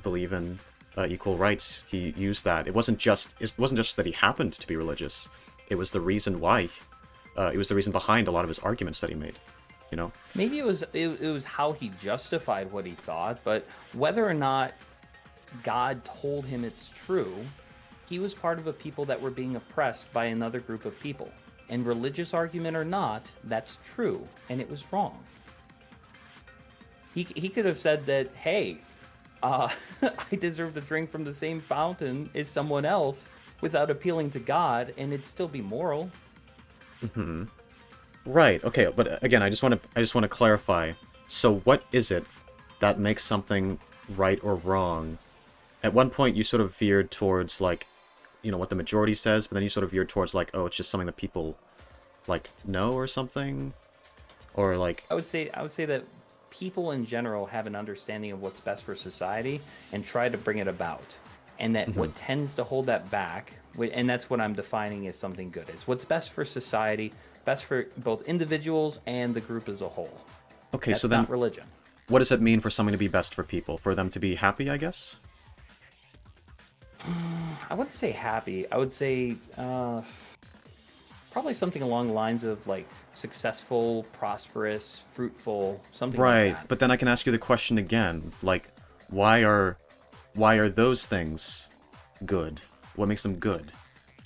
believe in equal rights. He used that. It wasn't just that he happened to be religious. It was the reason why. It was the reason behind a lot of his arguments that he made. You know, Maybe it was how he justified what he thought, but whether or not God told him it's true, he was part of a people that were being oppressed by another group of people. And religious argument or not, that's true, and it was wrong. He could have said that, hey, I deserve to drink from the same fountain as someone else without appealing to God, and it'd still be moral. right? Okay, but again, I just want to clarify. So, what is it that makes something right or wrong? At one point, you sort of veered towards like, you know, what the majority says, but then you sort of veered towards like, oh, it's just something that people like know or something, or like. I would say that people in general have an understanding of what's best for society and try to bring it about. And that what tends to hold that back, and that's what I'm defining as something good, is what's best for society, best for both individuals and the group as a whole. Okay, That's so then not religion. what does it mean for something to be best for people? For them to be happy, I guess? I wouldn't say happy. I would say probably something along the lines of like successful, prosperous, fruitful, something Right, like that. but then I can ask you the question again, like, why are those things good? What makes them good?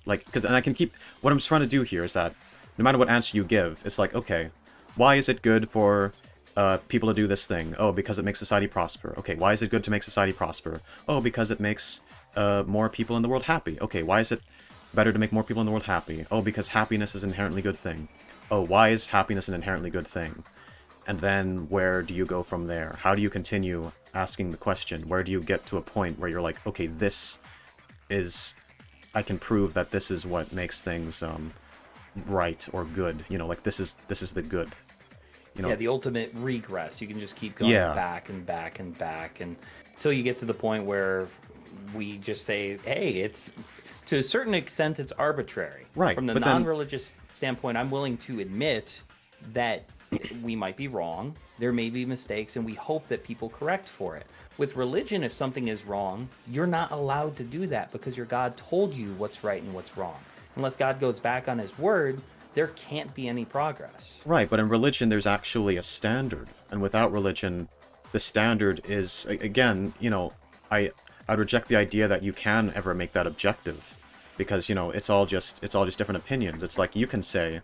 Like, because, and I can keep, what I'm just trying to do here is that, no matter what answer you give, it's like, okay, why is it good for people to do this thing? Oh, because it makes society prosper. Okay, why is it good to make society prosper? Oh, because it makes more people in the world happy. Okay, why is it better to make more people in the world happy? Oh, because happiness is an inherently good thing. Oh, why is happiness an inherently good thing? And then where do you go from there? How do you continue asking the question? Where do you get to a point where you're like, okay, this is, I can prove that this is what makes things right or good. You know, like this is the good. You know, Yeah, the ultimate regress. You can just keep going Yeah. back and back and back, and until you get to the point where we just say, hey, it's, to a certain extent, it's arbitrary. Right, From the but then- non-religious standpoint, I'm willing to admit that we might be wrong. There may be mistakes, and we hope that people correct for it. With religion, if something is wrong, you're not allowed to do that because your God told you what's right and what's wrong. Unless God goes back on his word, there can't be any progress. right, but in religion there's actually a standard, and without religion, the standard is, again, you know, I'd reject the idea that you can ever make that objective, because, you know, it's all just different opinions. It's like you can say,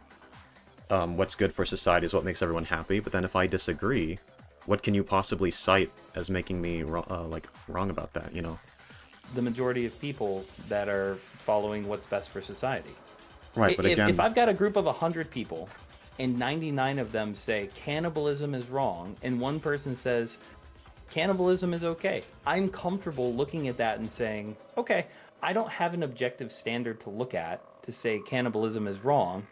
what's good for society is what makes everyone happy, but then if I disagree, what can you possibly cite as making me wrong about that? You know, The majority of people that are following what's best for society. right? But again, If I've got a group of 100 people and 99 of them say cannibalism is wrong and one person says cannibalism is okay, I'm comfortable looking at that and saying, okay, I don't have an objective standard to look at to say cannibalism is wrong,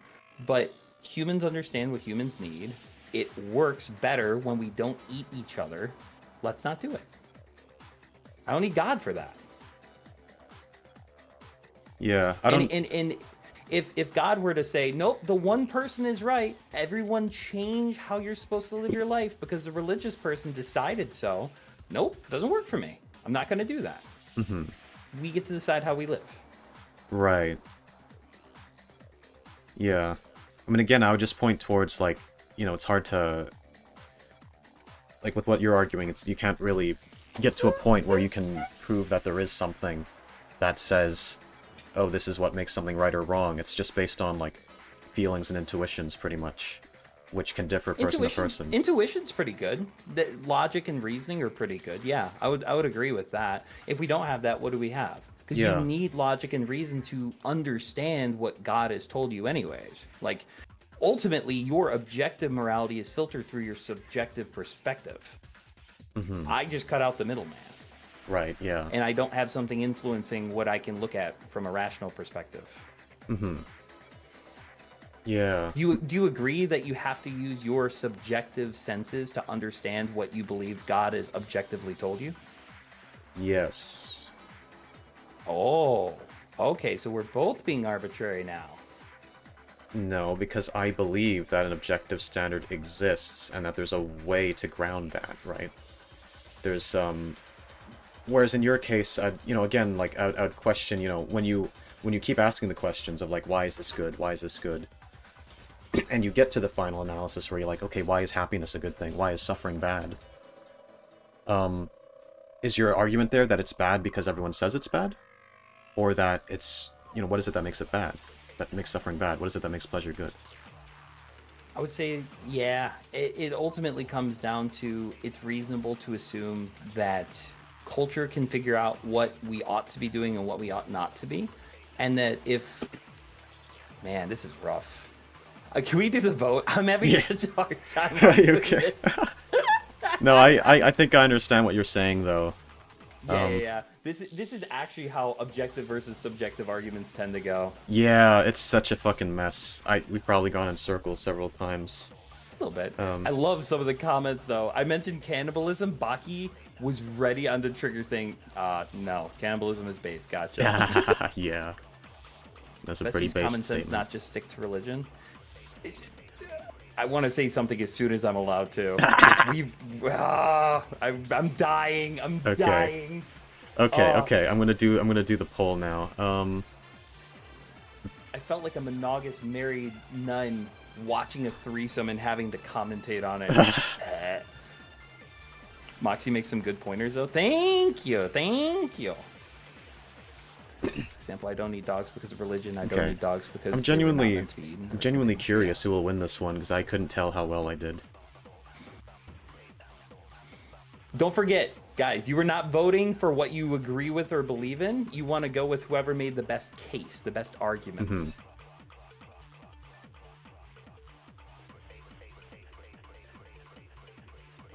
but humans understand what humans need. It works better when we don't eat each other. Let's not do it. I don't need God for that. yeah, I don't. And If God were to say, nope, the one person is right, everyone change how you're supposed to live your life because the religious person decided so. Nope, doesn't work for me. I'm not going to do that. Mm-hmm. We get to decide how we live. Right. Yeah. I mean, again, I would just point towards, like, you know, it's hard to... Like, with what you're arguing, it's you can't really get to a point where you can prove that there is something that says, oh, this is what makes something right or wrong. It's just based on, like, feelings and intuitions, pretty much, which can differ person to person. Intuition's pretty good. The logic and reasoning are pretty good. Yeah, I would agree with that. If we don't have that, what do we have? Because you need logic and reason to understand what God has told you anyways. Like, ultimately, your objective morality is filtered through your subjective perspective. Mm-hmm. I just cut out the middleman. Right, yeah. And I don't have something influencing what I can look at from a rational perspective. Mm-hmm. Yeah. Do you agree that you have to use your subjective senses to understand what you believe God has objectively told you? Yes. Oh, okay, so we're both being arbitrary now. No, because I believe that an objective standard exists and that there's a way to ground that, right? There's, whereas in your case, you know, again, like, I would question, you know, when you keep asking the questions of, like, why is this good? Why is this good? And you get to the final analysis where you're like, okay, why is happiness a good thing? Why is suffering bad? Is your argument there that it's bad because everyone says it's bad? Or that it's, you know, what is it that makes it bad? That makes suffering bad? What is it that makes pleasure good? I would say, yeah, it ultimately comes down to it's reasonable to assume that culture can figure out what we ought to be doing and what we ought not to be. And that if... Man, this is rough. Can we do the vote? I'm having such a hard time. Okay. No, I think I understand what you're saying, though. Yeah. This is actually how objective versus subjective arguments tend to go. Yeah, it's such a fucking mess. We've probably gone in circles several times. A little bit. I love some of the comments, though. I mentioned cannibalism. Baki was ready on the trigger saying, no, cannibalism is base. Gotcha. Yeah. That's a Best pretty use base common statement. sense, not just stick to religion. I want to say something as soon as I'm allowed to. I'm dying. I'm dying. Okay. I'm gonna do the poll now. I felt like a monogamous married nun watching a threesome and having to commentate on it. Moxy makes some good pointers though. Thank you. Example: I don't need dogs because of religion. I don't need dogs because I'm genuinely curious who will win this one because I couldn't tell how well I did. Don't forget, guys, you are not voting for what you agree with or believe in. You want to go with whoever made the best case, the best arguments. Mm-hmm.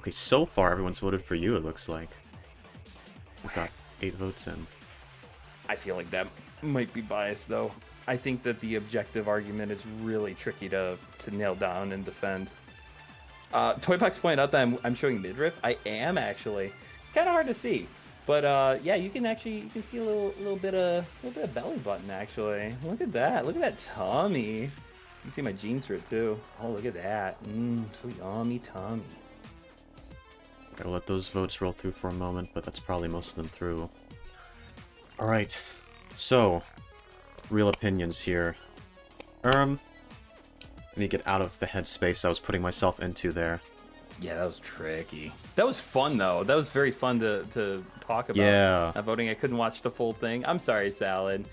Okay, so far everyone's voted for you, it looks like. We've got 8 votes in. I feel like that might be biased, though. I think that the objective argument is really tricky to nail down and defend. Toybox pointed out that I'm showing midriff. I am, actually. It's kind of hard to see. But yeah, you can see a little bit of belly button, actually. Look at that. Look at that tummy. You can see my jeans through it, too. Oh, look at that. So yummy tummy. Gotta let those votes roll through for a moment, but that's probably most of them through. Alright, so, real opinions here. I need to get out of the headspace I was putting myself into there. Yeah, that was tricky. That was fun, though. That was very fun to talk about. Yeah. Not voting, I couldn't watch the full thing. I'm sorry, Salad.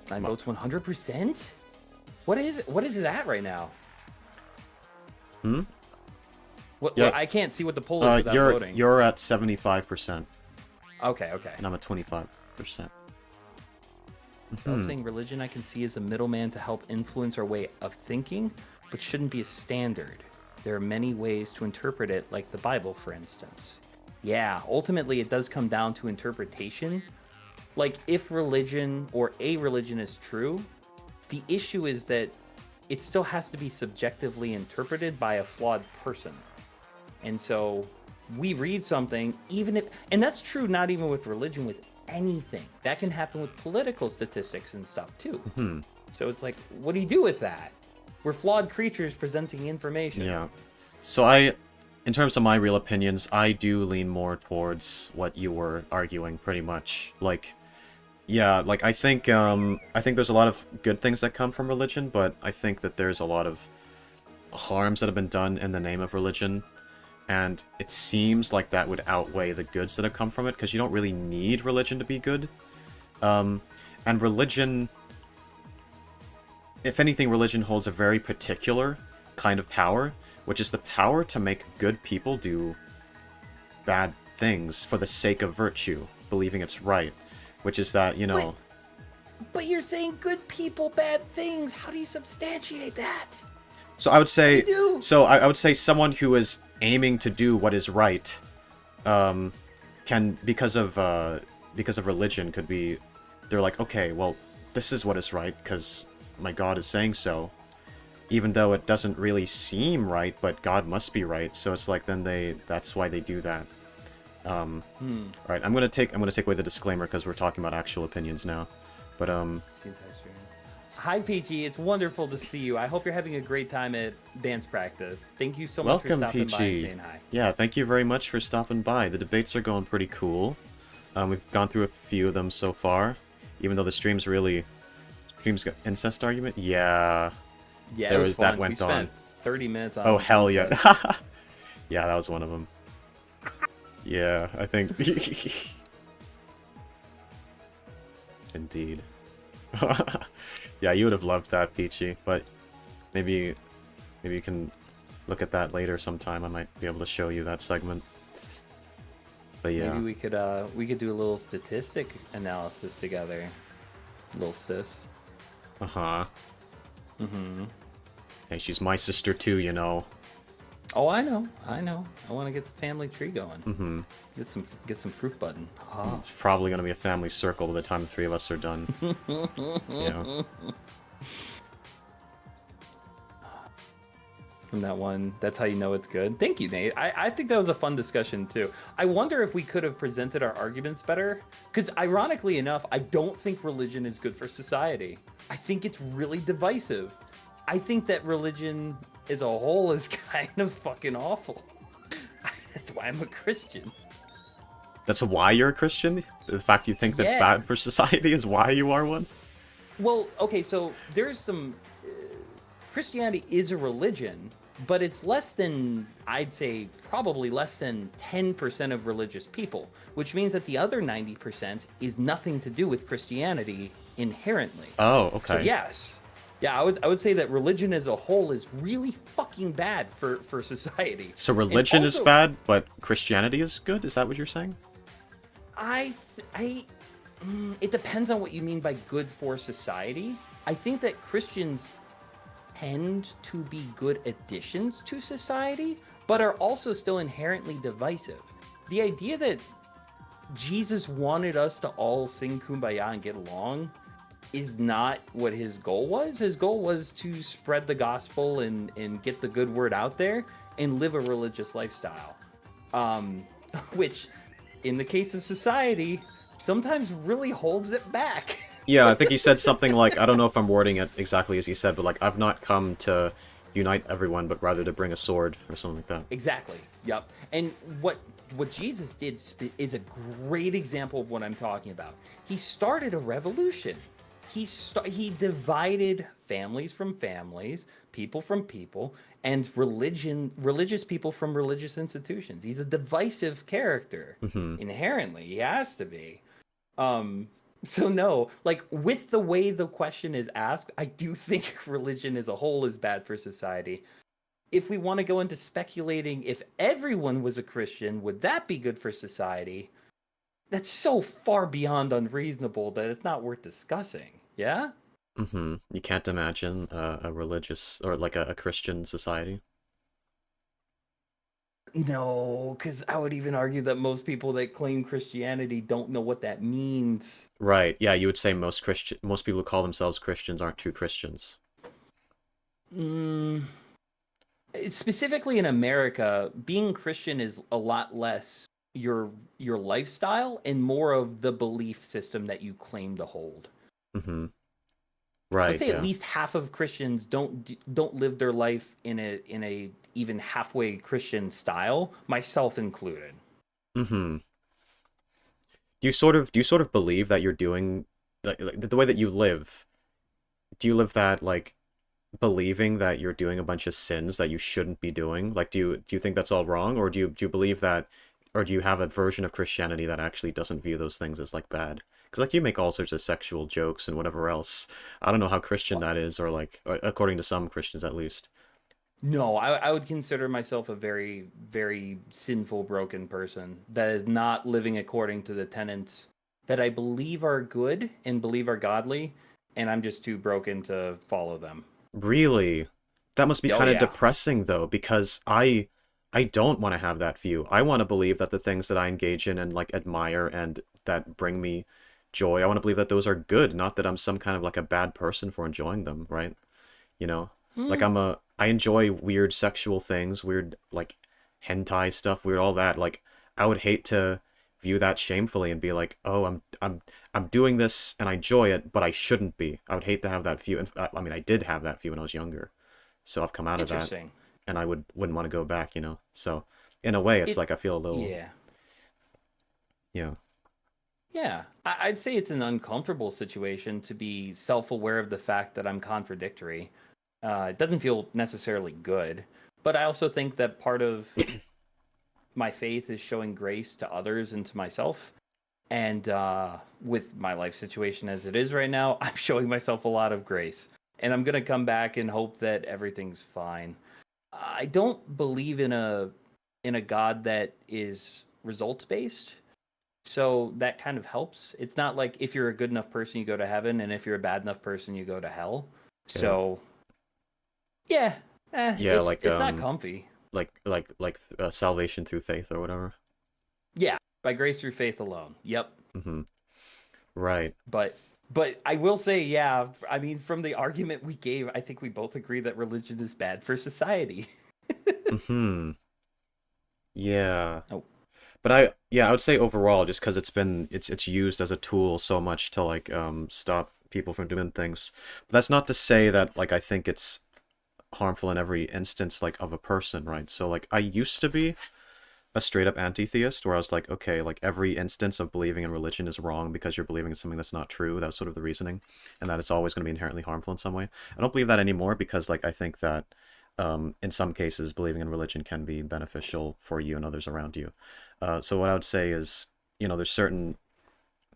9 votes, 100%? What is it at right now? What, I can't see what the poll is without voting. You're at 75%. Okay. And I'm at 25%. I was saying religion I can see as a middleman to help influence our way of thinking, but shouldn't be a standard. There are many ways to interpret it, like the Bible, for instance. Yeah, ultimately it does come down to interpretation. Like, if religion or a religion is true, the issue is that it still has to be subjectively interpreted by a flawed person. And so we read something, even if, and that's true not even with religion, with anything. That can happen with political statistics and stuff too. Hmm. So it's like, what do you do with that? We're flawed creatures presenting information. Yeah. So in terms of my real opinions, I do lean more towards what you were arguing, pretty much. Like, yeah, like I think there's a lot of good things that come from religion, but I think that there's a lot of harms that have been done in the name of religion, and it seems like that would outweigh the goods that have come from it, because you don't really need religion to be good. And religion, if anything, religion holds a very particular kind of power, which is the power to make good people do bad things for the sake of virtue, believing it's right. Which is that, you know... But you're saying good people, bad things. How do you substantiate that? So I would say... You do. So I would say someone who is aiming to do what is right, can, because of religion, could be... They're like, okay, well, this is what is right, because my God is saying so. Even though it doesn't really seem right, but God must be right. So it's like, then that's why they do that. Alright, I'm gonna take away the disclaimer because we're talking about actual opinions now. But Hi Peachy, it's wonderful to see you. I hope you're having a great time at dance practice. Thank you so much for welcome, stopping by and Peachy. saying hi. Yeah, thank you very much for stopping by. The debates are going pretty cool. We've gone through a few of them so far, even though the stream's got incest argument. Yeah, Yeah, there it was was fun. that went we spent on. 30 minutes on Oh hell yeah! incest. Yeah, that was one of them. Yeah, I think... Indeed. Yeah, you would have loved that, Peachy, but maybe you can look at that later sometime. I might be able to show you that segment. But yeah. Maybe we could do a little statistic analysis together. Little sis. Uh-huh. Mm-hmm. Hey, she's my sister too, you know. Oh, I know. I want to get the family tree going. Mm-hmm. Get some fruit button. Ah. It's probably going to be a family circle by the time the three of us are done. Yeah. From that one, that's how you know it's good. Thank you, Nate. I think that was a fun discussion too. I wonder if we could have presented our arguments better. Because ironically enough, I don't think religion is good for society. I think it's really divisive. I think that religion as a whole is kind of fucking awful. That's why I'm a Christian. That's why you're a Christian? The fact you think that's Yeah. bad for society is why you are one? Well, okay, so there's some... Christianity is a religion, but it's less than, I'd say, probably less than 10% of religious people, which means that the other 90% is nothing to do with Christianity inherently. Oh, okay. So yes. Yeah, I would say that religion as a whole is really fucking bad for society. So religion is also- bad, but Christianity is good? Is that what you're saying? It depends on what you mean by good for society. I think that Christians tend to be good additions to society, but are also still inherently divisive. The idea that Jesus wanted us to all sing Kumbaya and get along is not what his goal was. His goal was to spread the gospel and get the good word out there and live a religious lifestyle. Which, in the case of society, sometimes really holds it back. Yeah, I think he said something like, I don't know if I'm wording it exactly as he said, but like, I've not come to unite everyone, but rather to bring a sword, or something like that. Exactly. Yep. And what Jesus did is a great example of what I'm talking about. He started a revolution. He divided families from families, people from people, and religious people from religious institutions. He's a divisive character. Mm-hmm. Inherently, he has to be. So no, like with the way the question is asked, I do think religion as a whole is bad for society. If we want to go into speculating if everyone was a Christian, would that be good for society? That's so far beyond unreasonable that it's not worth discussing. Yeah? Mm-hmm. You can't imagine a religious, or like a Christian society? No, because I would even argue that most people that claim Christianity don't know what that means. Right, yeah, you would say most people who call themselves Christians aren't true Christians. Specifically in America, being Christian is a lot less your your lifestyle and more of the belief system that you claim to hold. Mm-hmm. I'd Right, say at yeah. least half of Christians don't live their life in a even halfway Christian style, myself included. Mm-hmm. Do you sort of believe that you're doing like the way that you live, do you live that like believing that you're doing a bunch of sins that you shouldn't be doing? Like do you think that's all wrong, or do you believe that, or do you have a version of Christianity that actually doesn't view those things as like bad? Because like you make all sorts of sexual jokes and whatever else. I don't know how Christian Well, that is, or like according to some Christians at least. no, I would consider myself a very, very sinful, broken person that is not living according to the tenets that I believe are good and believe are godly, and I'm just too broken to follow them. Really? That must be Oh kind of yeah, depressing though, because I don't want to have that view. I want to believe that the things that I engage in and like admire and that bring me joy, I want to believe that those are good, not that I'm some kind of like a bad person for enjoying them, right? You know? Like mm, I enjoy weird sexual things, weird like hentai stuff, weird all that. Like I would hate to view that shamefully and be like, "Oh, I'm doing this and I enjoy it, but I shouldn't be." I would hate to have that view. And I mean, I did have that view when I was younger. So I've come out of that interesting. and I wouldn't want to go back, So in a way, it's It like I feel a little, yeah. yeah. Yeah, I'd say it's an uncomfortable situation to be self-aware of the fact that I'm contradictory. It doesn't feel necessarily good, but I also think that part of my faith is showing grace to others and to myself. And with my life situation as it is right now, I'm showing myself a lot of grace. And I'm gonna come back and hope that everything's fine. I don't believe in a God that is results based. So that kind of helps. It's not like if you're a good enough person you go to heaven, and if you're a bad enough person you go to hell. Yeah. So yeah, Yeah, it's not comfy. salvation through faith or whatever. Yeah, by grace through faith alone. Yep. Mm-hmm. Right. But but I will say, yeah. I mean, from the argument we gave, I think we both agree that religion is bad for society. Mm-hmm. Yeah. Oh, But I would say overall, just because it's used as a tool so much to like stop people from doing things. But that's not to say that like I think it's harmful in every instance like of a person, right? So like I used to be a straight up anti-theist where I was like, okay, like every instance of believing in religion is wrong because you're believing in something that's not true. That was sort of the reasoning, and that it's always going to be inherently harmful in some way. I don't believe that anymore because like I think that in some cases believing in religion can be beneficial for you and others around you. So what I would say is, there's certain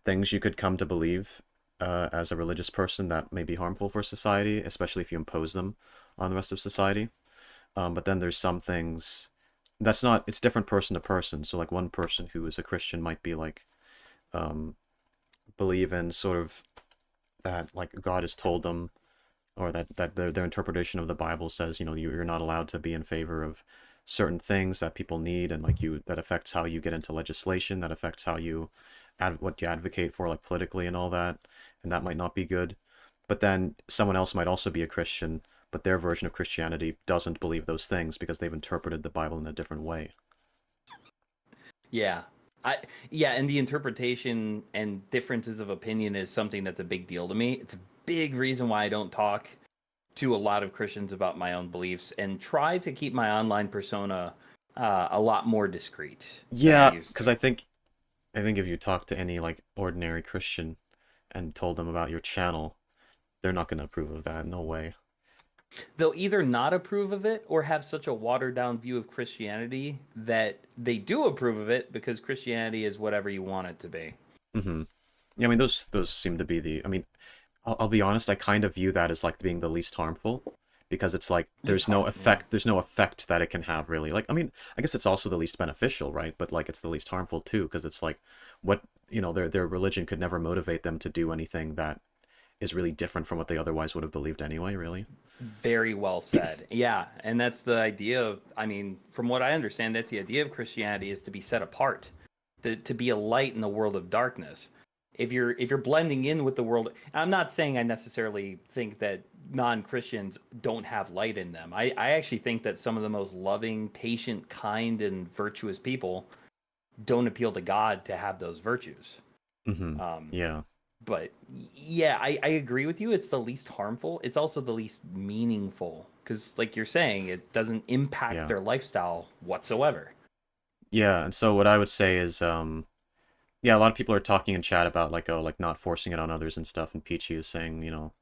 things you could come to believe as a religious person that may be harmful for society, especially if you impose them on the rest of society. But then there's some things that's not, it's different person to person. So like one person who is a Christian might be like, um, believe in sort of that like God has told them, or that their interpretation of the Bible says, you're not allowed to be in favor of certain things that people need, and like that affects how you get into legislation, that affects how you what you advocate for like politically and all that, and that might not be good. But then someone else might also be a Christian, but their version of Christianity doesn't believe those things because they've interpreted the Bible in a different way. yeah. I yeah, and the interpretation and differences of opinion is something that's a big deal to me. It's a big reason why I don't talk to a lot of Christians about my own beliefs and try to keep my online persona a lot more discreet than I Yeah, used because to. I think if you talk to any like ordinary Christian and told them about your channel, they're not going to approve of that. No way. They'll either not approve of it or have such a watered down view of Christianity that they do approve of it because Christianity is whatever you want it to be. Hmm. Yeah, I mean those seem to be the. I mean, I'll be honest. I kind of view that as like being the least harmful, because it's like Least harm, yeah. there's no effect that it can have really. Like I mean, I guess it's also the least beneficial, right? But like it's the least harmful too, because it's like what their religion could never motivate them to do anything that is really different from what they otherwise would have believed anyway. Really. Very well said. Yeah, and that's the idea of, I mean, from what I understand, that's the idea of Christianity is to be set apart, to be a light in the world of darkness. If you're blending in with the world, I'm not saying I necessarily think that non-Christians don't have light in them. I actually think that some of the most loving, patient, kind, and virtuous people don't appeal to God to have those virtues. Yeah. But yeah, I agree with you. It's the least harmful. It's also the least meaningful because, like you're saying, it doesn't impact Yeah. their lifestyle whatsoever. Yeah, and so what I would say is, yeah, a lot of people are talking in chat about like, oh, like not forcing it on others and stuff, and Peachy is saying, you know,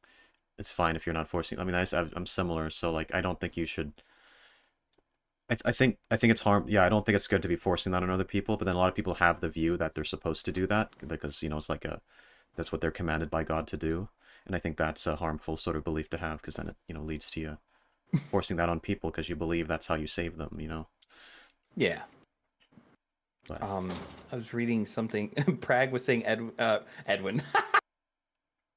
it's fine if you're not forcing. I mean, I'm similar, so like, I don't think you should. I think it's harm. Yeah, I don't think it's good to be forcing that on other people. But then a lot of people have the view that they're supposed to do that because it's like that's what they're commanded by God to do, and I think that's a harmful sort of belief to have because then it leads to you forcing that on people because you believe that's how you save them. Yeah. But I was reading something. Prague was saying Edwin.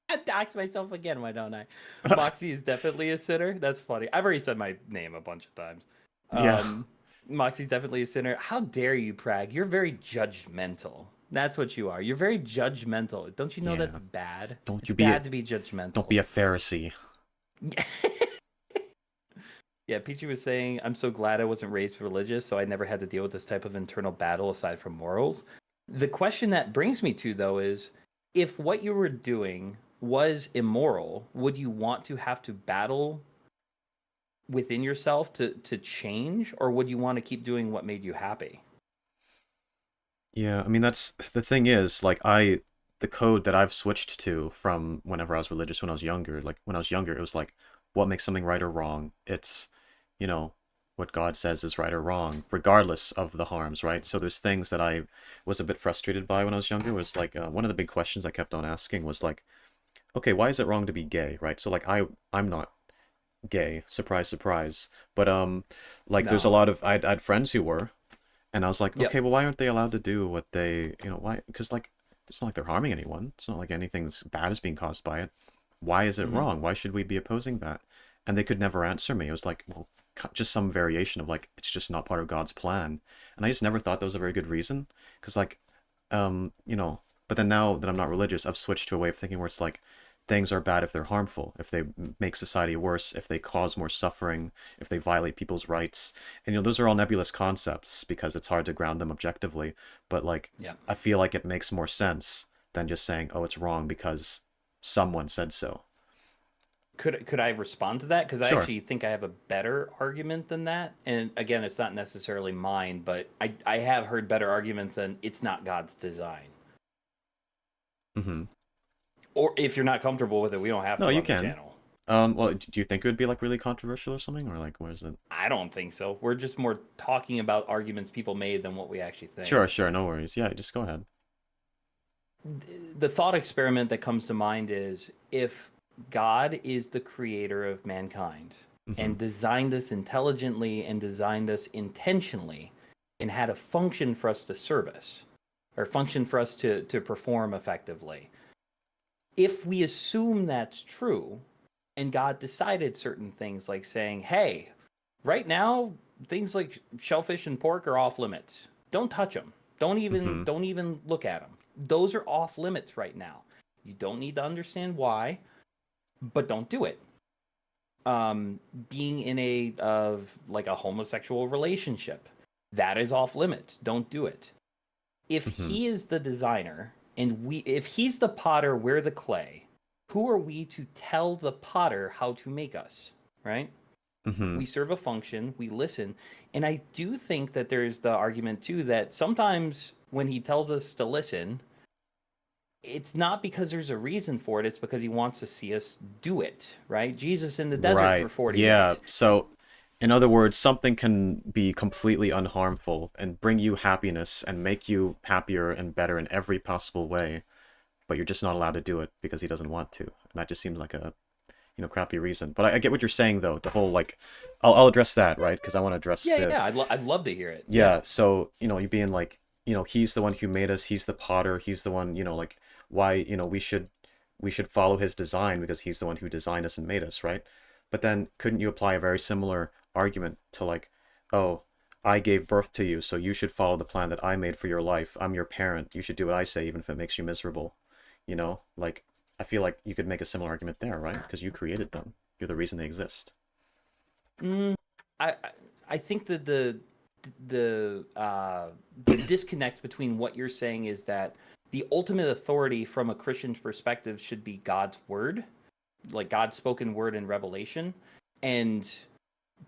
I dox myself again, why don't I? Moxy is definitely a sinner. That's funny. I've already said my name a bunch of times. yeah, Moxie's definitely a sinner. How dare you, Prague? You're very judgmental. That's what you are. You're very judgmental. Don't you know yeah. that's bad? Don't It's you be bad a to be judgmental. don't be a Pharisee. Yeah, Peachy was saying, I'm so glad I wasn't raised religious, so I never had to deal with this type of internal battle aside from morals. The question that brings me to, though, is if what you were doing was immoral, would you want to have to battle within yourself to change, or would you want to keep doing what made you happy? Yeah, I mean that's the thing is like the code that I've switched to from whenever I was religious when I was younger, like when I was younger, it was like what makes something right or wrong. It's, you know, what God says is right or wrong, regardless of the harms, right? So there's things that I was a bit frustrated by when I was younger was like one of the big questions I kept on asking was like, okay, why is it wrong to be gay, right? So like I'm not gay, surprise, surprise, but like there's a No. lot of I had friends who were. And I was like, Yep. okay, well, why aren't they allowed to do what they, why? Because, like, it's not like they're harming anyone. It's not like anything's bad is being caused by it. Why is it Hmm. wrong? Why should we be opposing that? And they could never answer me. It was like, well, just some variation of, like, it's just not part of God's plan. And I just never thought that was a very good reason. Because, like, but then now that I'm not religious, I've switched to a way of thinking where it's like, things are bad if they're harmful, if they make society worse, if they cause more suffering, if they violate people's rights. And those are all nebulous concepts because it's hard to ground them objectively. But like, Yeah. I feel like it makes more sense than just saying, "Oh, it's wrong because someone said so." Could I respond to that? Because I Sure. actually think I have a better argument than that. And again, it's not necessarily mine, but I have heard better arguments than it's not God's design. Mm-hmm. Or if you're not comfortable with it, we don't have No, to you on the can. channel. Well, do you think it would be like really controversial or something, or like, where is it? I don't think so. We're just more talking about arguments people made than what we actually think. Sure, sure, no worries. Yeah, just go ahead. The thought experiment that comes to mind is if God is the creator of mankind Mm-hmm. and designed us intelligently and designed us intentionally and had a function for us to service or function for us to perform effectively. If we assume that's true and God decided certain things like saying, hey, right now things like shellfish and pork are off limits. Don't touch them. Mm-hmm. Don't even look at them. Those are off limits right now. You don't need to understand why, but don't do it. Being in like a homosexual relationship, that is off limits. Don't do it. If Mm-hmm. he is the designer and if he's the potter, we're the clay, who are we to tell the potter how to make us, right? Mm-hmm. We serve a function, we listen. And I do think that there's the argument too that sometimes when he tells us to listen, it's not because there's a reason for it, it's because he wants to see us do it, right? Jesus in the desert for Right. 40 Yeah. days. So, in other words, something can be completely unharmful and bring you happiness and make you happier and better in every possible way, but you're just not allowed to do it because he doesn't want to. And that just seems like a, crappy reason. But I get what you're saying though. The whole like, I'll address that, right? Because I want to address Yeah, the yeah, I'd love to hear it. Yeah. yeah. So you being like, he's the one who made us. He's the potter. He's the one. Like why we should follow his design because he's the one who designed us and made us, right? But then couldn't you apply a very similar argument to like, oh, I gave birth to you, so you should follow the plan that I made for your life. I'm your parent. You should do what I say, even if it makes you miserable. Like I feel like you could make a similar argument there, right? Because you created them. You're the reason they exist. Mm, I I think that the disconnect between what you're saying is that the ultimate authority from a Christian perspective should be God's word, like God's spoken word in Revelation, and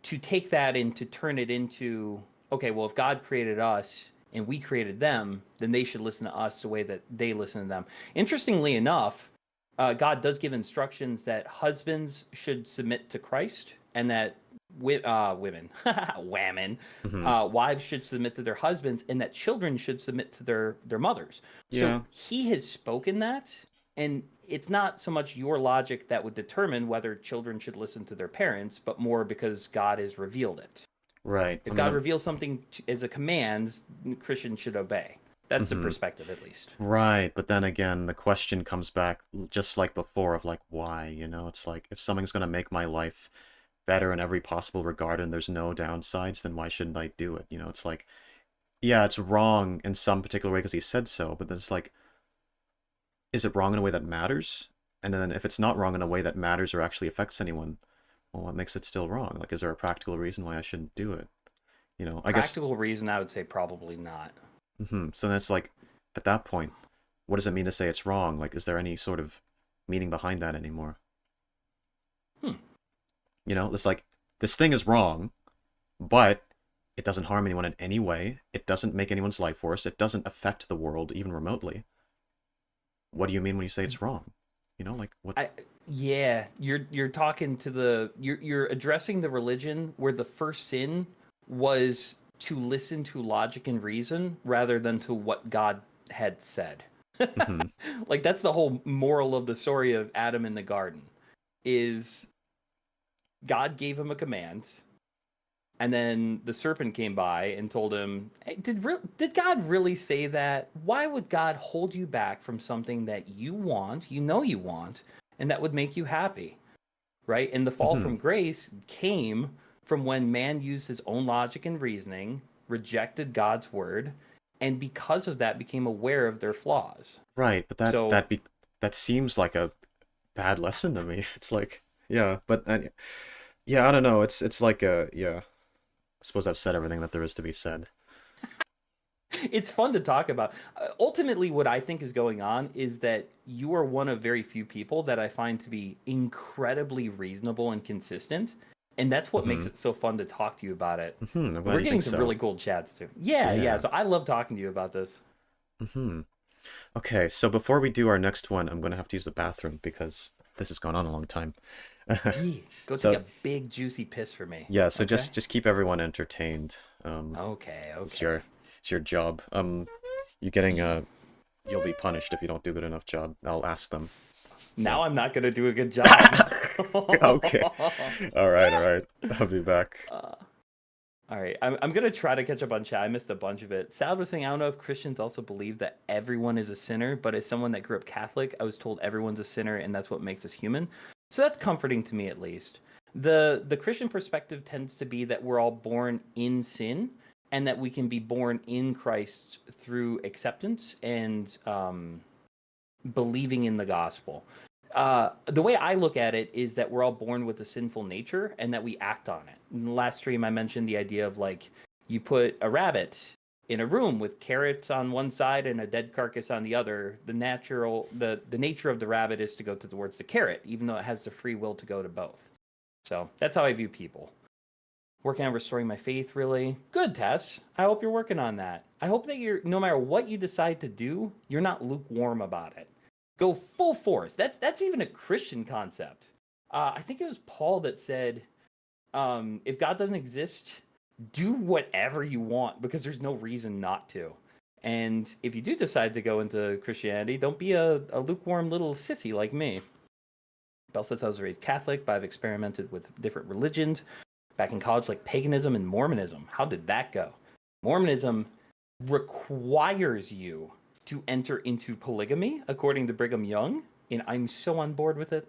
to take that and to turn it into, okay, well, if God created us and we created them, then they should listen to us the way that they listen to them. Interestingly enough, God does give instructions that husbands should submit to Christ, and that women, women, Hmm. wives should submit to their husbands, and that children should submit to their mothers. So Yeah. he has spoken that, and it's not so much your logic that would determine whether children should listen to their parents, but more because God has revealed it. Right. If I mean, God reveals something as a command, Christians should obey. That's the mhm. perspective, at least. Right, but then again, the question comes back just like before of like why, you know? It's like if something's gonna make my life better in every possible regard and there's no downsides, then why shouldn't I do it? You know, it's like yeah, it's wrong in some particular way because he said so, but then it's like is it wrong in a way that matters? And then if it's not wrong in a way that matters or actually affects anyone, well, what makes it still wrong? Like, is there a practical reason why I shouldn't do it? You know, I guess. Practical reason, I would say probably not. So that's like, at that point, what does it mean to say it's wrong? Like, is there any sort of meaning behind that anymore? Hmm. You know, it's like this thing is wrong, but it doesn't harm anyone in any way. It doesn't make anyone's life worse. It doesn't affect the world even remotely. What do you mean when you say it's wrong? You know, like what? I Yeah, you're talking to you're addressing the religion where the first sin was to listen to logic and reason rather than to what God had said. Hmm. Like that's the whole moral of the story of Adam in the garden is God gave him a command, and then the serpent came by and told him, hey, did God really say that? Why would God hold you back from something that you want, you want, and that would make you happy? Right? And the fall Hmm. from grace came from when man used his own logic and reasoning, rejected God's word, and because of that became aware of their flaws. Right, but So that seems like a bad lesson to me. It's like, yeah, but yeah, I don't know. It's like a yeah. I suppose I've said everything that there is to be said. it's fun to talk about. Ultimately, what I think is going on is that you are one of very few people that I find to be incredibly reasonable and consistent. And that's what makes Hmm. it so fun to talk to you about it. I'm glad We're you getting think some so. really cool chats too. Yeah, yeah. Yeah. So I love talking to you about this. Hmm. Okay, so before we do our next one, I'm gonna have to use the bathroom because this has gone on a long time. Yeah. Go take So a big juicy piss for me. yeah, so Okay. just keep everyone entertained. Okay. It's Okay. your job. You're getting Yeah. you'll be punished if you don't do a good enough job. I'll ask them. Now So I'm not gonna do a good job. okay. All right. I'll be back. uh, All right, I'm gonna try to catch up on chat. I missed a bunch of it. Sal was saying I don't know if Christians also believe that everyone is a sinner, but as someone that grew up Catholic, I was told everyone's a sinner, and that's what makes us human. So that's comforting to me, at least. The Christian perspective tends to be that we're all born in sin, and that we can be born in Christ through acceptance and believing in the gospel. The way I look at it is that we're all born with a sinful nature and that we act on it. In the last stream, I mentioned the idea of like you put a rabbit in a room with carrots on one side and a dead carcass on the other. The nature of the rabbit is to go towards the carrot, even though it has the free will to go to both. So that's how I view people. Working on restoring my faith, really. Good, Tess. I hope you're working on that. I hope that no matter what you decide to do, you're not lukewarm about it. Go full force. That's even a Christian concept. I think it was Paul that said, if God doesn't exist, do whatever you want because there's no reason not to. And if you do decide to go into Christianity, don't be a lukewarm little sissy like me. Bell says I was raised Catholic, but I've experimented with different religions back in college, like paganism and Mormonism. How did that go? Mormonism requires you to enter into polygamy, according to Brigham Young, and I'm so on board with it.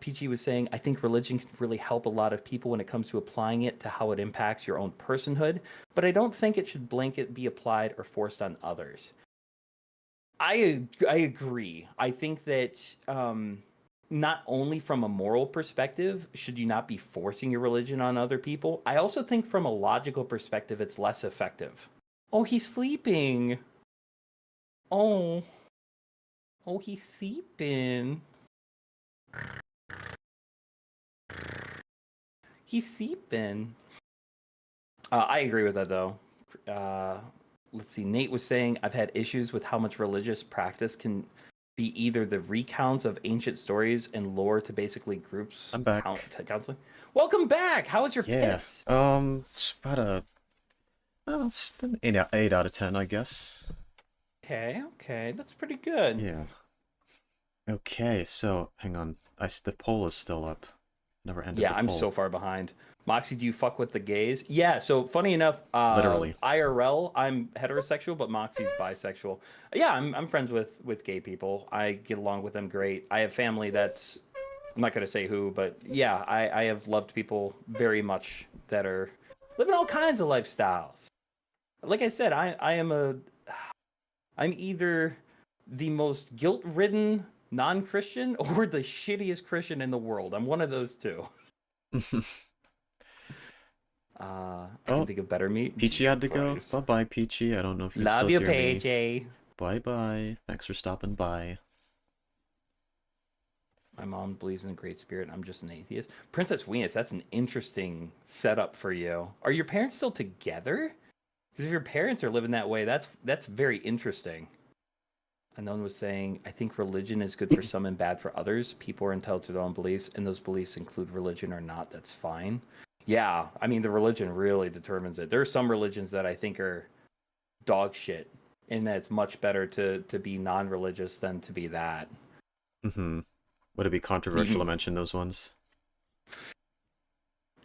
PG was saying, I think religion can really help a lot of people when it comes to applying it to how it impacts your own personhood, but I don't think it should blanket be applied or forced on others. I agree. I think that not only from a moral perspective, should you not be forcing your religion on other people, I also think from a logical perspective, it's less effective. Oh, he's sleeping. Oh. Oh, he's sleeping. He's sleeping. I agree with that, though. Let's see. Nate was saying, I've had issues with how much religious practice can be either the recounts of ancient stories and lore to basically groups. I'm back. Counseling. Welcome back. How was your piss? It's about it's an 8 out of 10, I guess. Okay. That's pretty good. Yeah. Okay, so hang on. The poll is still up. Never ended. Yeah, the I'm poll. so far behind. Moxy, do you fuck with the gays? Yeah, so funny enough, Literally. IRL, I'm heterosexual, but Moxy's bisexual. Yeah, I'm friends with gay people. I get along with them great. I have family that's, I'm not going to say who, but yeah, I have loved people very much that are living all kinds of lifestyles. Like I said, I'm either the most guilt-ridden non-Christian or the shittiest Christian in the world. I'm one of those two. I can think of better meat. Peachy had to go. Bye-bye, Peachy. I don't know if you can Love still you, hear me. Peachy. Bye-bye. Thanks for stopping by. My mom believes in the Great Spirit. I'm just an atheist. Princess Weenis, that's an interesting setup for you. Are your parents still together? Because if your parents are living that way, that's very interesting. Unknown was saying, I think religion is good for some and bad for others. People are entitled to their own beliefs, and those beliefs include religion or not. That's fine. Yeah, I mean, the religion really determines it. There are some religions that I think are dog shit, and that it's much better to be non-religious than to be that. Mm-hmm. Would it be controversial to mention those ones?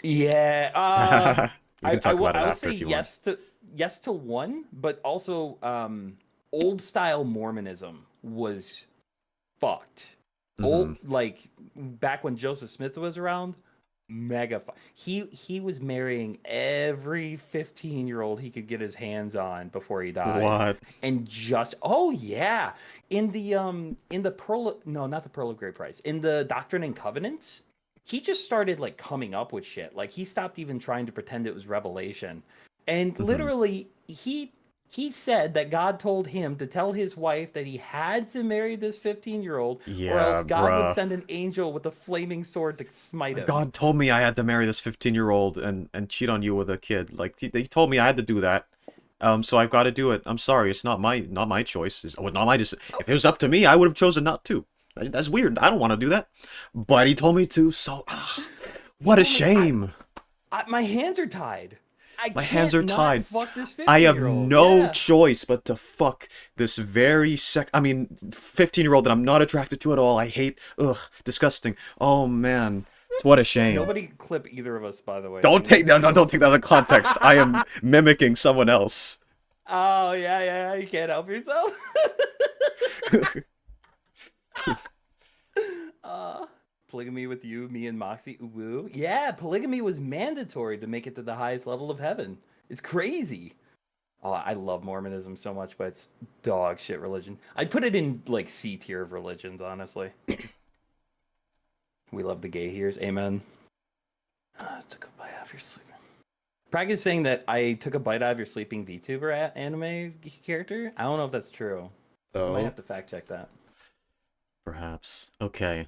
Yeah, we can talk about it I will after say if you yes to one, but also old style Mormonism was fucked. Old, like back when Joseph Smith was around, mega. He was marrying every 15-year-old he could get his hands on before he died. What? And just yeah, in the Pearl, no, not the Pearl of Great Price, in the Doctrine and Covenants, he just started like coming up with shit. Like he stopped even trying to pretend it was revelation, and literally he said that God told him to tell his wife that he had to marry this 15-year-old, or else God would send an angel with a flaming sword to smite him. God told me I had to marry this 15-year-old and cheat on you with a kid. Like they told me I had to do that. So I've got to do it. I'm sorry, it's not my choice. It's not my decision. If it was up to me, I would have chosen not to. That's weird. I don't want to do that. But he told me to. So what a shame. My hands are tied. My hands are tied. Fuck this 15-year-old. I have no choice but to fuck this very 15-year-old that I'm not attracted to at all. I hate. Ugh, disgusting. Oh man, what a shame. Nobody clip either of us, by the way. Don't take that out of context. I am mimicking someone else. Oh yeah, you can't help yourself. Polygamy with you, me, and Moxy. Woo. Yeah, polygamy was mandatory to make it to the highest level of heaven. It's crazy. Oh, I love Mormonism so much, but it's dog shit religion. I'd put it in like C tier of religions, honestly. We love the gay hears. Amen. Took a bite out of your sleeping. Prague is saying that I took a bite out of your sleeping VTuber anime character. I don't know if that's true. I might have to fact check that. Perhaps. Okay.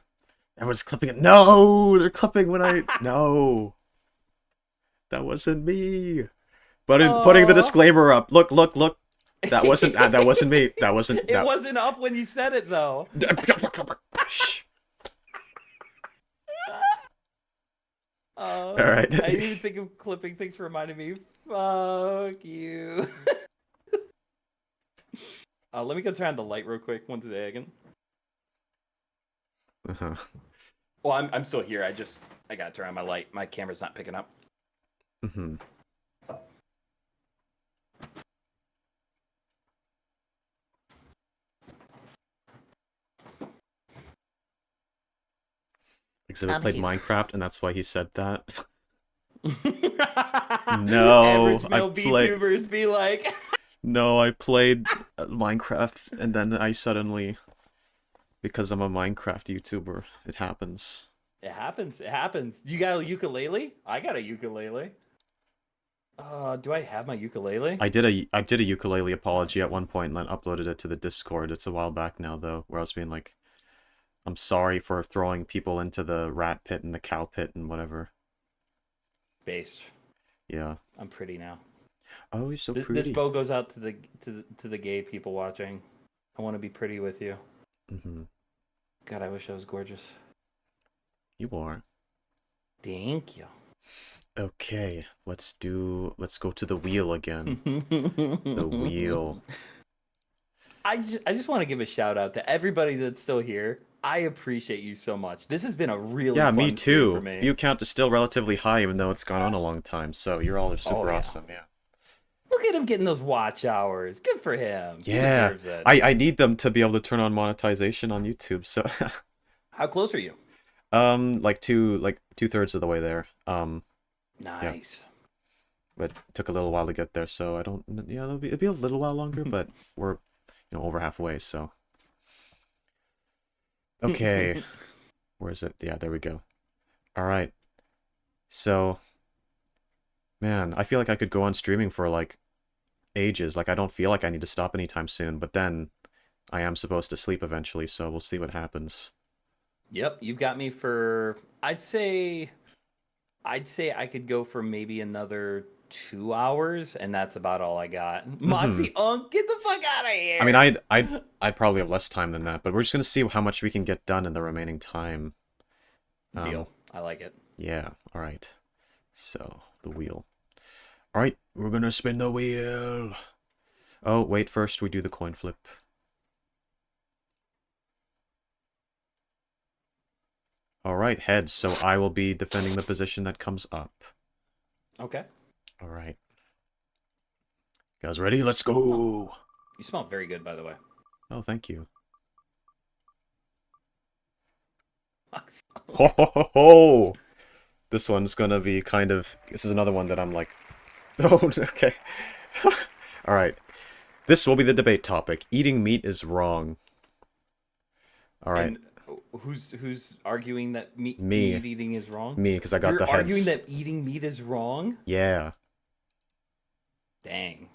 Everyone's clipping it. No! They're clipping when I... No! That wasn't me! But putting the disclaimer up. Look. That wasn't me. That wasn't... It wasn't up when you said it, though. Shh. Alright. I didn't even think of clipping. Thanks for reminding me. Fuck you. Let me go turn on the light real quick. One second. Well, I'm still here. I gotta turn on my light. My camera's not picking up. Exhibit played Minecraft, and that's why he said that. No, Average male VTubers be like. No, I played Minecraft, and then I suddenly Because I'm a Minecraft YouTuber. It happens. It happens. It happens. You got a ukulele? I got a ukulele. Do I have my ukulele? I did a ukulele apology at one point and then uploaded it to the Discord. It's a while back now though, where I was being like, I'm sorry for throwing people into the rat pit and the cow pit and whatever. Based. Yeah. I'm pretty now. Oh, you're so This pretty. bow goes out to the gay people watching. I want to be pretty with you. Mm-hmm. God, I wish I was gorgeous. You are. Thank you. Okay, let's go to the wheel again. The wheel. I just want to give a shout out to everybody that's still here. I appreciate you so much. This has been a really Yeah, fun me stream too. for me. View count is still relatively high even though it's gone on a long time. So you all are super yeah. awesome, yeah. Look at him getting those watch hours. Good for him. Yeah. He deserves it. I need them to be able to turn on monetization on YouTube. So How close are you? like two-thirds of the way there. Nice. But it took a little while to get there, so I don't. Yeah, it'll be a little while longer, but we're over halfway. So okay, where is it? Yeah, there we go. All right. So, man, I feel like I could go on streaming for like ages. Like I don't feel like I need to stop anytime soon. But then I am supposed to sleep eventually, so we'll see what happens. Yep, you've got me for. I'd say I could go for maybe another 2 hours, and that's about all I got. Moxy, get the fuck out of here! I mean, I'd probably have less time than that, but we're just gonna see how much we can get done in the remaining time. Deal. I like it. Yeah. All right. So the wheel. All right, we're gonna spin the wheel. Oh wait, first we do the coin flip. All right, heads. So I will be defending the position that comes up. Okay. All right. You guys ready? Let's go. You smell very good, by the way. Oh, thank you. Moxy. Ho ho ho ho! This one's gonna be kind of. This is another one that I'm like. Oh, okay. All right. This will be the debate topic. Eating meat is wrong. All right. And who's arguing that meat eating is wrong? Me, because I got You're the heads. arguing that eating meat is wrong? Yeah. Dang.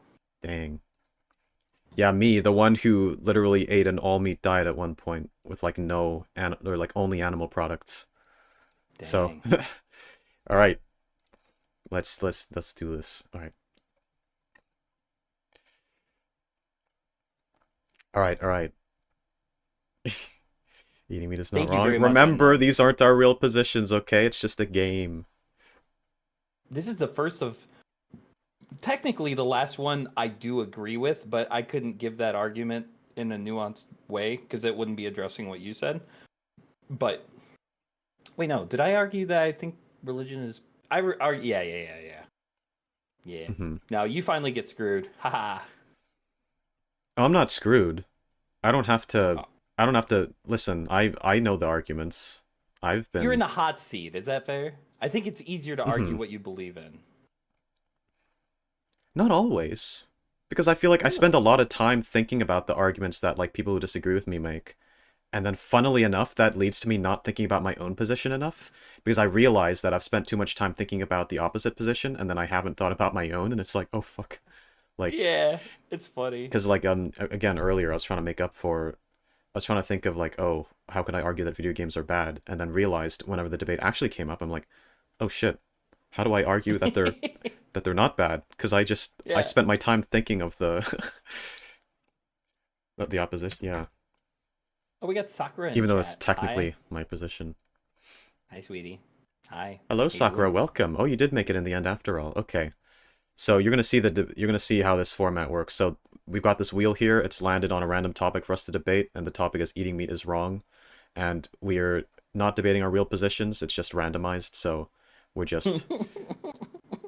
Yeah, me, the one who literally ate an all-meat diet at one point with like no or like only animal products. Dang. So, all right. Let's do this. All right. All right. Eating meat is not Thank you very wrong. much, Remember, these aren't our real positions, okay? It's just a game. This is the first of technically the last one I do agree with, but I couldn't give that argument in a nuanced way because it wouldn't be addressing what you said. But wait, no, did I argue that I think religion is? Yeah. Mm-hmm. Now you finally get screwed. Haha. Oh, I'm not screwed. I don't have to. I don't have to listen. I know the arguments. I've been. You're in a hot seat. Is that fair? I think it's easier to argue what you believe in. Not always, because I feel like I spend a lot of time thinking about the arguments that like people who disagree with me make, and then funnily enough, that leads to me not thinking about my own position enough because I realize that I've spent too much time thinking about the opposite position, and then I haven't thought about my own, and it's like, oh fuck, like Yeah, it's funny. because like again earlier I was trying to make up for. I was trying to think of like, oh, how can I argue that video games are bad? And then realized whenever the debate actually came up, I'm like, oh shit, how do I argue that they're not bad? Because I spent my time thinking of the the opposition. Yeah. Oh, we got Sakura in Even though chat. it's technically my position. Hi, sweetie. Hi. Hello, Hey, Sakura. Blue. Welcome. Oh, you did make it in the end after all. Okay. So you're gonna see how this format works. So we've got this wheel here. It's landed on a random topic for us to debate, and the topic is eating meat is wrong. And we're not debating our real positions. It's just randomized. So we're just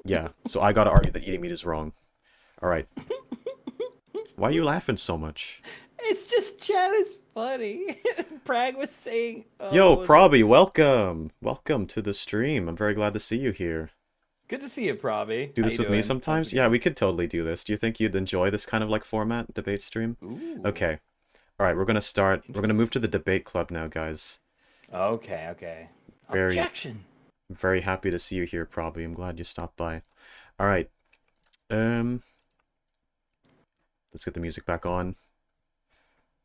yeah. So I gotta argue that eating meat is wrong. All right. Why are you laughing so much? It's just chat is funny. Prag was saying, Yo, Proby, welcome. Welcome to the stream. I'm very glad to see you here. Good to see you, Proby. Do How this you with me doing? sometimes? Yeah, we could totally do this. Do you think you'd enjoy this kind of like format, debate stream? Ooh. Okay. All right, we're gonna move to the debate club now, guys. Okay, okay. Very, Objection. very happy to see you here, probably. I'm glad you stopped by. All right. Um, let's get the music back on.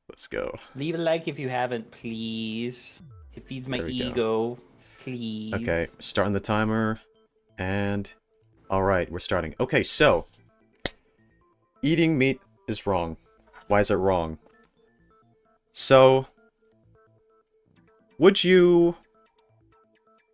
Let's go. Leave a like if you haven't, please. It feeds my There we go. ego. Please. Okay, starting the timer, and all right, we're starting. Okay, so eating meat is wrong. Why is it wrong? So, would you?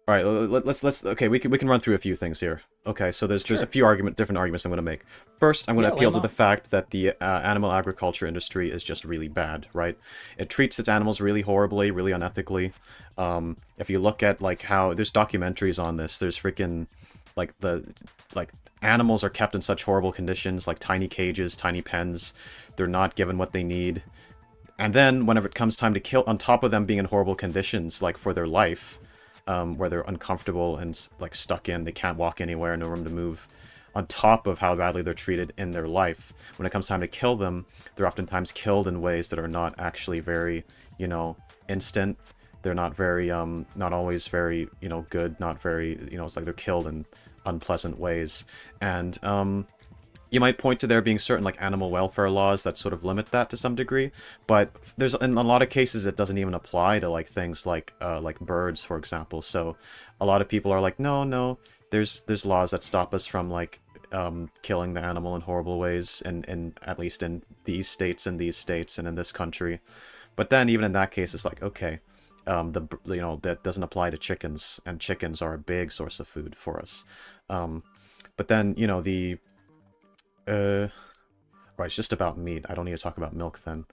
All right, let's. Okay, we can run through a few things here. Okay, so there's a few different arguments I'm going to make. First, I'm going to appeal to the fact that the animal agriculture industry is just really bad, right? It treats its animals really horribly, really unethically. If you look at like how there's documentaries on this, there's freaking like animals are kept in such horrible conditions, like tiny cages, tiny pens. They're not given what they need. And then whenever it comes time to kill, on top of them being in horrible conditions, like for their life, where they're uncomfortable and like stuck in, they can't walk anywhere, no room to move, on top of how badly they're treated in their life, when it comes time to kill them, they're oftentimes killed in ways that are not actually very, instant. They're not very, not always very, good, not very, it's like they're killed in unpleasant ways. And, you might point to there being certain like animal welfare laws that sort of limit that to some degree, but there's in a lot of cases it doesn't even apply to like things like birds, for example. So a lot of people are like, no, there's laws that stop us from like killing the animal in horrible ways, and at least in these states and in this country. But then even in that case, it's like, okay, that doesn't apply to chickens, and chickens are a big source of food for us. But then right, it's just about meat. I don't need to talk about milk then.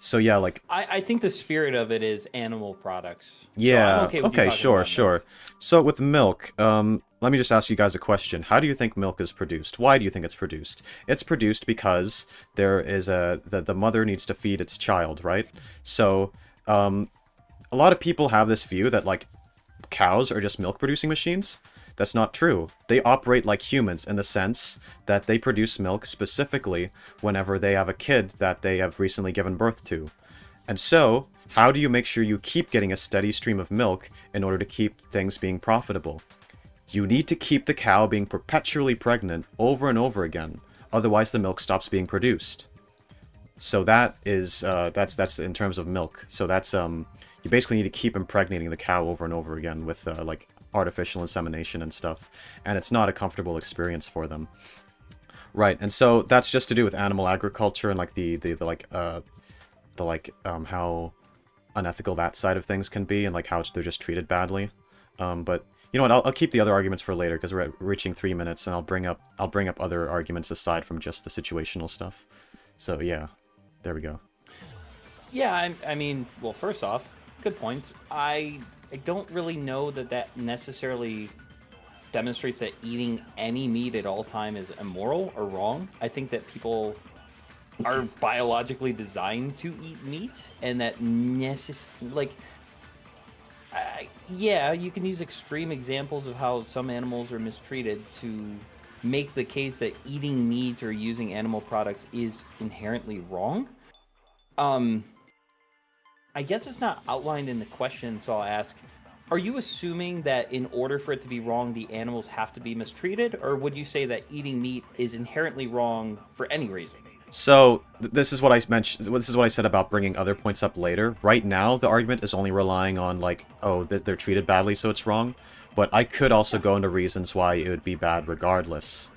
So yeah, like I think the spirit of it is animal products. yeah, So I'm okay with you okay, talking sure, about sure. milk. So with milk, let me just ask you guys a question. How do you think milk is produced? Why do you think it's produced? It's produced because there is the mother needs to feed its child, right? So, a lot of people have this view that like cows are just milk producing machines. That's not true. They operate like humans in the sense that they produce milk specifically whenever they have a kid that they have recently given birth to. And so, how do you make sure you keep getting a steady stream of milk in order to keep things being profitable? You need to keep the cow being perpetually pregnant over and over again, otherwise the milk stops being produced. So that is, that's in terms of milk. So that's, you basically need to keep impregnating the cow over and over again with, like, artificial insemination and stuff, and it's not a comfortable experience for them. Right, and so that's just to do with animal agriculture and like how unethical that side of things can be, and like how they're just treated badly. But you know what? I'll keep the other arguments for later because we're reaching 3 minutes, and I'll bring up other arguments aside from just the situational stuff. So yeah, there we go. Yeah, I mean, well, first off, good points. I don't really know that necessarily demonstrates that eating any meat at all time is immoral or wrong. I think that people are biologically designed to eat meat, and that yeah, you can use extreme examples of how some animals are mistreated to make the case that eating meat or using animal products is inherently wrong. I guess it's not outlined in the question, so I'll ask, are you assuming that in order for it to be wrong, the animals have to be mistreated? Or would you say that eating meat is inherently wrong for any reason? So, this is what I mentioned. This is what I said about bringing other points up later. Right now, the argument is only relying on, like, oh, they're treated badly, so it's wrong. But I could also go into reasons why it would be bad regardless.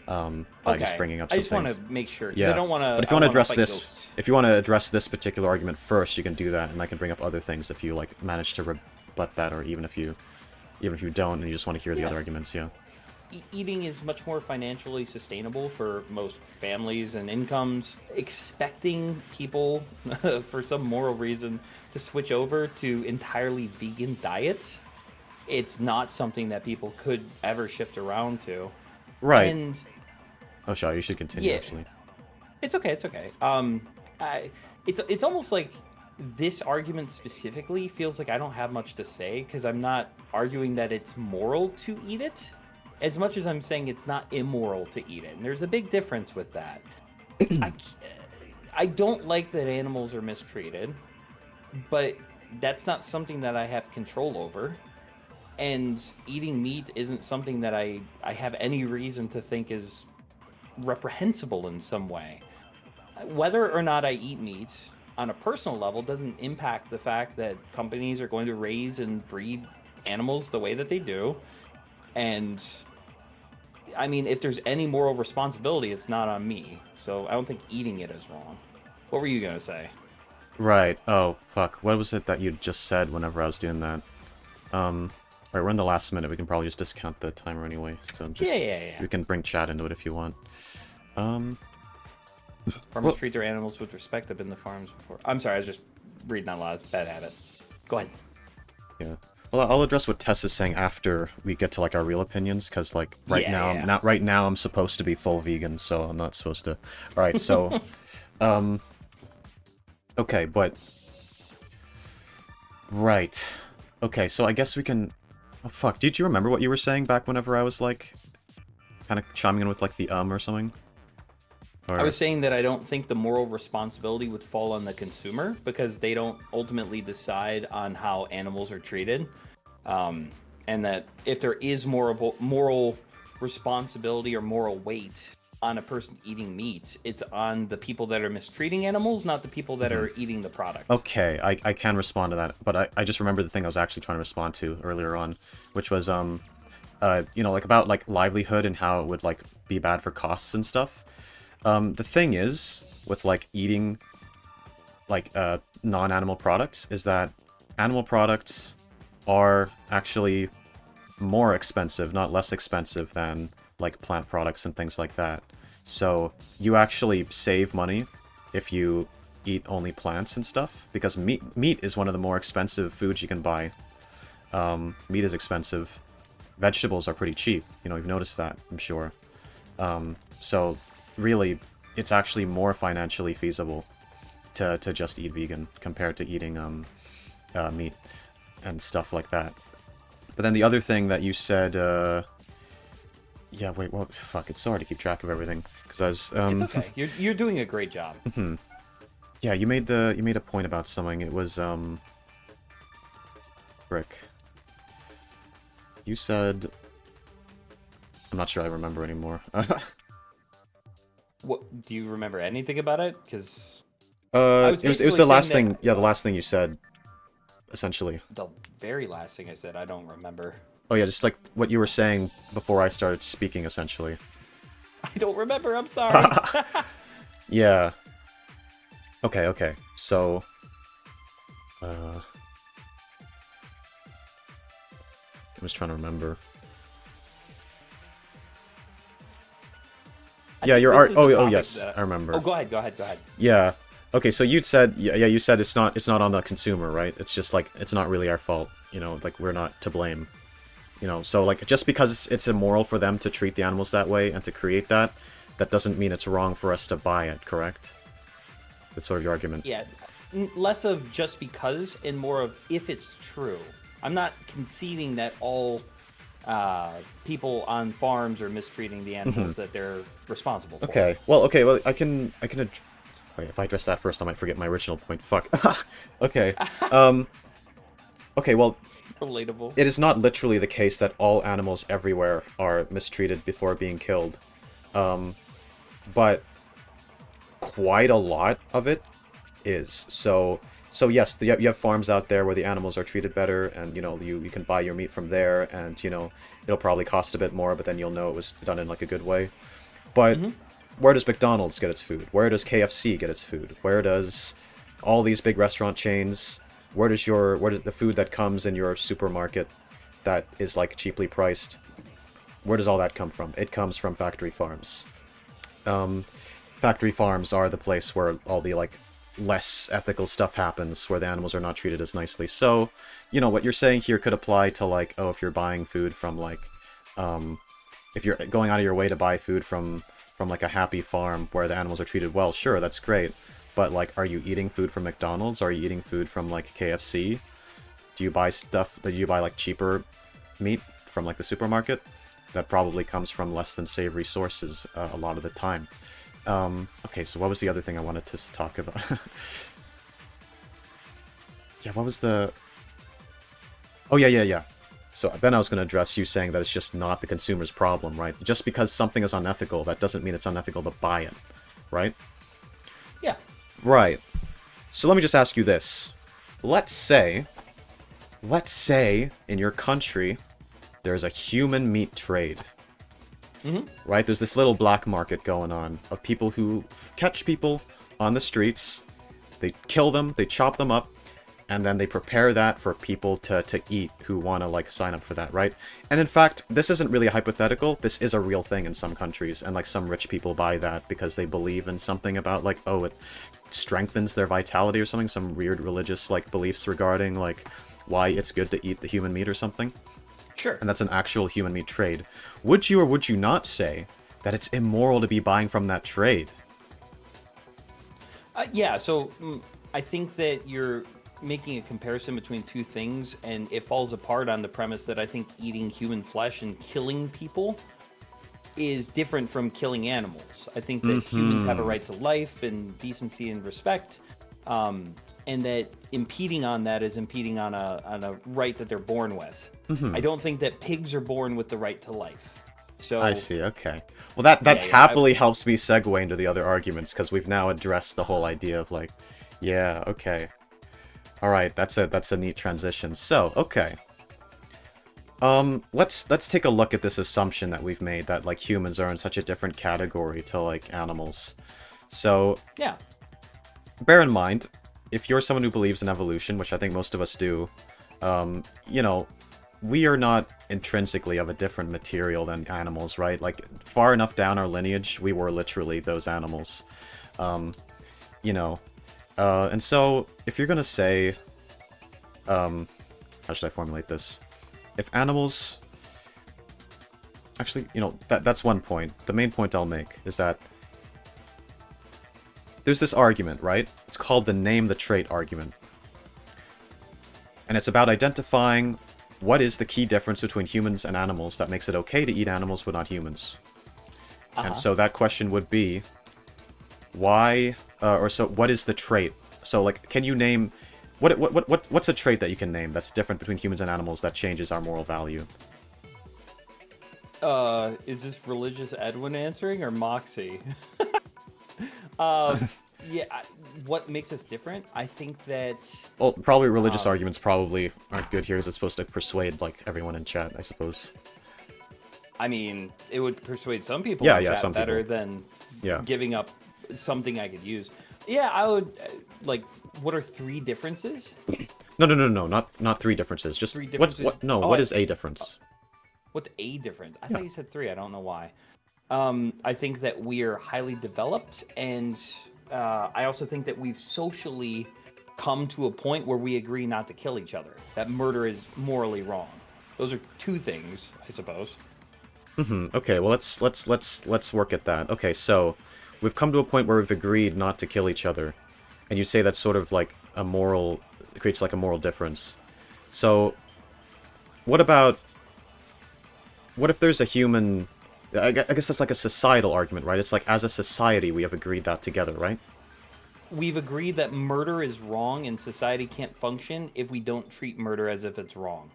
By just bringing up some things. I just want to make sure. Yeah. I don't want to. But if you want to address this, if you want to address this particular argument first, you can do that, and I can bring up other things if you like manage to rebut that, or even if you don't and you just want to hear the other arguments. Yeah. Eating is much more financially sustainable for most families and incomes. Expecting people, for some moral reason, to switch over to entirely vegan diets, it's not something that people could ever shift around to. Right. And oh, sorry, you should continue. Actually, it's okay. It's okay. It's almost like this argument specifically feels like I don't have much to say because I'm not arguing that it's moral to eat it, as much as I'm saying it's not immoral to eat it. And there's a big difference with that. I don't like that animals are mistreated, but that's not something that I have control over. And eating meat isn't something that I have any reason to think is reprehensible in some way. Whether or not I eat meat on a personal level doesn't impact the fact that companies are going to raise and breed animals the way that they do. And I mean, if there's any moral responsibility, it's not on me. So I don't think eating it is wrong. What were you going to say? Right. Oh, fuck. What was it that you just said whenever I was doing that? Alright, we're in the last minute. We can probably just discount the timer anyway. So just, Yeah. we can bring chat into it if you want. Farmers treat their animals with respect. I've been to farms before. I'm sorry, I was just reading out loud. It's a bad habit. Go ahead. Yeah. Well, I'll address what Tess is saying after we get to like our real opinions, because like right now I'm supposed to be full vegan, so I'm not supposed to. All right, so, okay, but right, okay, so I guess we can. Oh fuck! Did you remember what you were saying back whenever I was like, kind of chiming in with like the or something? Or... I was saying that I don't think the moral responsibility would fall on the consumer because they don't ultimately decide on how animals are treated. And that if there is moral responsibility or moral weight on a person eating meat, it's on the people that are mistreating animals, not the people that are eating the product. Okay, I can respond to that, but I just remember the thing I was actually trying to respond to earlier on, which was, you know, like about like livelihood and how it would like be bad for costs and stuff. The thing is, with like eating like non-animal products, is that animal products are actually more expensive, not less expensive than like plant products and things like that. So you actually save money if you eat only plants and stuff, because meat is one of the more expensive foods you can buy. Meat is expensive. Vegetables are pretty cheap. You know, you've noticed that, I'm sure. So really, it's actually more financially feasible to just eat vegan compared to eating meat and stuff like that. But then the other thing that you said, yeah, wait, what? Fuck, it's so hard to keep track of everything because I was. It's okay. You're doing a great job. Yeah, you made a point about something. It was Rick. You said. I'm not sure I remember anymore. What do you remember anything about it? Because it was the last thing. Yeah, the last thing you said, essentially. The very last thing I said, I don't remember. Oh yeah, just like what you were saying before I started speaking, essentially. I don't remember. I'm sorry. Yeah. Okay. So, I'm just trying to remember. Yeah, your art. Oh yes, I remember. Oh, go ahead. Yeah. Okay, so you said you said it's not on the consumer, right? It's just like it's not really our fault, you know, like we're not to blame. You know, so like just because it's immoral for them to treat the animals that way and to create that doesn't mean it's wrong for us to buy it, correct? That's sort of your argument. Yeah, less of just because and more of if it's true. I'm not conceding that all people on farms are mistreating the animals that they're responsible for. Okay, well, I can. Wait, if I address that first, I might forget my original point. Fuck. Okay. Okay, well, Relatable. it is not literally the case that all animals everywhere are mistreated before being killed. But quite a lot of it is. So yes, you have farms out there where the animals are treated better, and you know you can buy your meat from there, and you know it'll probably cost a bit more, but then you'll know it was done in like a good way. But where does McDonald's get its food? Where does KFC get its food? Where does all these big restaurant chains? Where does the food that comes in your supermarket that is like cheaply priced? Where does all that come from? It comes from factory farms. Factory farms are the place where all the like less ethical stuff happens, where the animals are not treated as nicely. So, you know, what you're saying here could apply to like, oh, if you're buying food from like, if you're going out of your way to buy food from like a happy farm where the animals are treated well, sure, that's great. But like, are you eating food from McDonald's? Are you eating food from like KFC? Do you buy like cheaper meat from like the supermarket? That probably comes from less than savory sources a lot of the time. Okay, so what was the other thing I wanted to talk about? Yeah, what was the... Oh, yeah. So then I was going to address you saying that it's just not the consumer's problem, right? Just because something is unethical, that doesn't mean it's unethical to buy it, right? Yeah. Right. So let me just ask you this. Let's say in your country, there's a human meat trade. Right? There's this little black market going on of people who catch people on the streets, they kill them, they chop them up, and then they prepare that for people to eat who want to, like, sign up for that, right? And in fact, this isn't really a hypothetical, this is a real thing in some countries, and, like, some rich people buy that because they believe in something about, like, oh, it strengthens their vitality or something, some weird religious, like, beliefs regarding, like, why it's good to eat the human meat or something. Sure. And that's an actual human meat trade. Would you or would you not say that it's immoral to be buying from that trade? Yeah, so I think that you're making a comparison between two things, and it falls apart on the premise that I think eating human flesh and killing people is different from killing animals. I think that humans have a right to life and decency and respect, and that impeding on that is impeding on a right that they're born with. I don't think that pigs are born with the right to life. So I see, okay. Well, that happily helps me segue into the other arguments, because we've now addressed the whole idea of, like, yeah, okay. Alright, that's a neat transition. So, okay. Let's take a look at this assumption that we've made that, like, humans are in such a different category to, like, animals. So, yeah, bear in mind, if you're someone who believes in evolution, which I think most of us do, you know, we are not intrinsically of a different material than animals, right? Like, far enough down our lineage, we were literally those animals. You know, and so, if you're gonna say, how should I formulate this? If animals... Actually, you know, that's one point. The main point I'll make is that there's this argument, right? It's called the name the trait argument. And it's about identifying what is the key difference between humans and animals that makes it okay to eat animals but not humans. And so that question would be, why, what is the trait? So, like, can you name, what's a trait that you can name that's different between humans and animals that changes our moral value? Is this religious Edwin answering or Moxy? Yeah, what makes us different? I think that... Well, probably religious arguments probably aren't good here, as it's supposed to persuade, like, everyone in chat, I suppose. I mean, it would persuade some people in chat some better people. than Yeah. giving up something I could use. Yeah, I would, like, what are three differences? No, not three differences. Just Three differences? what is a difference? What's a difference? I thought you said three. I don't know why. I think that we are highly developed, and I also think that we've socially come to a point where we agree not to kill each other. That murder is morally wrong. Those are two things, I suppose. Okay, well, let's work at that. Okay, so we've come to a point where we've agreed not to kill each other, and you say that's sort of like a moral, it creates like a moral difference. So, what if there's a human? I guess that's like a societal argument, right? It's like, as a society, we have agreed that together, right? We've agreed that murder is wrong and society can't function if we don't treat murder as if it's wrong.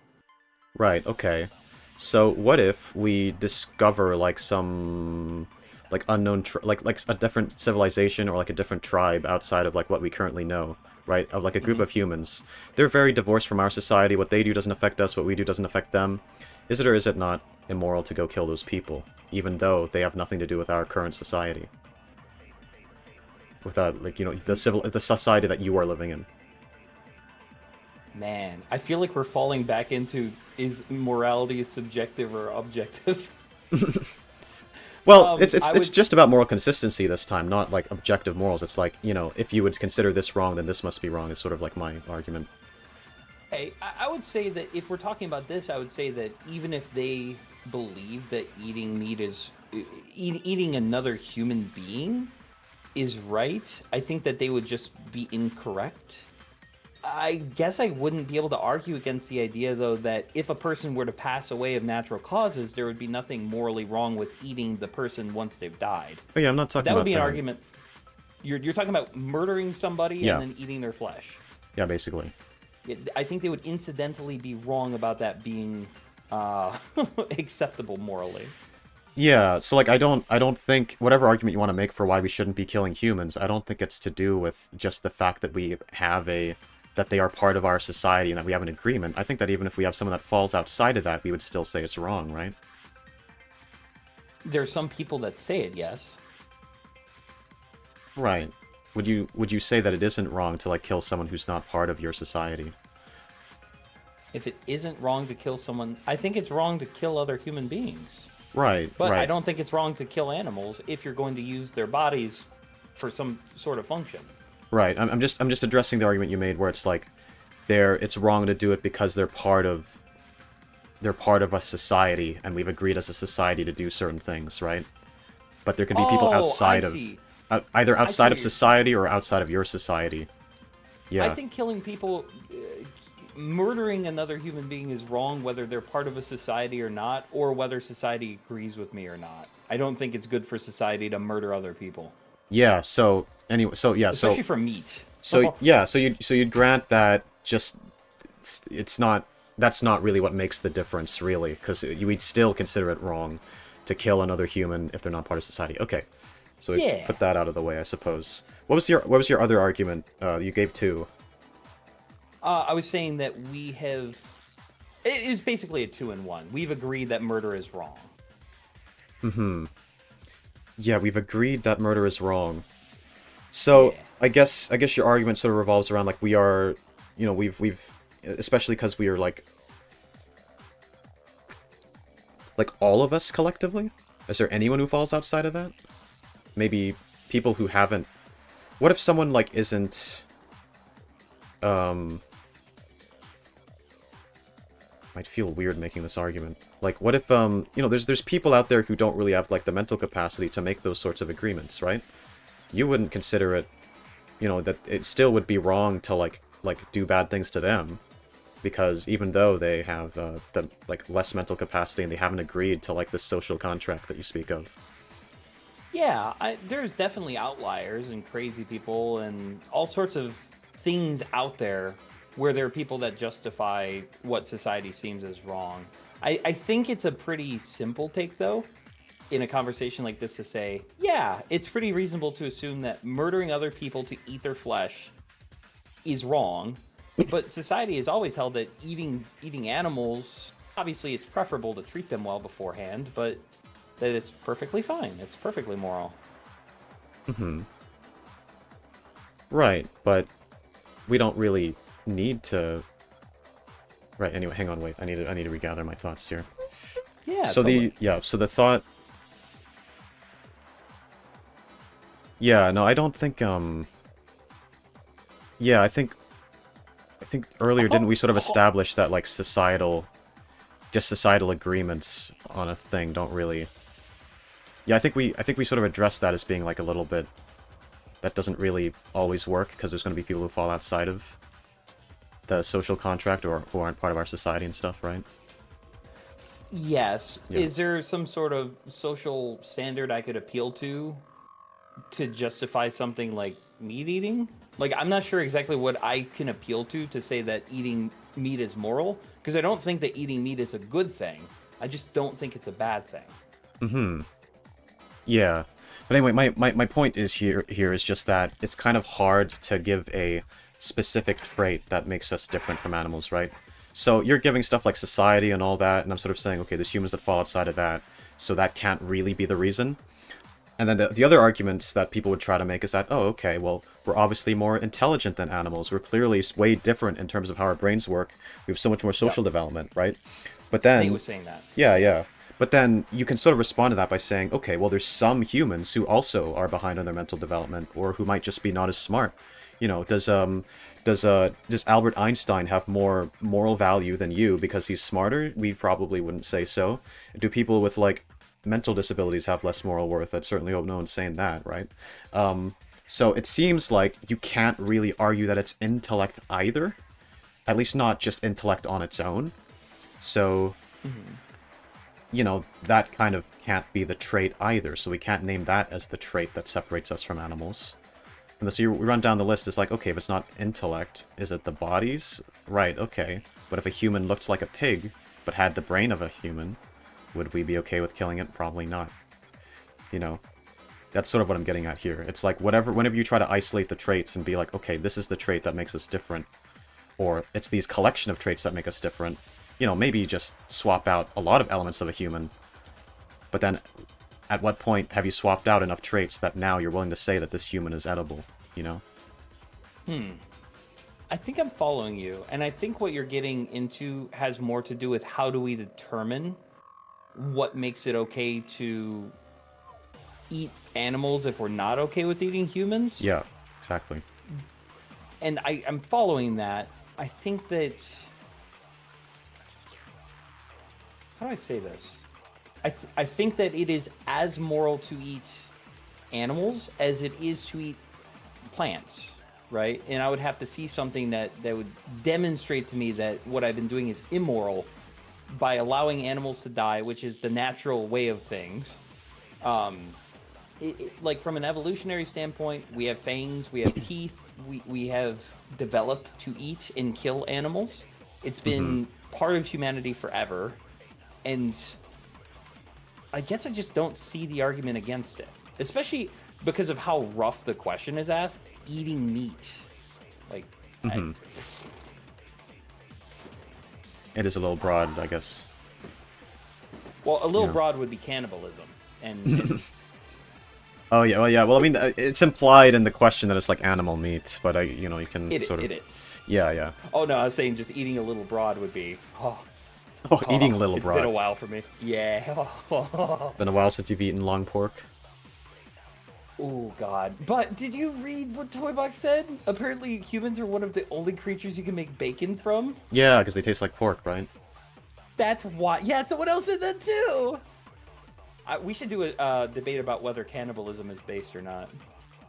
Right, okay. So what if we discover, like, some, like, unknown, like a different civilization or, like, a different tribe outside of, like, what we currently know, right? Of, like, a group of humans. They're very divorced from our society. What they do doesn't affect us. What we do doesn't affect them. Is it or is it not immoral to go kill those people, even though they have nothing to do with our current society? With like, you know, the society that you are living in. Man, I feel like we're falling back into, is morality subjective or objective? Well, it's just about moral consistency this time, not like objective morals. It's like, you know, if you would consider this wrong, then this must be wrong, is sort of like my argument. Hey, I would say that if we're talking about this, I would say that even if they believe that eating meat is... eating another human being is right, I think that they would just be incorrect. I guess I wouldn't be able to argue against the idea, though, that if a person were to pass away of natural causes, there would be nothing morally wrong with eating the person once they've died. Oh yeah, I'm not But talking that about would be an that. argument. You're talking about murdering somebody Yeah. and then eating their flesh. Yeah, basically. I think they would incidentally be wrong about that being acceptable morally. Yeah, so like I don't think whatever argument you want to make for why we shouldn't be killing humans, I don't think it's to do with just the fact that we have that they are part of our society and that we have an agreement. I think that even if we have someone that falls outside of that, we would still say it's wrong, right? There are some people that say it, yes. Right. Would you say that it isn't wrong to like kill someone who's not part of your society? If it isn't wrong to kill someone, I think it's wrong to kill other human beings. Right. But right. I don't think it's wrong to kill animals if you're going to use their bodies for some sort of function. Right. I'm just addressing the argument you made where it's like it's wrong to do it because they're part of a society and we've agreed as a society to do certain things, right? But there can be people outside of either outside of society or outside of your society. Yeah. I think killing people, murdering another human being is wrong whether they're part of a society or not, or whether society agrees with me or not. I don't think it's good for society to murder other people. Yeah, so anyway, especially for meat. So you'd grant that just that's not really what makes the difference, really, because we'd still consider it wrong to kill another human if they're not part of society. Okay, so we put that out of the way, I suppose. What was your other argument? You gave two. I was saying that we have. It is basically a 2-in-1. We've agreed that murder is wrong. Mm-hmm. Yeah, we've agreed that murder is wrong. So Yeah. I guess your argument sort of revolves around like we are, we've especially because we are like all of us collectively. Is there anyone who falls outside of that? Maybe people who haven't. What if someone like isn't? Might feel weird making this argument. Like, what if there's people out there who don't really have like the mental capacity to make those sorts of agreements, right? You wouldn't consider it, that it still would be wrong to like do bad things to them, because even though they have the like less mental capacity and they haven't agreed to like this social contract that you speak of. Yeah, there's definitely outliers and crazy people and all sorts of things out there where there are people that justify what society seems as wrong. I think it's a pretty simple take, though, in a conversation like this to say, yeah, it's pretty reasonable to assume that murdering other people to eat their flesh is wrong, but society has always held that eating animals, obviously it's preferable to treat them well beforehand, but that it's perfectly fine. It's perfectly moral. Mm-hmm. Right, but we don't really need to. Right. Anyway, hang on. Wait. I need to regather my thoughts here. Yeah. So totally. so the thought. Yeah. No, I don't think. Yeah, I think earlier didn't we sort of establish that like societal agreements on a thing don't really. Yeah, I think we sort of addressed that as being like a little bit. That doesn't really always work because there's going to be people who fall outside of the social contract or who aren't part of our society and stuff, right? Yes. Yeah. Is there some sort of social standard I could appeal to justify something like meat eating? Like, I'm not sure exactly what I can appeal to say that eating meat is moral, because I don't think that eating meat is a good thing. I just don't think it's a bad thing. Mm-hmm. Yeah. But anyway, my point is here is just that it's kind of hard to give a specific trait that makes us different from animals, right? So you're giving stuff like society and all that, and I'm sort of saying, okay, there's humans that fall outside of that, so that can't really be the reason. And then the other arguments that people would try to make is that, oh, okay, well, we're obviously more intelligent than animals. We're clearly way different in terms of how our brains work. We have so much more social development, right? But then... Nate was saying that. Yeah. But then you can sort of respond to that by saying, okay, well, there's some humans who also are behind on their mental development, or who might just be not as smart. Does Albert Einstein have more moral value than you because he's smarter? We probably wouldn't say so. Do people with like mental disabilities have less moral worth? I'd certainly hope no one's saying that, right? So it seems like you can't really argue that it's intellect either. At least not just intellect on its own. So, you know, that kind of can't be the trait either. So we can't name that as the trait that separates us from animals. And so we run down the list, it's like, okay, if it's not intellect, is it the bodies? Right, okay. But if a human looks like a pig, but had the brain of a human, would we be okay with killing it? Probably not. You know, that's sort of what I'm getting at here. It's like whenever you try to isolate the traits and be like, okay, this is the trait that makes us different, or it's these collection of traits that make us different, you know, maybe you just swap out a lot of elements of a human, but then at what point have you swapped out enough traits that now you're willing to say that this human is edible, you know? I think I'm following you, and I think what you're getting into has more to do with how do we determine what makes it okay to eat animals if we're not okay with eating humans. Yeah, exactly. And I'm following that. I think that... How do I say this? I think that it is as moral to eat animals as it is to eat plants, right? And I would have to see something that would demonstrate to me that what I've been doing is immoral by allowing animals to die, which is the natural way of things. Like from an evolutionary standpoint, we have fangs, we have teeth, we have developed to eat and kill animals. It's been part of humanity forever, and I guess I just don't see the argument against it, especially because of how rough the question is asked. Eating meat, like, It is a little broad, I guess. well, a little Yeah. broad would be cannibalism, and Oh yeah, well yeah. Well, I mean, it's implied in the question that it's like animal meat, but you know, you can sort of. it. Yeah, yeah. Oh no, I was saying just eating a little broad would be. Oh, eating a little It's broad. been a while for me. Yeah. Been a while since you've eaten long pork. Oh god. But did you read what Toybox said? Apparently humans are one of the only creatures you can make bacon from. Yeah, because they taste like pork, right? That's why. Yeah, someone else said that too. We should do a debate about whether cannibalism is based or not.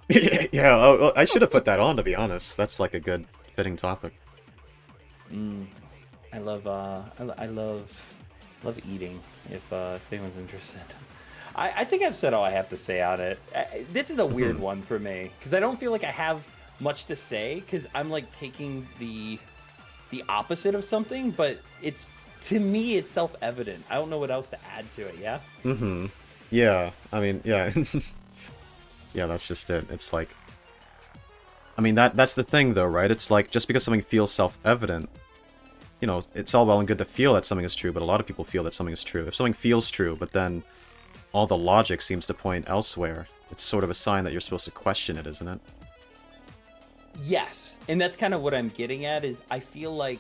Yeah. Oh, I should have put that on, to be honest. That's like a good fitting topic. I love eating. If anyone's interested, I think I've said all I have to say on it. This is a weird one for me because I don't feel like I have much to say because I'm like taking the opposite of something, but it's to me it's self-evident. I don't know what else to add to it. Yeah. Yeah. I mean, yeah. Yeah, that's just it. It's like, I mean, that's the thing, though, right? It's like just because something feels self-evident, you know, it's all well and good to feel that something is true, but a lot of people feel that something is true. If something feels true, but then all the logic seems to point elsewhere, it's sort of a sign that you're supposed to question it, isn't it? Yes, and that's kind of what I'm getting at is I feel like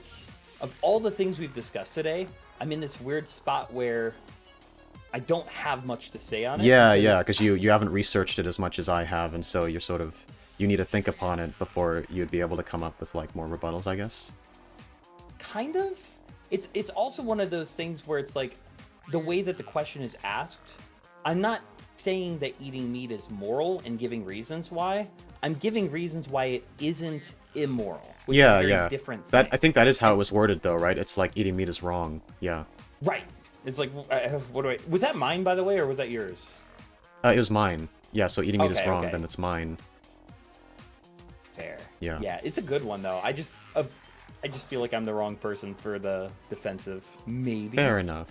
of all the things we've discussed today, I'm in this weird spot where I don't have much to say on it. Yeah, because you haven't researched it as much as I have, and so you're sort of, you need to think upon it before you'd be able to come up with, like, more rebuttals, I guess. Kind of. It's also one of those things where it's like the way that the question is asked, I'm not saying that eating meat is moral and giving reasons why. I'm giving reasons why it isn't immoral. Which is a very different thing. That I think that is how it was worded, though, right? It's like eating meat is wrong. Yeah. Right. It's like, what do I... Was that mine, by the way, or was that yours? It was mine. Yeah, so eating meat is wrong, okay. then it's mine. Fair. Yeah. Yeah, it's a good one, though. I just feel like I'm the wrong person for the defensive. Maybe. Fair enough.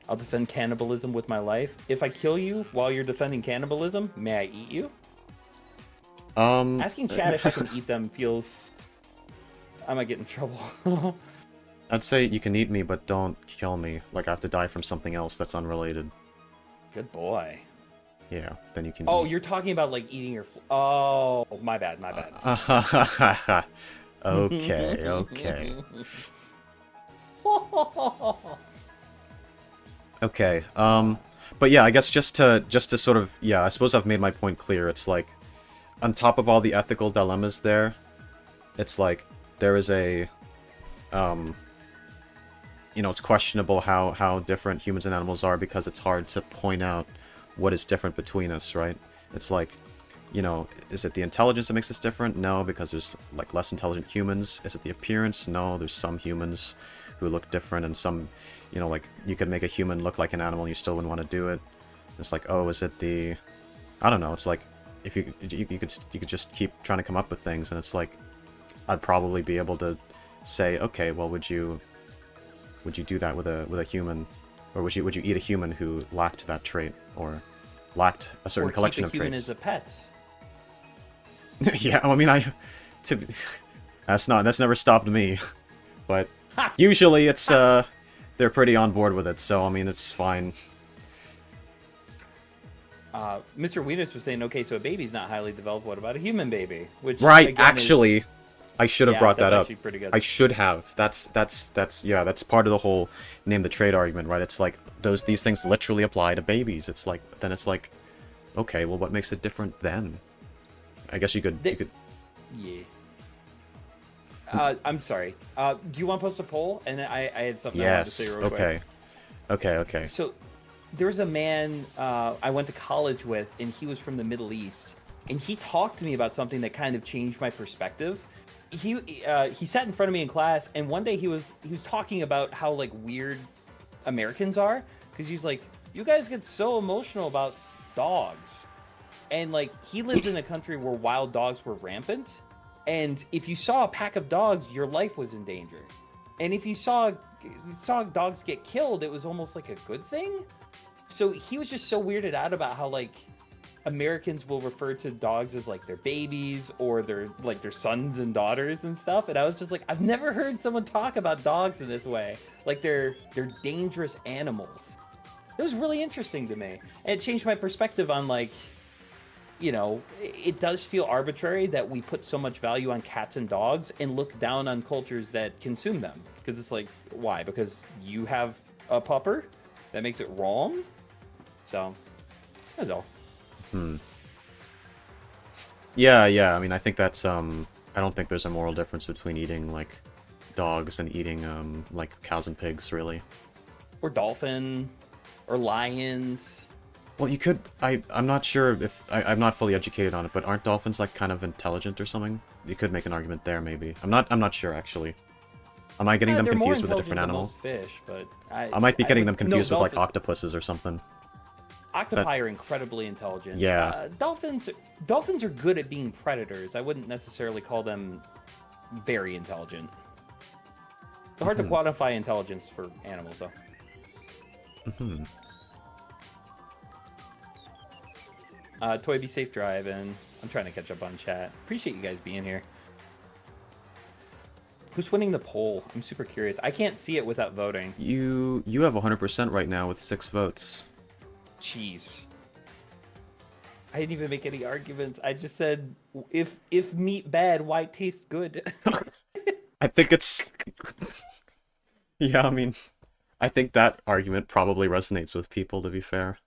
I'll defend cannibalism with my life. If I kill you while you're defending cannibalism, may I eat you? Asking Chad if I can eat them feels... I might get in trouble. I'd say you can eat me, but don't kill me. Like, I have to die from something else that's unrelated. Good boy. Yeah, then you can Oh, eat. you're talking about, like, eating your... Oh, my bad. Okay. Okay, but yeah, I guess just to sort of, yeah, I suppose I've made my point clear. It's like, on top of all the ethical dilemmas there, it's like, there is a, you know, it's questionable how different humans and animals are because it's hard to point out what is different between us, right? It's like, you know, is it the intelligence that makes us different? No, because there's like less intelligent humans. Is it the appearance? No, there's some humans who look different, and some, you know, like you could make a human look like an animal and you still wouldn't want to do it. It's like, oh, is it the, I don't know. It's like if you could just keep trying to come up with things, and it's like I'd probably be able to say, okay, well, would you do that with a human, or would you eat a human who lacked that trait or lacked a certain collection of traits? Or keep a human as a pet. Yeah, I mean, that's never stopped me, but usually it's they're pretty on board with it, so I mean it's fine. Mr. Weenis was saying, okay, so a baby's not highly developed. What about a human baby? Which Right, again, actually, I should have brought that up. Pretty good. I should have. That's yeah, that's part of the whole name the trade argument, right? It's like these things literally apply to babies. It's like then it's like, okay, well, what makes it different then? I guess you could. Yeah. I'm sorry. Do you want to post a poll? And I had something I wanted to say real quick. Okay. So there was a man I went to college with, and he was from the Middle East, and he talked to me about something that kind of changed my perspective. He sat in front of me in class, and one day he was talking about how like weird Americans are, because he's like, you guys get so emotional about dogs, and like he lived in a country where wild dogs were rampant, and if you saw a pack of dogs, your life was in danger, and if you saw dogs get killed, it was almost like a good thing. So he was just so weirded out about how like Americans will refer to dogs as like their babies or their sons and daughters and stuff, and I was just like, I've never heard someone talk about dogs in this way, like they're dangerous animals. It was really interesting to me, and it changed my perspective on like, you know, it does feel arbitrary that we put so much value on cats and dogs and look down on cultures that consume them, because it's like, why? Because you have a pupper? That makes it wrong? So that's all. Yeah. I mean, I think that's I don't think there's a moral difference between eating like dogs and eating like cows and pigs, really. Or dolphin, or lions. Well, you could. I'm not sure if I'm not fully educated on it, but aren't dolphins like kind of intelligent or something? You could make an argument there, maybe. I'm not sure actually. Am I getting them confused with a different animal? Most fish, but I might be getting them confused with like octopuses or something. Octopi are incredibly intelligent. Yeah. Dolphins are good at being predators. I wouldn't necessarily call them very intelligent. It's hard to quantify intelligence for animals, though. Toy, be safe driving. I'm trying to catch up on chat. Appreciate you guys being here. Who's winning the poll? I'm super curious. I can't see it without voting. You have 100% right now with 6 votes. Jeez. I didn't even make any arguments. I just said, if meat bad, why it taste good? I think it's... Yeah, I mean, I think that argument probably resonates with people, to be fair.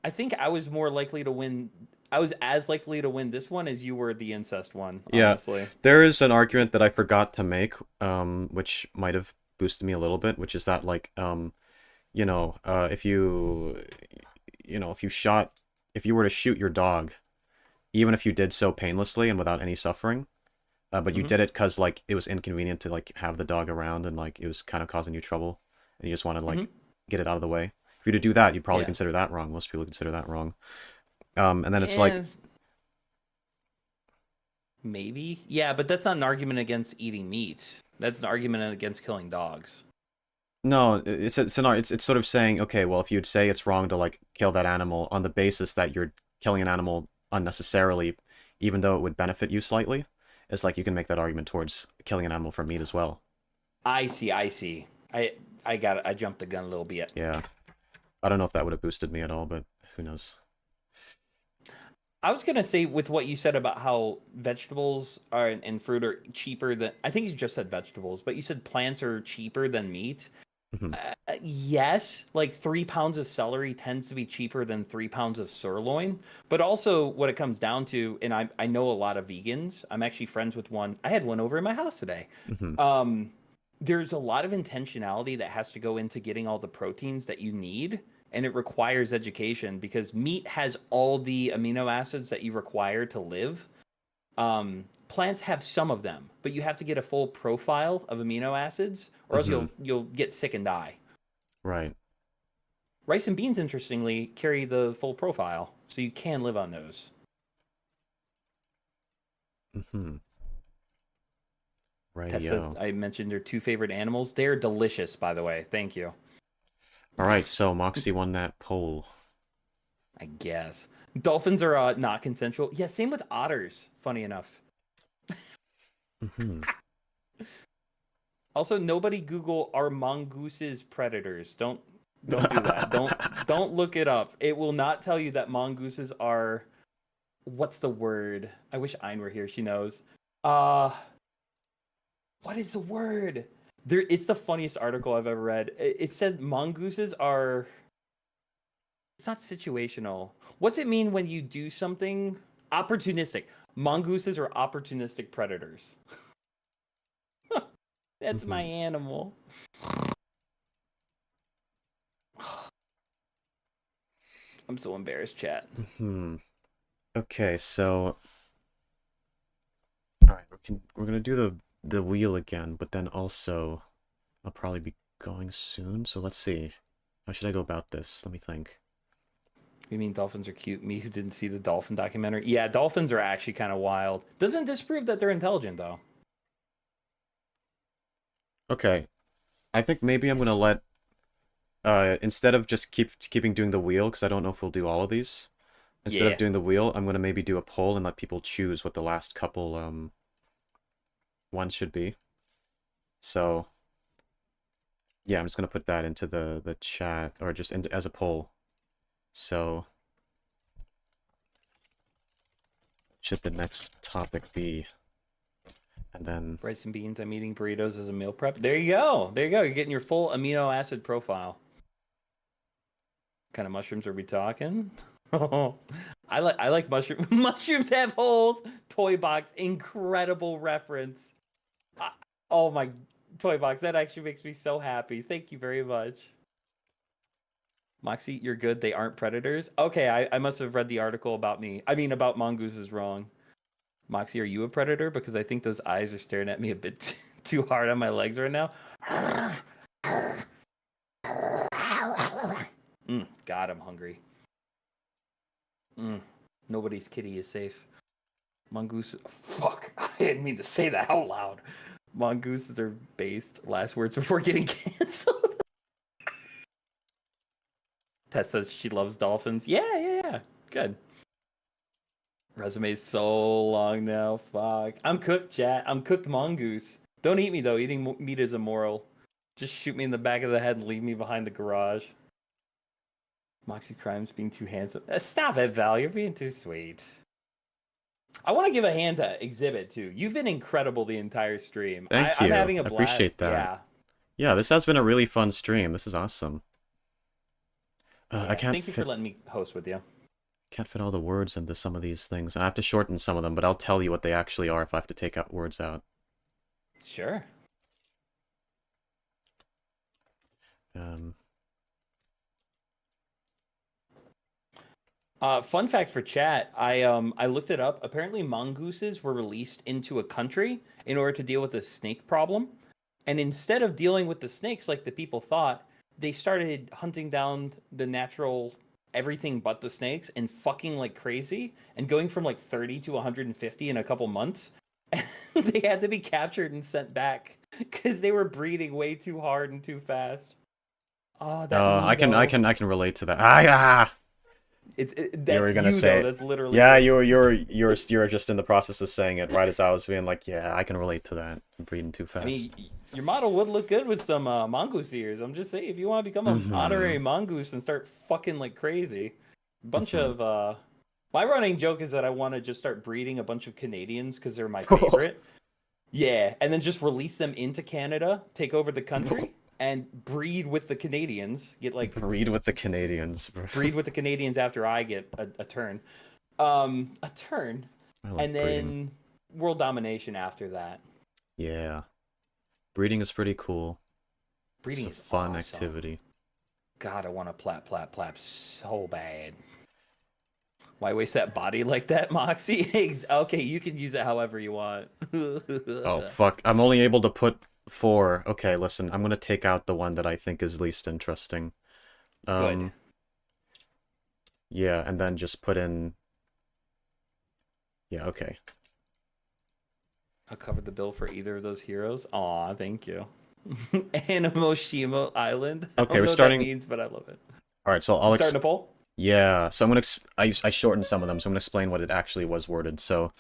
I think I was more likely to win... I was as likely to win this one as you were the incest one, honestly. Yeah, there is an argument that I forgot to make, which might have boosted me a little bit, which is that, like, you know, if you were to shoot your dog, even if you did so painlessly and without any suffering, but you did it because, like, it was inconvenient to, like, have the dog around and, like, it was kind of causing you trouble, and you just want to, like, get it out of the way. If you were to do that, you'd probably consider that wrong. Most people consider that wrong. And then it's like... Maybe. Yeah, but that's not an argument against eating meat. That's an argument against killing dogs. No, it's sort of saying, okay, well, if you'd say it's wrong to, like, kill that animal on the basis that you're killing an animal unnecessarily, even though it would benefit you slightly, it's like you can make that argument towards killing an animal for meat as well. I see. I jumped the gun a little bit. Yeah. I don't know if that would have boosted me at all, but who knows. I was gonna say, with what you said about how vegetables and fruit are cheaper than, I think you just said vegetables, but you said plants are cheaper than meat. Yes, like 3 pounds of celery tends to be cheaper than 3 pounds of sirloin. But also, what it comes down to, and I know a lot of vegans. I'm actually friends with one. I had one over in my house today. There's a lot of intentionality that has to go into getting all the proteins that you need. and it requires education because meat has all the amino acids that you require to live. Plants have some of them, but you have to get a full profile of amino acids, or else you'll get sick and die. Right. Rice and beans, interestingly, carry the full profile, so you can live on those. Rightio. I mentioned their 2 favorite animals. They're delicious, by the way. Thank you. All right, so Moxy won that poll. I guess. Dolphins are not consensual. Yeah, same with otters, funny enough. Also, nobody Google are mongooses predators. Don't do that. don't look it up. It will not tell you that mongooses are, what's the word? I wish Ayn were here. She knows. What is the word? It's the funniest article I've ever read. It said mongooses are, it's not situational. What's it mean when you do something opportunistic? Mongooses are opportunistic predators. That's my animal. I'm so embarrassed, chat. Okay, so all right, we're gonna do the wheel again, but then also I'll probably be going soon. So let's see. How should I go about this? Let me think. You mean dolphins are cute? Me who didn't see the dolphin documentary? Yeah, dolphins are actually kind of wild. Doesn't disprove that they're intelligent, though. Okay, I think maybe I'm gonna let instead of just keeping doing the wheel, because I don't know if we'll do all of these. Instead of doing the wheel, I'm gonna maybe do a poll and let people choose what the last couple ones should be. So yeah, I'm just gonna put that into the chat, or just as a poll. So should the next topic be? And then Rice and beans. I'm eating burritos as a meal prep. There you go. There you go. You're getting your full amino acid profile. What kind of mushrooms are we talking? I like mushroom. Mushrooms have holes. Toy box. Incredible reference. Oh my toy box. That actually makes me so happy. Thank you very much. Moxy, you're good. They aren't predators. Okay, I must have read the article about me. I mean, about mongooses wrong. Moxy, are you a predator? Because I think those eyes are staring at me a bit too hard on my legs right now. God, I'm hungry. Nobody's kitty is safe. Mongoose. Fuck. I didn't mean to say that out loud. Mongooses are based. Last words before getting canceled. Tess says she loves dolphins. Yeah. Good. Resume's so long now. Fuck. I'm cooked, chat. I'm cooked mongoose. Don't eat me, though. Eating meat is immoral. Just shoot me in the back of the head and leave me behind the garage. Moxy Crimes being too handsome. Stop it, Val. You're being too sweet. I want to give a hand to Exhibit, too. You've been incredible the entire stream. Thank you. I'm having a blast. I appreciate that. Yeah, this has been a really fun stream. This is awesome. I can't Thank you for letting me host with you. Can't fit all the words into some of these things. I have to shorten some of them, but I'll tell you what they actually are if I have to take out words out. Sure. Fun fact for chat, I looked it up. Apparently mongooses were released into a country in order to deal with the snake problem. And instead of dealing with the snakes like the people thought, they started hunting down the natural everything but the snakes and fucking like crazy and going from like 30 to 150 in a couple months. And they had to be captured and sent back because they were breeding way too hard and too fast. Oh, that I can relate to that. That's you were gonna say though. That's literally you're just in the process of saying it right as I was being like, yeah, I can relate to that. I'm breeding too fast. I mean, your model would look good with some mongoose ears. I'm just saying, if you want to become an honorary mongoose and start fucking like crazy, bunch of my running joke is that I want to just start breeding a bunch of Canadians because they're my favorite. Yeah, and then just release them into Canada, take over the country, and breed with the Canadians. Breed with the Canadians. Breed with the Canadians after I get a turn. A turn. And then world domination after that. Yeah. Breeding is pretty cool. Breeding is a fun awesome. activity. God, I want to plap so bad. Why waste that body like that, Moxy? Okay, you can use it however you want. Oh, fuck. I'm only able to put 4. Okay, listen. I'm gonna take out the one that I think is least interesting. Good. Yeah, and then just put in... Yeah, okay. I'll cover the bill for either of those heroes. Aw, thank you. Animoshima Island. I Okay, don't we're know starting... what that means, but I love it. Alright, so I'll... I'm starting a poll? Yeah, so I'm gonna... I shortened some of them, so I'm gonna explain what it actually was worded. So,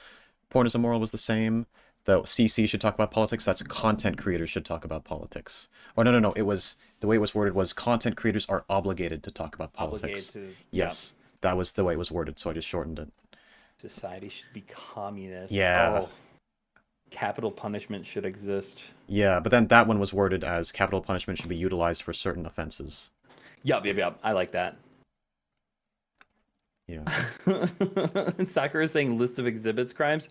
porn is immoral was the same. The CC should talk about politics. That's content creators should talk about politics. Or no. It was... The way it was worded was content creators are obligated to talk about politics. Obligated to... Yes, that was the way it was worded, so I just shortened it. Society should be communist. Yeah. Oh, capital punishment should exist. Yeah, but then that one was worded as capital punishment should be utilized for certain offenses. Yup. I like that. Yeah. Sakura is saying list of exhibits crimes.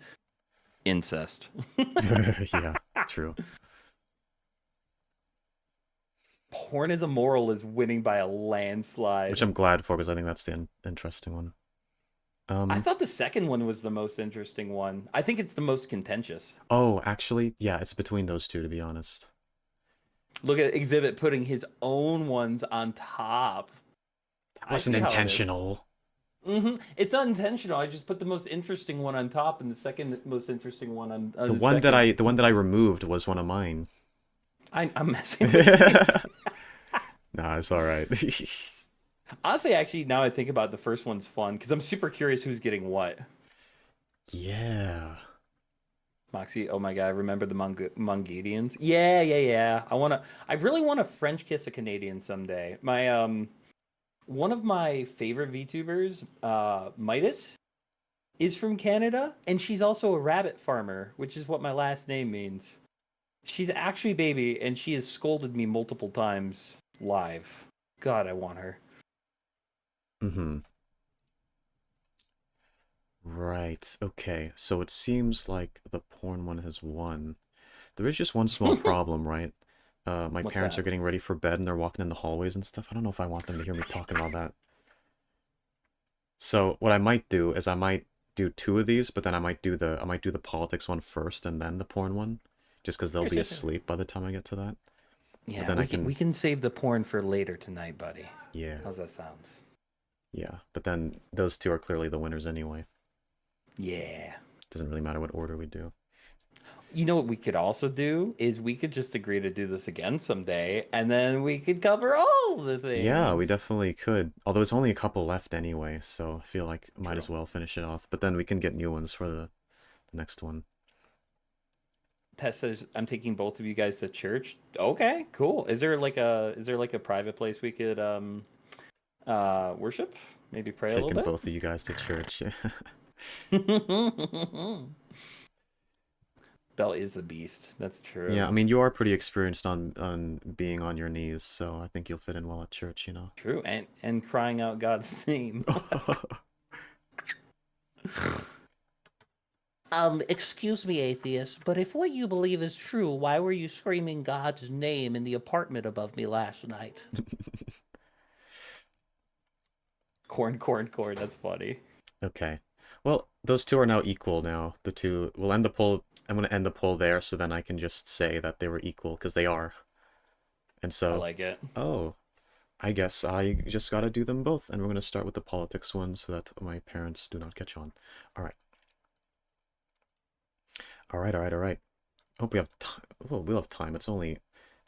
Incest. Yeah, true. Porn is immoral is winning by a landslide. Which I'm glad for, because I think that's the interesting one. I thought the second one was the most interesting one. I think it's the most contentious. Oh, actually, yeah, it's between those two, to be honest. Look at Exhibit putting his own ones on top. That wasn't intentional. It's not intentional. I just put the most interesting one on top and the second most interesting one on the one that I removed was one of mine. I'm messing with you. Nah, it's all right. Honestly, actually, now I think about it, the first one's fun because I'm super curious who's getting what. Yeah. Moxy, oh my god, remember the Mongolians? Yeah. I really want to French kiss a Canadian someday. My one of my favorite VTubers, Midas, is from Canada, and she's also a rabbit farmer, which is what my last name means. She's actually baby, and she has scolded me multiple times live. God, I want her. Right, okay. So it seems like the porn one has won. There is just one small problem, right? My What's parents that? are getting ready for bed and they're walking in the hallways and stuff. I don't know if I want them to hear me talking about that. So what I might do is I might do 2 of these, but then I might do the politics one first and then the porn one, just because they'll be asleep by the time I get to that. Yeah, then we can save the porn for later tonight, buddy. Yeah. How's that sound? Yeah, but then those 2 are clearly the winners anyway. Yeah. Doesn't really matter what order we do. You know what we could also do is we could just agree to do this again someday, and then we could cover all the things. Yeah, we definitely could. Although it's only a couple left anyway, so I feel like I might True. as well finish it off. But then we can get new ones for the next one. Tess says, "I'm taking both of you guys to church." Okay, cool. Is there like a private place we could worship? Maybe pray a Taking little bit. both of you guys to church. Belle is the beast. That's true. Yeah, I mean, you are pretty experienced on being on your knees, so I think you'll fit in well at church, you know. True, and crying out God's name. Excuse me, atheist, but if what you believe is true, why were you screaming God's name in the apartment above me last night? Corn. That's funny. Okay. Well, those 2 are now equal now. The 2... We'll end the poll... I'm going to end the poll there, so then I can just say that they were equal, because they are. And so... I like it. Oh, I guess I just gotta do them both, and we're gonna start with the politics one, so that my parents do not catch on. Alright. Alright. Hope we have time. Oh, we'll have time. It's only...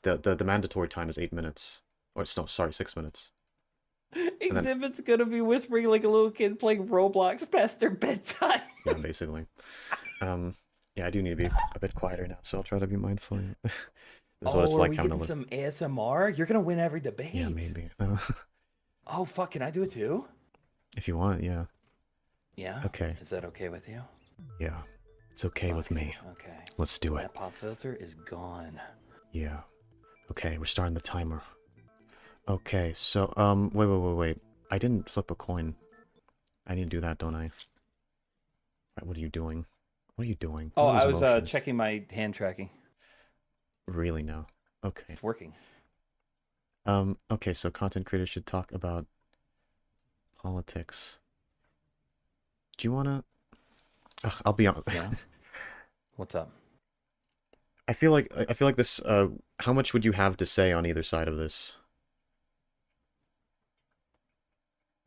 The mandatory time is 8 minutes. Or, no, sorry, 6 minutes. Exhibit's gonna be whispering like a little kid playing Roblox past their bedtime. Yeah, basically. Yeah, I do need to be a bit quieter now, so I'll try to be mindful. This is what it's like are we having getting to live. some ASMR? You're gonna win every debate. Yeah, maybe. Oh, fuck, can I do it too? If you want, yeah. Yeah? Okay. Is that okay with you? Yeah. It's okay with me. Okay. Let's do it. That pop filter is gone. Yeah. Okay, we're starting the timer. Okay, so, wait. I didn't flip a coin. I need to do that, don't I? Right, what are you doing? What are you doing? Oh, What are I those was motions? checking my hand tracking. Really now? Okay. It's working. Okay, so content creators should talk about politics. Do you wanna? Ugh, I'll be honest. Yeah. What's up? I feel like this. How much would you have to say on either side of this?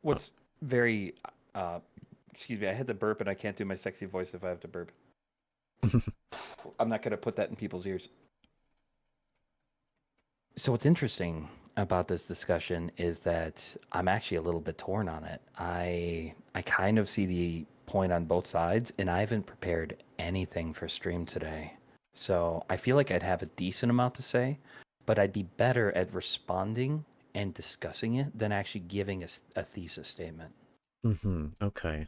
What's very excuse me, I had to burp and I can't do my sexy voice if I have to burp. I'm not gonna put that in people's ears. So what's interesting about this discussion is that I'm actually a little bit torn on it. I kind of see the point on both sides, and I haven't prepared anything for stream today. So I feel like I'd have a decent amount to say, but I'd be better at responding and discussing it than actually giving a thesis statement. Okay.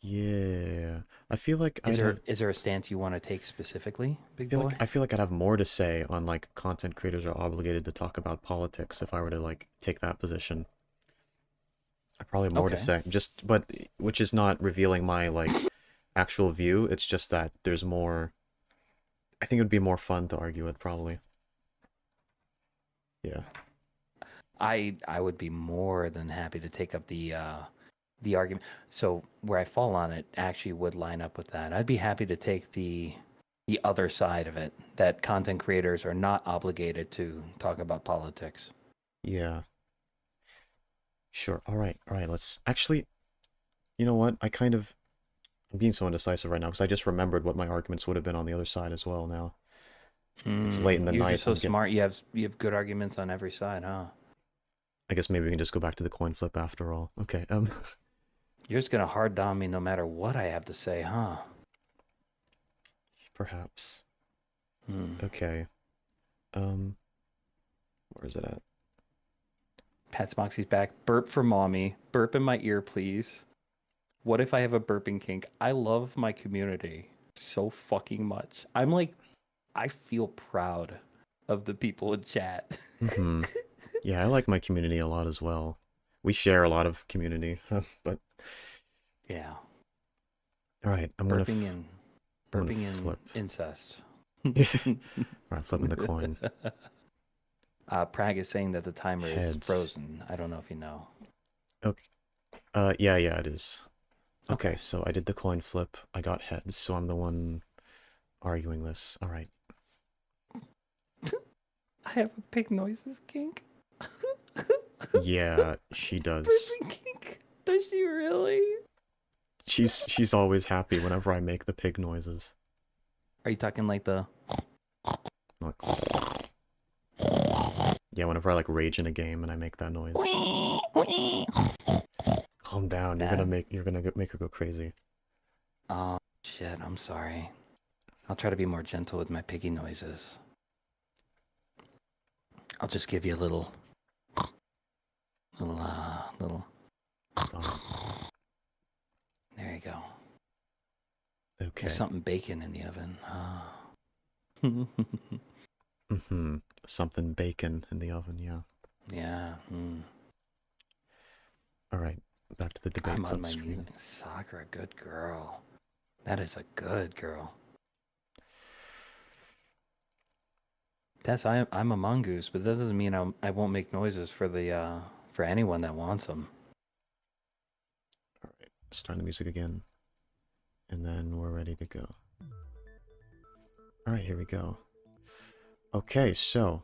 Yeah. I feel like Is I'd there have. is there a stance you want to take specifically, big boy? I feel like I'd have more to say on like content creators are obligated to talk about politics if I were to like take that position. I probably have more to Okay. say. Just but which is not revealing my like actual view. It's just that there's more. I think it would be more fun to argue it probably. Yeah. I would be more than happy to take up the argument. So where I fall on it actually would line up with that. I'd be happy to take the other side of it, that content creators are not obligated to talk about politics. Yeah. Sure. All right. All right. Let's actually. You know what? I'm being so indecisive right now because I just remembered what my arguments would have been on the other side as well now. It's late in the You're night. just so smart. You have good arguments on every side, huh? I guess maybe we can just go back to the coin flip after all. Okay. You're just gonna hard down me no matter what I have to say, huh? Perhaps. Hmm. Okay. Where is it at? Pat's Moxie's back. Burp for mommy. Burp in my ear, please. What if I have a burping kink? I love my community so fucking much. I feel proud of the people in chat. Yeah, I like my community a lot as well. We share a lot of community, but Yeah. all right, Burping I'm gonna and flip. incest. All right, flipping the coin. Prague is saying that the timer is Heads. frozen. I don't know if you know. Okay. Yeah, it is. Okay, so I did the coin flip. I got heads, so I'm the one arguing this. All right. I have a pig noises kink. Yeah, she does. Burping kink. Does she really? She's always happy whenever I make the pig noises. Are you talking like the? Like, yeah, whenever I like rage in a game and I make that noise. Calm down. You're gonna make her go crazy. Oh shit! I'm sorry. I'll try to be more gentle with my piggy noises. I'll just give you a little. Oh, There you go. okay. There's something baking in the oven. Something bacon in the oven. Yeah. Yeah. All right. Back to the debate I'm on club my knees. screen. Sakura, good girl. That is a good girl. I'm a mongoose, but that doesn't mean I won't make noises for the for anyone that wants them. All right. Start the music again, and then we're ready to go. All right, here we go. Okay, so,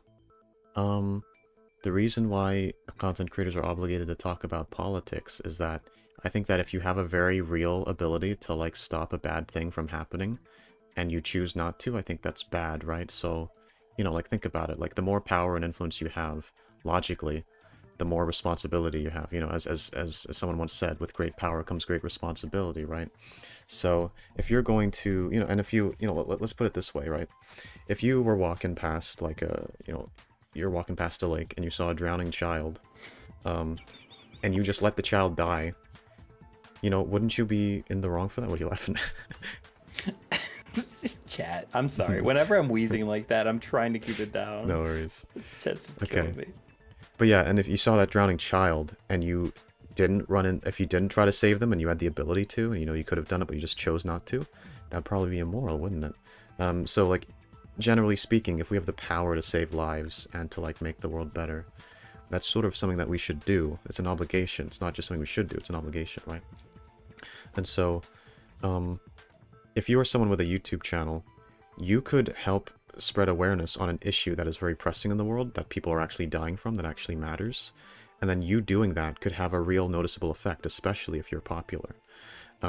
the reason why content creators are obligated to talk about politics is that I think that if you have a very real ability to like stop a bad thing from happening, and you choose not to, I think that's bad, right? So, you know, like think about it. Like the more power and influence you have, logically, the more responsibility you have. You know, as someone once said, with great power comes great responsibility, right? So if you're going to, you know, and if you, you know, let's put it this way, right? If you were walking past like a, you know, you're walking past a lake and you saw a drowning child, and you just let the child die, you know, wouldn't you be in the wrong for that? What are you laughing at? Chat. I'm sorry. Whenever I'm wheezing like that, I'm trying to keep it down. No worries. Chat's just Okay. killing me. But yeah, and if you saw that drowning child and you didn't run in, if you didn't try to save them and you had the ability to, and you know you could have done it but you just chose not to, that'd probably be immoral, wouldn't it? So like, generally speaking, if we have the power to save lives and to like make the world better, that's sort of something that we should do. It's an obligation. It's not just something we should do, it's an obligation, right? And so, if you are someone with a YouTube channel, you could help spread awareness on an issue that is very pressing in the world, that people are actually dying from, that actually matters. And then you doing that could have a real noticeable effect, especially if you're popular.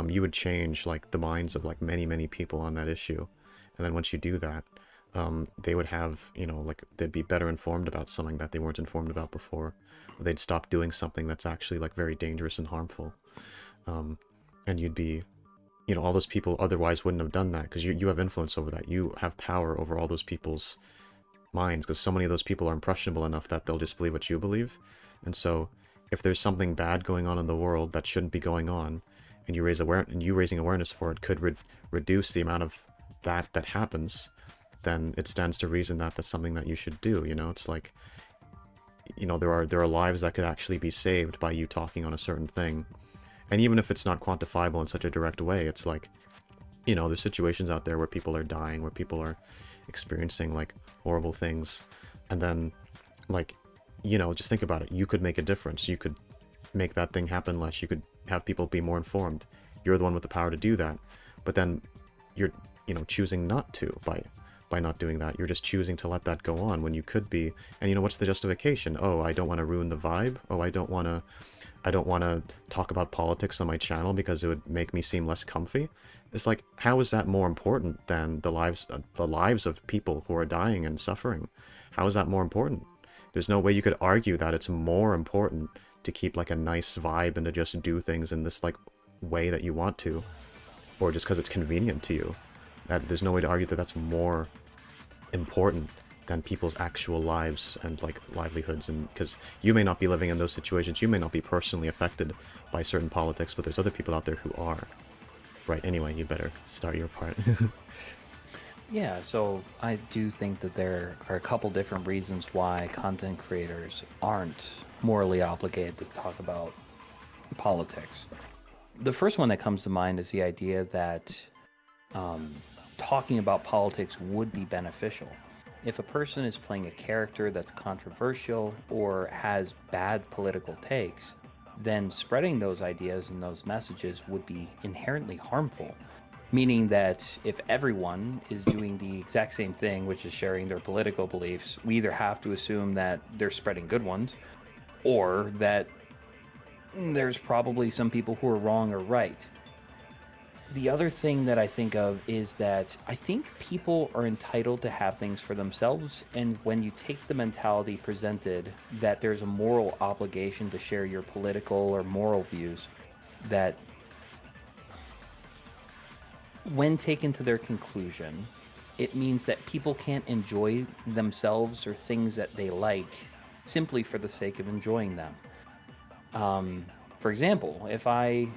You would change like the minds of like many people on that issue. And then once you do that, they would have, you know, like they'd be better informed about something that they weren't informed about before. They'd stop doing something that's actually like very dangerous and harmful. And you'd be, you know, all those people otherwise wouldn't have done that because you have influence over that. You have power over all those people's minds because so many of those people are impressionable enough that they'll just believe what you believe. And so if there's something bad going on in the world that shouldn't be going on, and you raising awareness for it could reduce the amount of that happens, then it stands to reason that that's something that you should do. You know, it's like, you know, there are lives that could actually be saved by you talking on a certain thing. And even if it's not quantifiable in such a direct way, it's like, you know, there's situations out there where people are dying, where people are experiencing like horrible things. And then, like, you know, just think about it. You could make a difference. You could make that thing happen less. You could have people be more informed. You're the one with the power to do that. But then you're, you know, choosing not to by not doing that. You're just choosing to let that go on when you could be. And, you know, what's the justification? Oh, I don't want to ruin the vibe. Oh, I don't want to talk about politics on my channel because it would make me seem less comfy. It's like, how is that more important than the lives of people who are dying and suffering? How is that more important? There's no way you could argue that it's more important to keep like a nice vibe and to just do things in this like way that you want to, or just because it's convenient to you. That there's no way to argue that that's more important than people's actual lives and like livelihoods. And because you may not be living in those situations, you may not be personally affected by certain politics, but there's other people out there who are. Right, anyway, you better start your part. Yeah, so I do think that there are a couple different reasons why content creators aren't morally obligated to talk about politics. The first one that comes to mind is the idea that talking about politics would be beneficial. If a person is playing a character that's controversial or has bad political takes, then spreading those ideas and those messages would be inherently harmful. Meaning that if everyone is doing the exact same thing, which is sharing their political beliefs, we either have to assume that they're spreading good ones, or that there's probably some people who are wrong or right. The other thing that I think of is that I think people are entitled to have things for themselves, and when you take the mentality presented that there's a moral obligation to share your political or moral views, that when taken to their conclusion, it means that people can't enjoy themselves or things that they like simply for the sake of enjoying them. For example, if I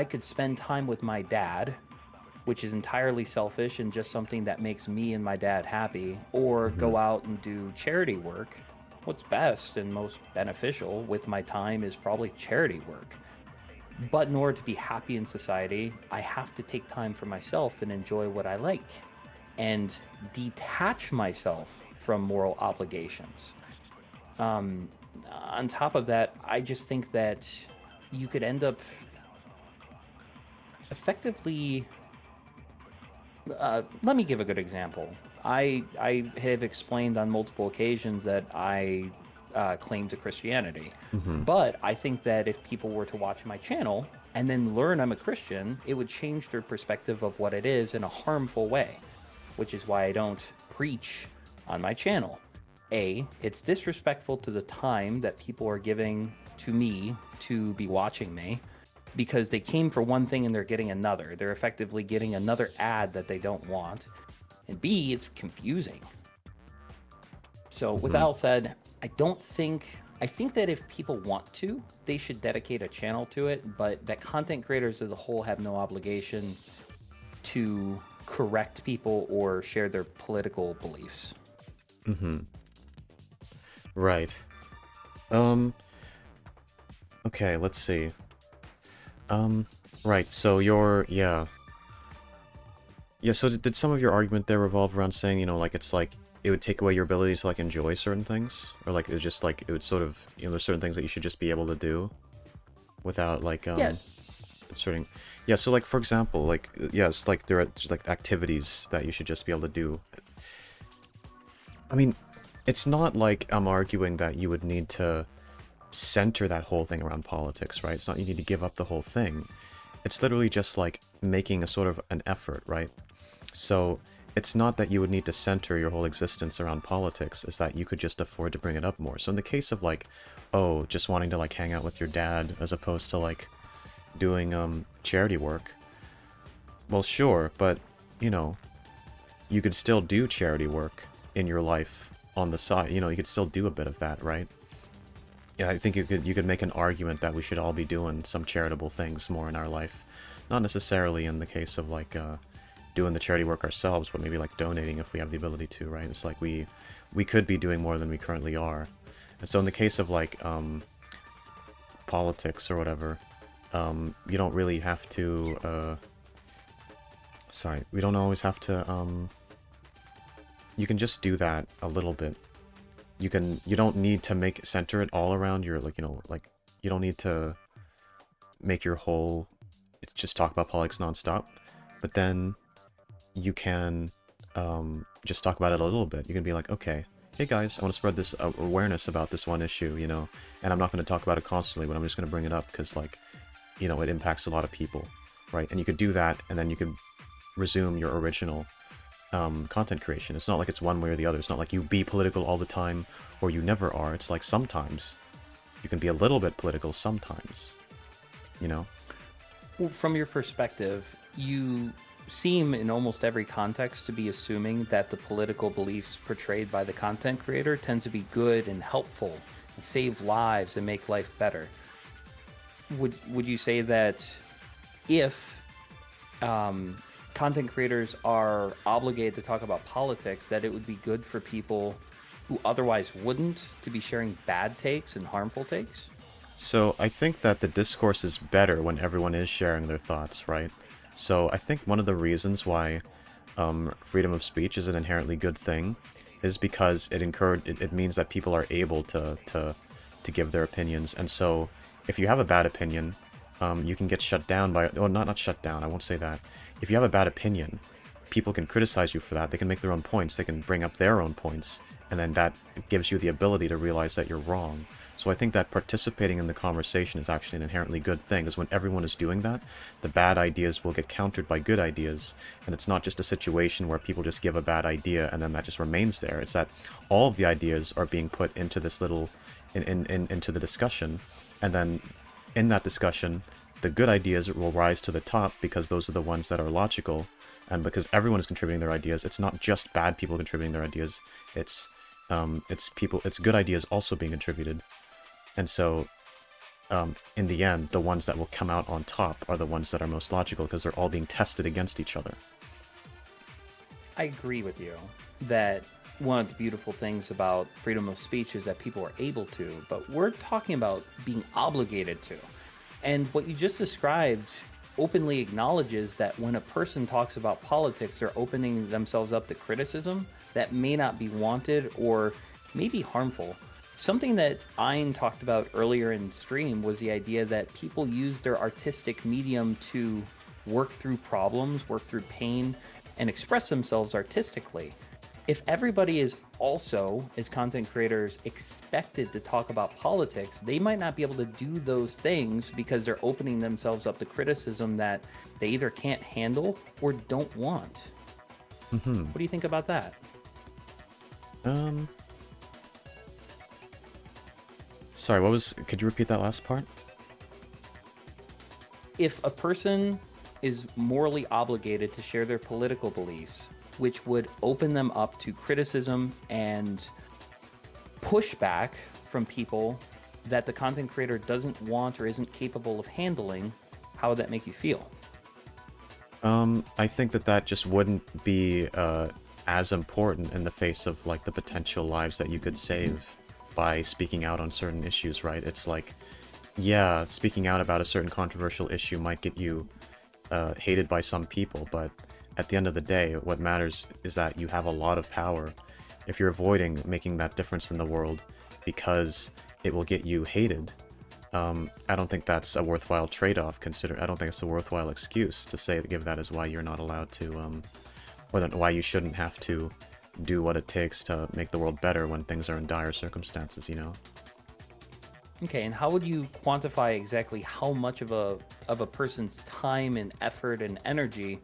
could spend time with my dad, which is entirely selfish and just something that makes me and my dad happy, or go out and do charity work, what's best and most beneficial with my time is probably charity work. But in order to be happy in society, I have to take time for myself and enjoy what I like and detach myself from moral obligations. On top of that, I just think that you could end up effectively... let me give a good example. I have explained on multiple occasions that I claim to Christianity. But I think that if people were to watch my channel and then learn I'm a Christian, it would change their perspective of what it is in a harmful way, which is why I don't preach on my channel. It's disrespectful to the time that people are giving to me to be watching me, because they came for one thing and they're getting another. They're effectively getting another ad that they don't want. And B, it's confusing. So with that all said, I think that if people want to, they should dedicate a channel to it, but that content creators as a whole have no obligation to correct people or share their political beliefs. Right. Okay, let's see. Right, so Yeah, so did some of your argument there revolve around saying, you know, like, it's like, it would take away your ability to, like, enjoy certain things? Or, like, it was just, like, it would sort of, you know, there's certain things that you should just be able to do without, like, Yeah. inserting... Yeah, so, like, for example, like, yes, like, there are just, like, activities that you should just be able to do. I mean, it's not like I'm arguing that you would need to center that whole thing around politics, right? It's not you need to give up the whole thing. It's literally just, like, making a sort of an effort, right? So it's not that you would need to center your whole existence around politics, it's that you could just afford to bring it up more. So in the case of, like, oh, just wanting to, like, hang out with your dad as opposed to, like, doing charity work, well, sure, but, you know, you could still do charity work in your life on the side. You know, you could still do a bit of that, right? Yeah, I think you could make an argument that we should all be doing some charitable things more in our life. Not necessarily in the case of, like, doing the charity work ourselves, but maybe, like, donating if we have the ability to, right? It's like we could be doing more than we currently are. And so in the case of, like, politics or whatever, you don't really have to, sorry, we don't always have to, you can just do that a little bit. You don't need to center it all around your, like, you know, like, you don't need to make your whole, just talk about politics nonstop, but then you can, just talk about it a little bit. You can be like, okay, hey guys, I want to spread this awareness about this one issue, you know, and I'm not going to talk about it constantly, but I'm just going to bring it up because, like, you know, it impacts a lot of people, right? And you could do that, and then you could resume your original content creation. It's not like it's one way or the other. It's not like you be political all the time or you never are. It's like sometimes you can be a little bit political sometimes, you know? Well, from your perspective, you seem in almost every context to be assuming that the political beliefs portrayed by the content creator tend to be good and helpful and save lives and make life better. Would you say that if content creators are obligated to talk about politics, that it would be good for people who otherwise wouldn't to be sharing bad takes and harmful takes? So I think that the discourse is better when everyone is sharing their thoughts, right? So I think one of the reasons why freedom of speech is an inherently good thing is because it means that people are able to give their opinions. And so if you have a bad opinion, you can get shut down by, well, not shut down, I won't say that. If you have a bad opinion, people can criticize you for that. They can make their own points, they can bring up their own points, and then that gives you the ability to realize that you're wrong. So I think that participating in the conversation is actually an inherently good thing, because when everyone is doing that, the bad ideas will get countered by good ideas, and it's not just a situation where people just give a bad idea and then that just remains there. It's that all of the ideas are being put into this little, into the discussion, and then in that discussion, the good ideas will rise to the top because those are the ones that are logical, and because everyone is contributing their ideas. It's not just bad people contributing their ideas. It's good ideas also being contributed. And so, in the end, the ones that will come out on top are the ones that are most logical because they're all being tested against each other. I agree with you that one of the beautiful things about freedom of speech is that people are able to, but we're talking about being obligated to. And what you just described openly acknowledges that when a person talks about politics, they're opening themselves up to criticism that may not be wanted or may be harmful. Something that Ein talked about earlier in stream was the idea that people use their artistic medium to work through problems, work through pain, and express themselves artistically. If everybody is also, as content creators, expected to talk about politics, they might not be able to do those things because they're opening themselves up to criticism that they either can't handle or don't want. Mm-hmm. What do you think about that? Sorry, could you repeat that last part? If a person is morally obligated to share their political beliefs, which would open them up to criticism and pushback from people that the content creator doesn't want or isn't capable of handling, how would that make you feel? I think that just wouldn't be as important in the face of, like, the potential lives that you could save by speaking out on certain issues, right? It's like, yeah, speaking out about a certain controversial issue might get you hated by some people, but at the end of the day, what matters is that you have a lot of power. If you're avoiding making that difference in the world because it will get you hated, I don't think that's a worthwhile trade-off. I don't think it's a worthwhile excuse to give that as why you're not allowed to, or why you shouldn't have to do what it takes to make the world better when things are in dire circumstances, you know? Okay, and how would you quantify exactly how much of a person's time and effort and energy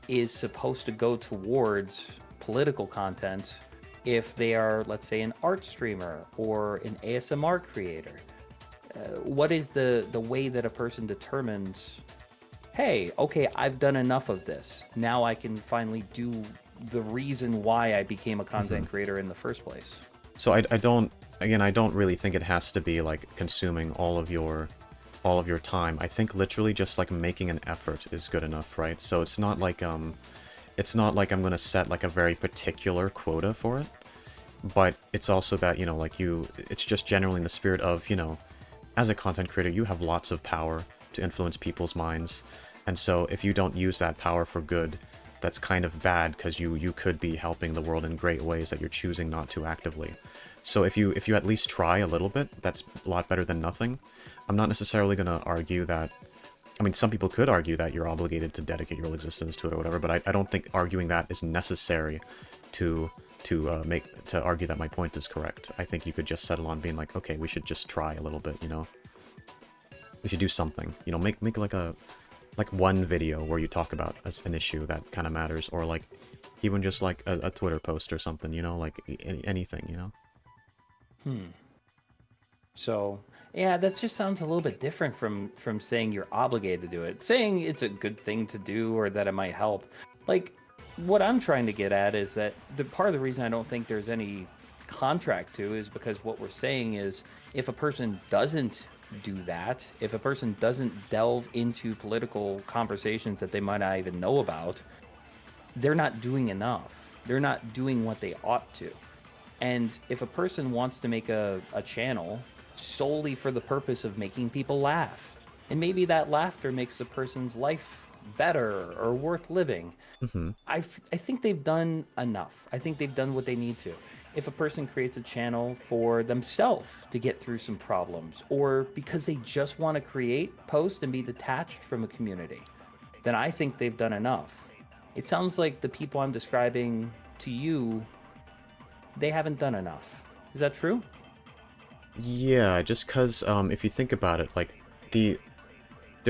is supposed to go towards political content if they are, let's say, an art streamer or an ASMR creator? What is the way that a person determines, hey, okay, I've done enough of this. Now I can finally do the reason why I became a content creator in the first place? So I don't really think it has to be like consuming all of your time. I think literally just like making an effort is good enough, right? So it's not like I'm gonna set like a very particular quota for it, but it's also that, you know, like it's just generally in the spirit of, you know, as a content creator, you have lots of power to influence people's minds, and so if you don't use that power for good, that's kind of bad, because you could be helping the world in great ways that you're choosing not to actively. So if you at least try a little bit, that's a lot better than nothing. I'm not necessarily going to argue that... I mean, some people could argue that you're obligated to dedicate your whole existence to it or whatever, but I don't think arguing that is necessary to argue that my point is correct. I think you could just settle on being like, okay, we should just try a little bit, you know? We should do something. You know, make like one video where you talk about an issue that kind of matters, or like even just like a Twitter post or something, you know, like anything, you know? So, yeah, that just sounds a little bit different from saying you're obligated to do it. Saying it's a good thing to do or that it might help. Like, what I'm trying to get at is that the part of the reason I don't think there's any contract to is because what we're saying is if a person doesn't do that, if a person doesn't delve into political conversations that they might not even know about, they're not doing enough. They're not doing what they ought to. And if a person wants to make a channel solely for the purpose of making people laugh, and maybe that laughter makes the person's life better or worth living, I think they've done enough. I think they've done what they need to. If a person creates a channel for themselves to get through some problems, or because they just want to create, post, and be detached from a community, then I think they've done enough. It sounds like the people I'm describing to you, they haven't done enough. Is that true? Yeah, just because if you think about it, like there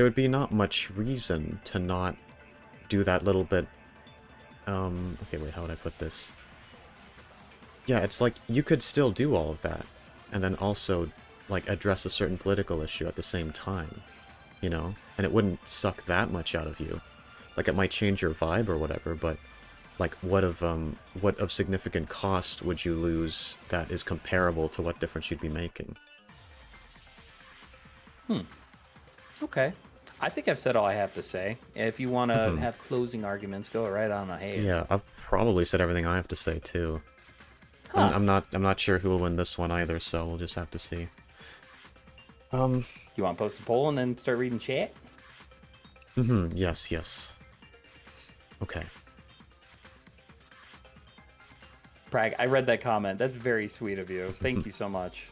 would be not much reason to not do that little bit. Okay, wait, how would I put this? Yeah, it's like you could still do all of that, and then also like address a certain political issue at the same time, you know? And it wouldn't suck that much out of you. Like, it might change your vibe or whatever, but like what of significant cost would you lose that is comparable to what difference you'd be making? Okay. I think I've said all I have to say. If you want to have closing arguments, go right on ahead. Yeah, I've probably said everything I have to say too. I'm not sure who will win this one either, so we'll just have to see. You want to post a poll and then start reading chat? Yes. Okay. Prag, I read that comment. That's very sweet of you. Thank you so much.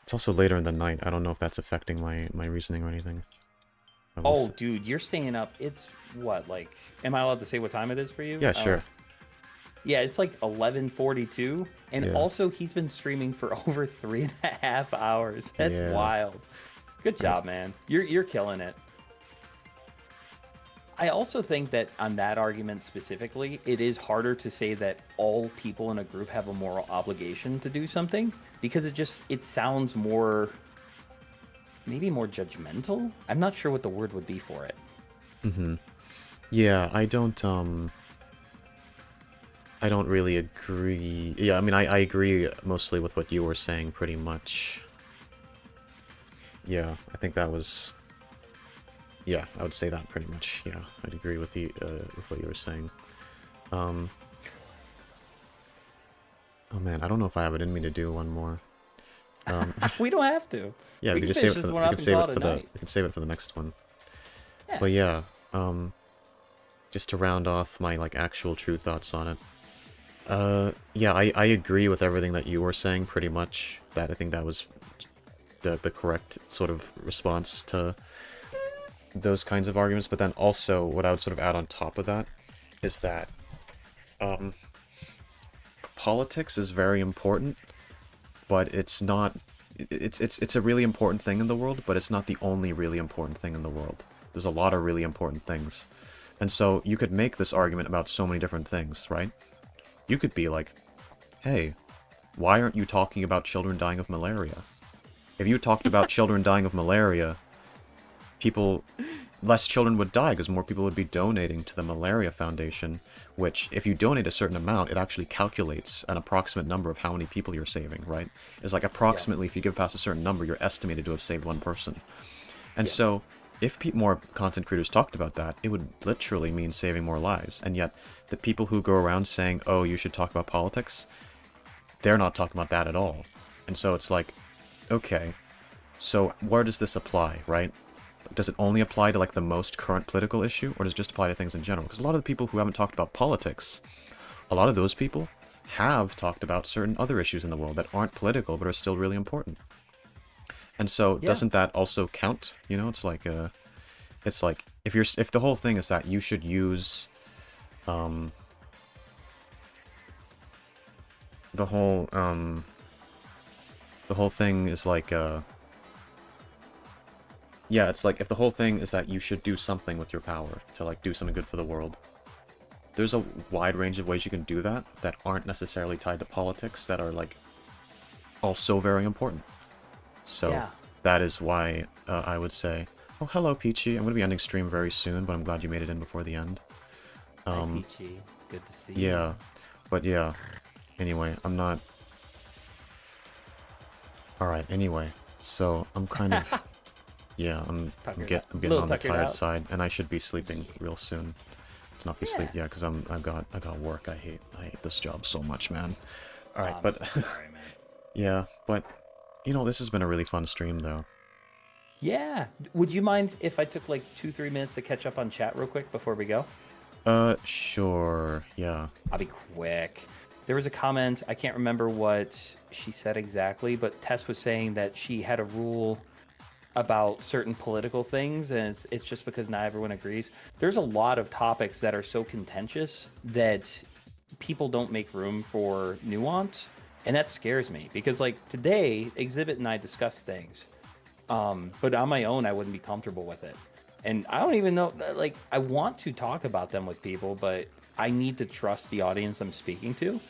It's also later in the night. I don't know if that's affecting my reasoning or anything. Oh, dude, you're staying up. It's what, like, am I allowed to say what time it is for you? Yeah, sure. Yeah, it's like 11:42, and Yeah. also he's been streaming for over 3.5 hours. That's wild. Good job, man. You're killing it. I also think that on that argument specifically, it is harder to say that all people in a group have a moral obligation to do something, because it sounds more, maybe more judgmental. I'm not sure what the word would be for it. Yeah, I don't really agree. Yeah, I mean, I agree mostly with what you were saying, pretty much. Yeah, I think that was... Yeah, I would say that pretty much. Yeah, I'd agree with what you were saying. Oh man, I don't know if I have it in me to do one more. We don't have to. Yeah, we can could just save finish it this for one up and call it a night. we could save it for the next one. Yeah. But yeah, just to round off my like actual true thoughts on it. Yeah, I agree with everything that you were saying pretty much. That I think that was the correct sort of response to those kinds of arguments. But then also, what I would sort of add on top of that is that politics is very important, but it's not. It's a really important thing in the world, but it's not the only really important thing in the world. There's a lot of really important things. And so you could make this argument about so many different things, right? You could be like, hey, why aren't you talking about children dying of malaria? If you talked about children dying of malaria, less children would die because more people would be donating to the Malaria Foundation, which, if you donate a certain amount, it actually calculates an approximate number of how many people you're saving, right? It's like approximately, if you give past a certain number, you're estimated to have saved one person. And so, if more content creators talked about that, it would literally mean saving more lives. And yet, the people who go around saying, oh, you should talk about politics, they're not talking about that at all. And so it's like, okay, so where does this apply, right? Does it only apply to like the most current political issue, or does it just apply to things in general? Because a lot of the people who haven't talked about politics, a lot of those people have talked about certain other issues in the world that aren't political but are still really important. And so doesn't that also count? You know, it's like if the whole thing is that you should use the whole thing is like yeah, it's like if the whole thing is that you should do something with your power to like do something good for the world. There's a wide range of ways you can do that aren't necessarily tied to politics that are like also very important. So that is why I would say, oh, hello, Peachy. I'm going to be ending stream very soon, but I'm glad you made it in before the end. Hi, Peachy. Good to see you. Yeah, but yeah. Anyway, I'm not... Alright, anyway. So, I'm kind of... Yeah, I'm getting on the tired side, and I should be sleeping real soon. To not be sleep, yeah, because I got work. I hate this job so much, man. Alright, but... So sorry, man. Yeah, but... You know, this has been a really fun stream, though. Yeah. Would you mind if I took like 2-3 minutes to catch up on chat real quick before we go? Sure. Yeah. I'll be quick. There was a comment, I can't remember what she said exactly, but Tess was saying that she had a rule about certain political things, and it's just because not everyone agrees. There's a lot of topics that are so contentious that people don't make room for nuance. And that scares me because, like, today, Exhibit and I discussed things, but on my own, I wouldn't be comfortable with it. And I don't even know, like, I want to talk about them with people, but I need to trust the audience I'm speaking to.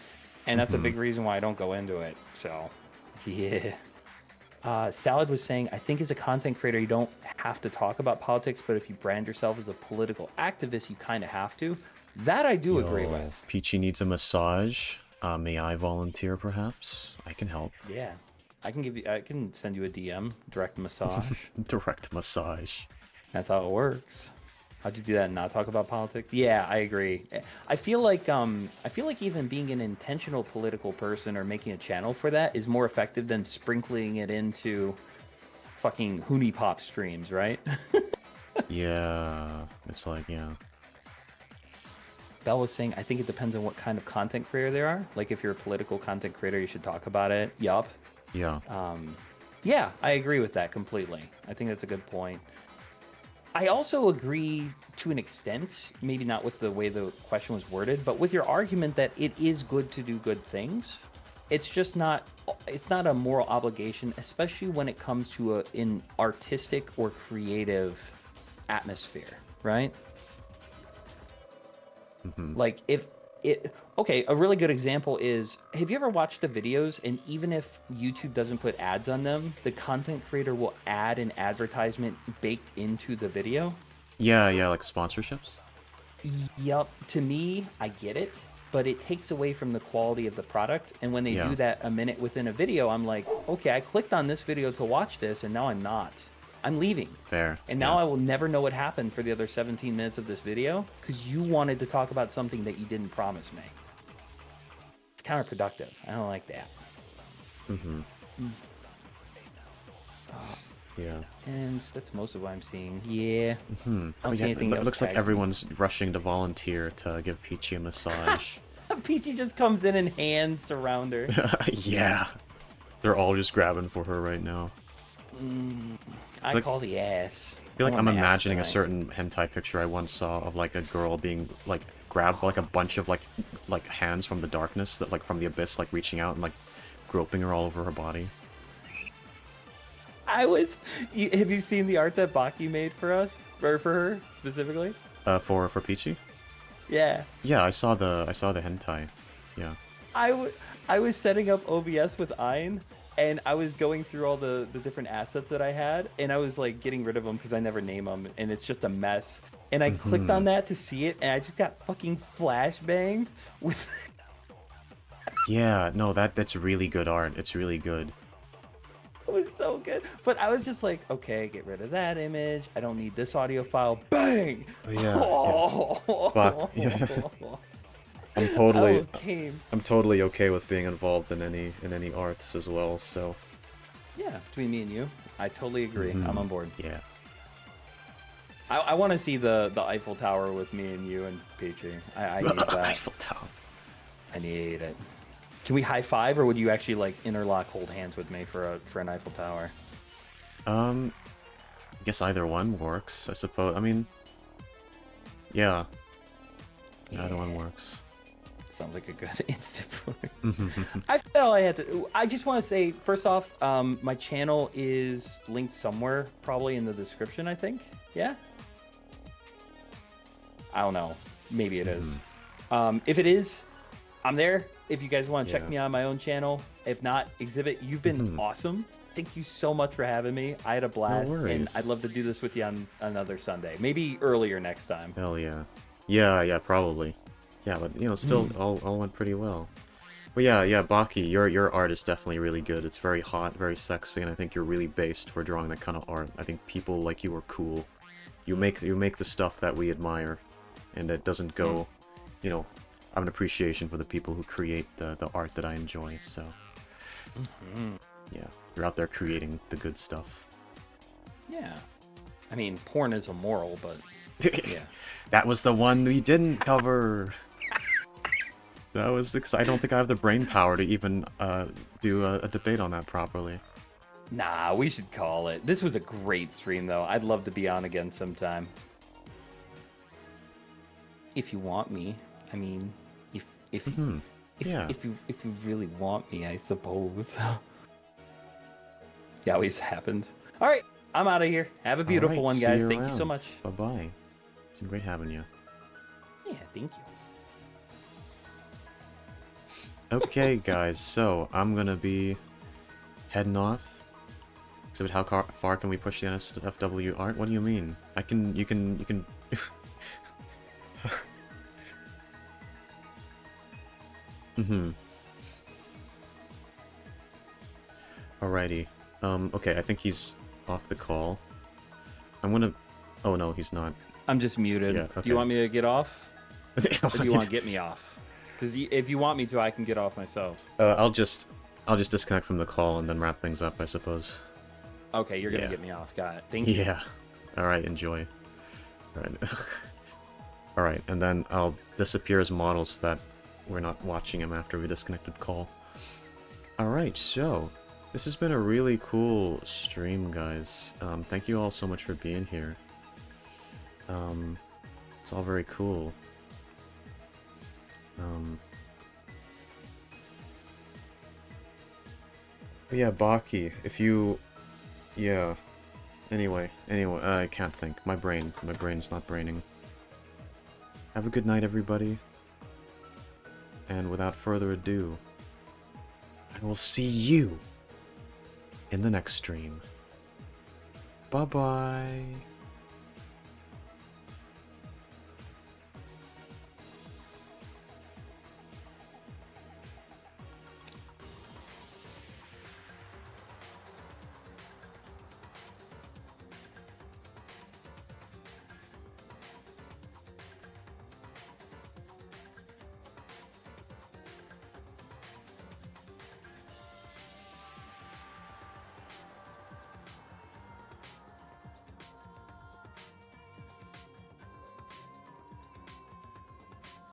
And that's a big reason why I don't go into it. So, yeah. Salad was saying, I think as a content creator, you don't have to talk about politics, but if you brand yourself as a political activist, you kind of have to. That I do agree with. Peachy needs a massage. May I volunteer, perhaps? I can help. Yeah, I can send you a DM, direct massage. Direct massage. That's how it works. How'd you do that and not talk about politics? Yeah, I agree. I feel like even being an intentional political person or making a channel for that is more effective than sprinkling it into fucking Hoonie Pop streams, right? Yeah, it's like, yeah. Belle was saying, I think it depends on what kind of content creator they are. Like, if you're a political content creator, you should talk about it. Yup. Yeah. Yeah, I agree with that completely. I think that's a good point. I also agree to an extent, maybe not with the way the question was worded, but with your argument that it is good to do good things. It's just not, it's not a moral obligation, especially when it comes to an artistic or creative atmosphere, right? Like, if it, okay, a really good example is, have you ever watched the videos and even if YouTube doesn't put ads on them, the content creator will add an advertisement baked into the video? Yeah, like sponsorships? Yup. To me, I get it, but it takes away from the quality of the product. And when they do that a minute within a video, I'm like, okay, I clicked on this video to watch this and now I'm not. I'm leaving. Fair. And now I will never know what happened for the other 17 minutes of this video because you wanted to talk about something that you didn't promise me. It's counterproductive. I don't like that. Yeah. And that's most of what I'm seeing. Yeah. Hmm. I don't see anything It else looks like tagged. everyone's rushing to volunteer to give Peachy a massage. Peachy just comes in and hands surround her. Yeah. They're all just grabbing for her right now. I Like- call the ass. I feel like I I'm want my ass imagining a tonight. certain hentai picture I once saw of like a girl being like grabbed by, like a bunch of like hands from the darkness that like from the abyss like reaching out and like groping her all over her body. Have you seen the art that Baki made for us? Or for her, specifically? For Peachy? Yeah. Yeah, I saw the hentai. Yeah. I was setting up OBS with Ein, and I was going through all the different assets that I had, and I was like getting rid of them because I never name them, and it's just a mess. And I clicked on that to see it, and I just got fucking flashbanged with. Yeah, no, that's really good art. It's really good. It was so good. But I was just like, okay, get rid of that image. I don't need this audio file. Bang! Oh, yeah, Oh. Fuck, yeah. I'm I totally almost came. I'm totally okay with being involved in any arts as well, so Yeah, between me and you, I totally agree. I'm on board. yeah. I want to see the Eiffel Tower with me and you and Petrie. I need that. Eiffel Tower. I need it. Can we high five, or would you actually like interlock, hold hands with me for an Eiffel Tower? I guess either one works, I suppose. I mean, yeah. Either one works. Sounds like a good instant I felt all I had to. I just want to say, first off, my channel is linked somewhere, probably in the description. I think. Yeah. I don't know. Maybe it is. If it is, I'm there. If you guys want to check Yeah. me on my own channel. If not, Exhibit, you've been awesome. Thank you so much for having me. I had a blast, and worries. I'd love to do this with you on another Sunday. Maybe earlier next time. Hell yeah. Yeah, probably. Yeah, but you know, still all went pretty well. But yeah, Baki, your art is definitely really good. It's very hot, very sexy, and I think you're really based for drawing that kind of art. I think people like you are cool. You make the stuff that we admire, and it doesn't go, you know, I have an appreciation for the people who create the art that I enjoy, so yeah, you're out there creating the good stuff. Yeah. I mean, porn is immoral, but yeah. That was the one we didn't cover. That was I don't think I have the brain power to even do a debate on that properly. Nah, we should call it. This was a great stream, though. I'd love to be on again sometime. If you want me, I mean, if Yeah. if you really want me, I suppose. It always happens. All right, I'm out of here. Have a beautiful one, guys. Thank you so much. Bye bye. It's been great having you. Yeah, thank you. Okay, guys. So I'm gonna be heading off. Exhibit, how far can we push the NSFW art? What do you mean? You can. Alrighty. Okay, I think he's off the call. I'm gonna... Oh no, he's not. I'm just muted. Yeah, Do okay. you want me to get off? Or do you want to get me off? Because if you want me to, I can get off myself. I'll just disconnect from the call and then wrap things up, I suppose. Okay, you're gonna Yeah. get me off. Got it. Thank you. Yeah. Alright, enjoy. Alright. Alright, and then I'll disappear as models so that we're not watching him after we disconnected call. Alright, so this has been a really cool stream, guys. Thank you all so much for being here. It's all very cool. But yeah, Baki, if you... Yeah. Anyway, I can't think. My brain's not braining. Have a good night, everybody. And without further ado, I will see you in the next stream. Bye-bye.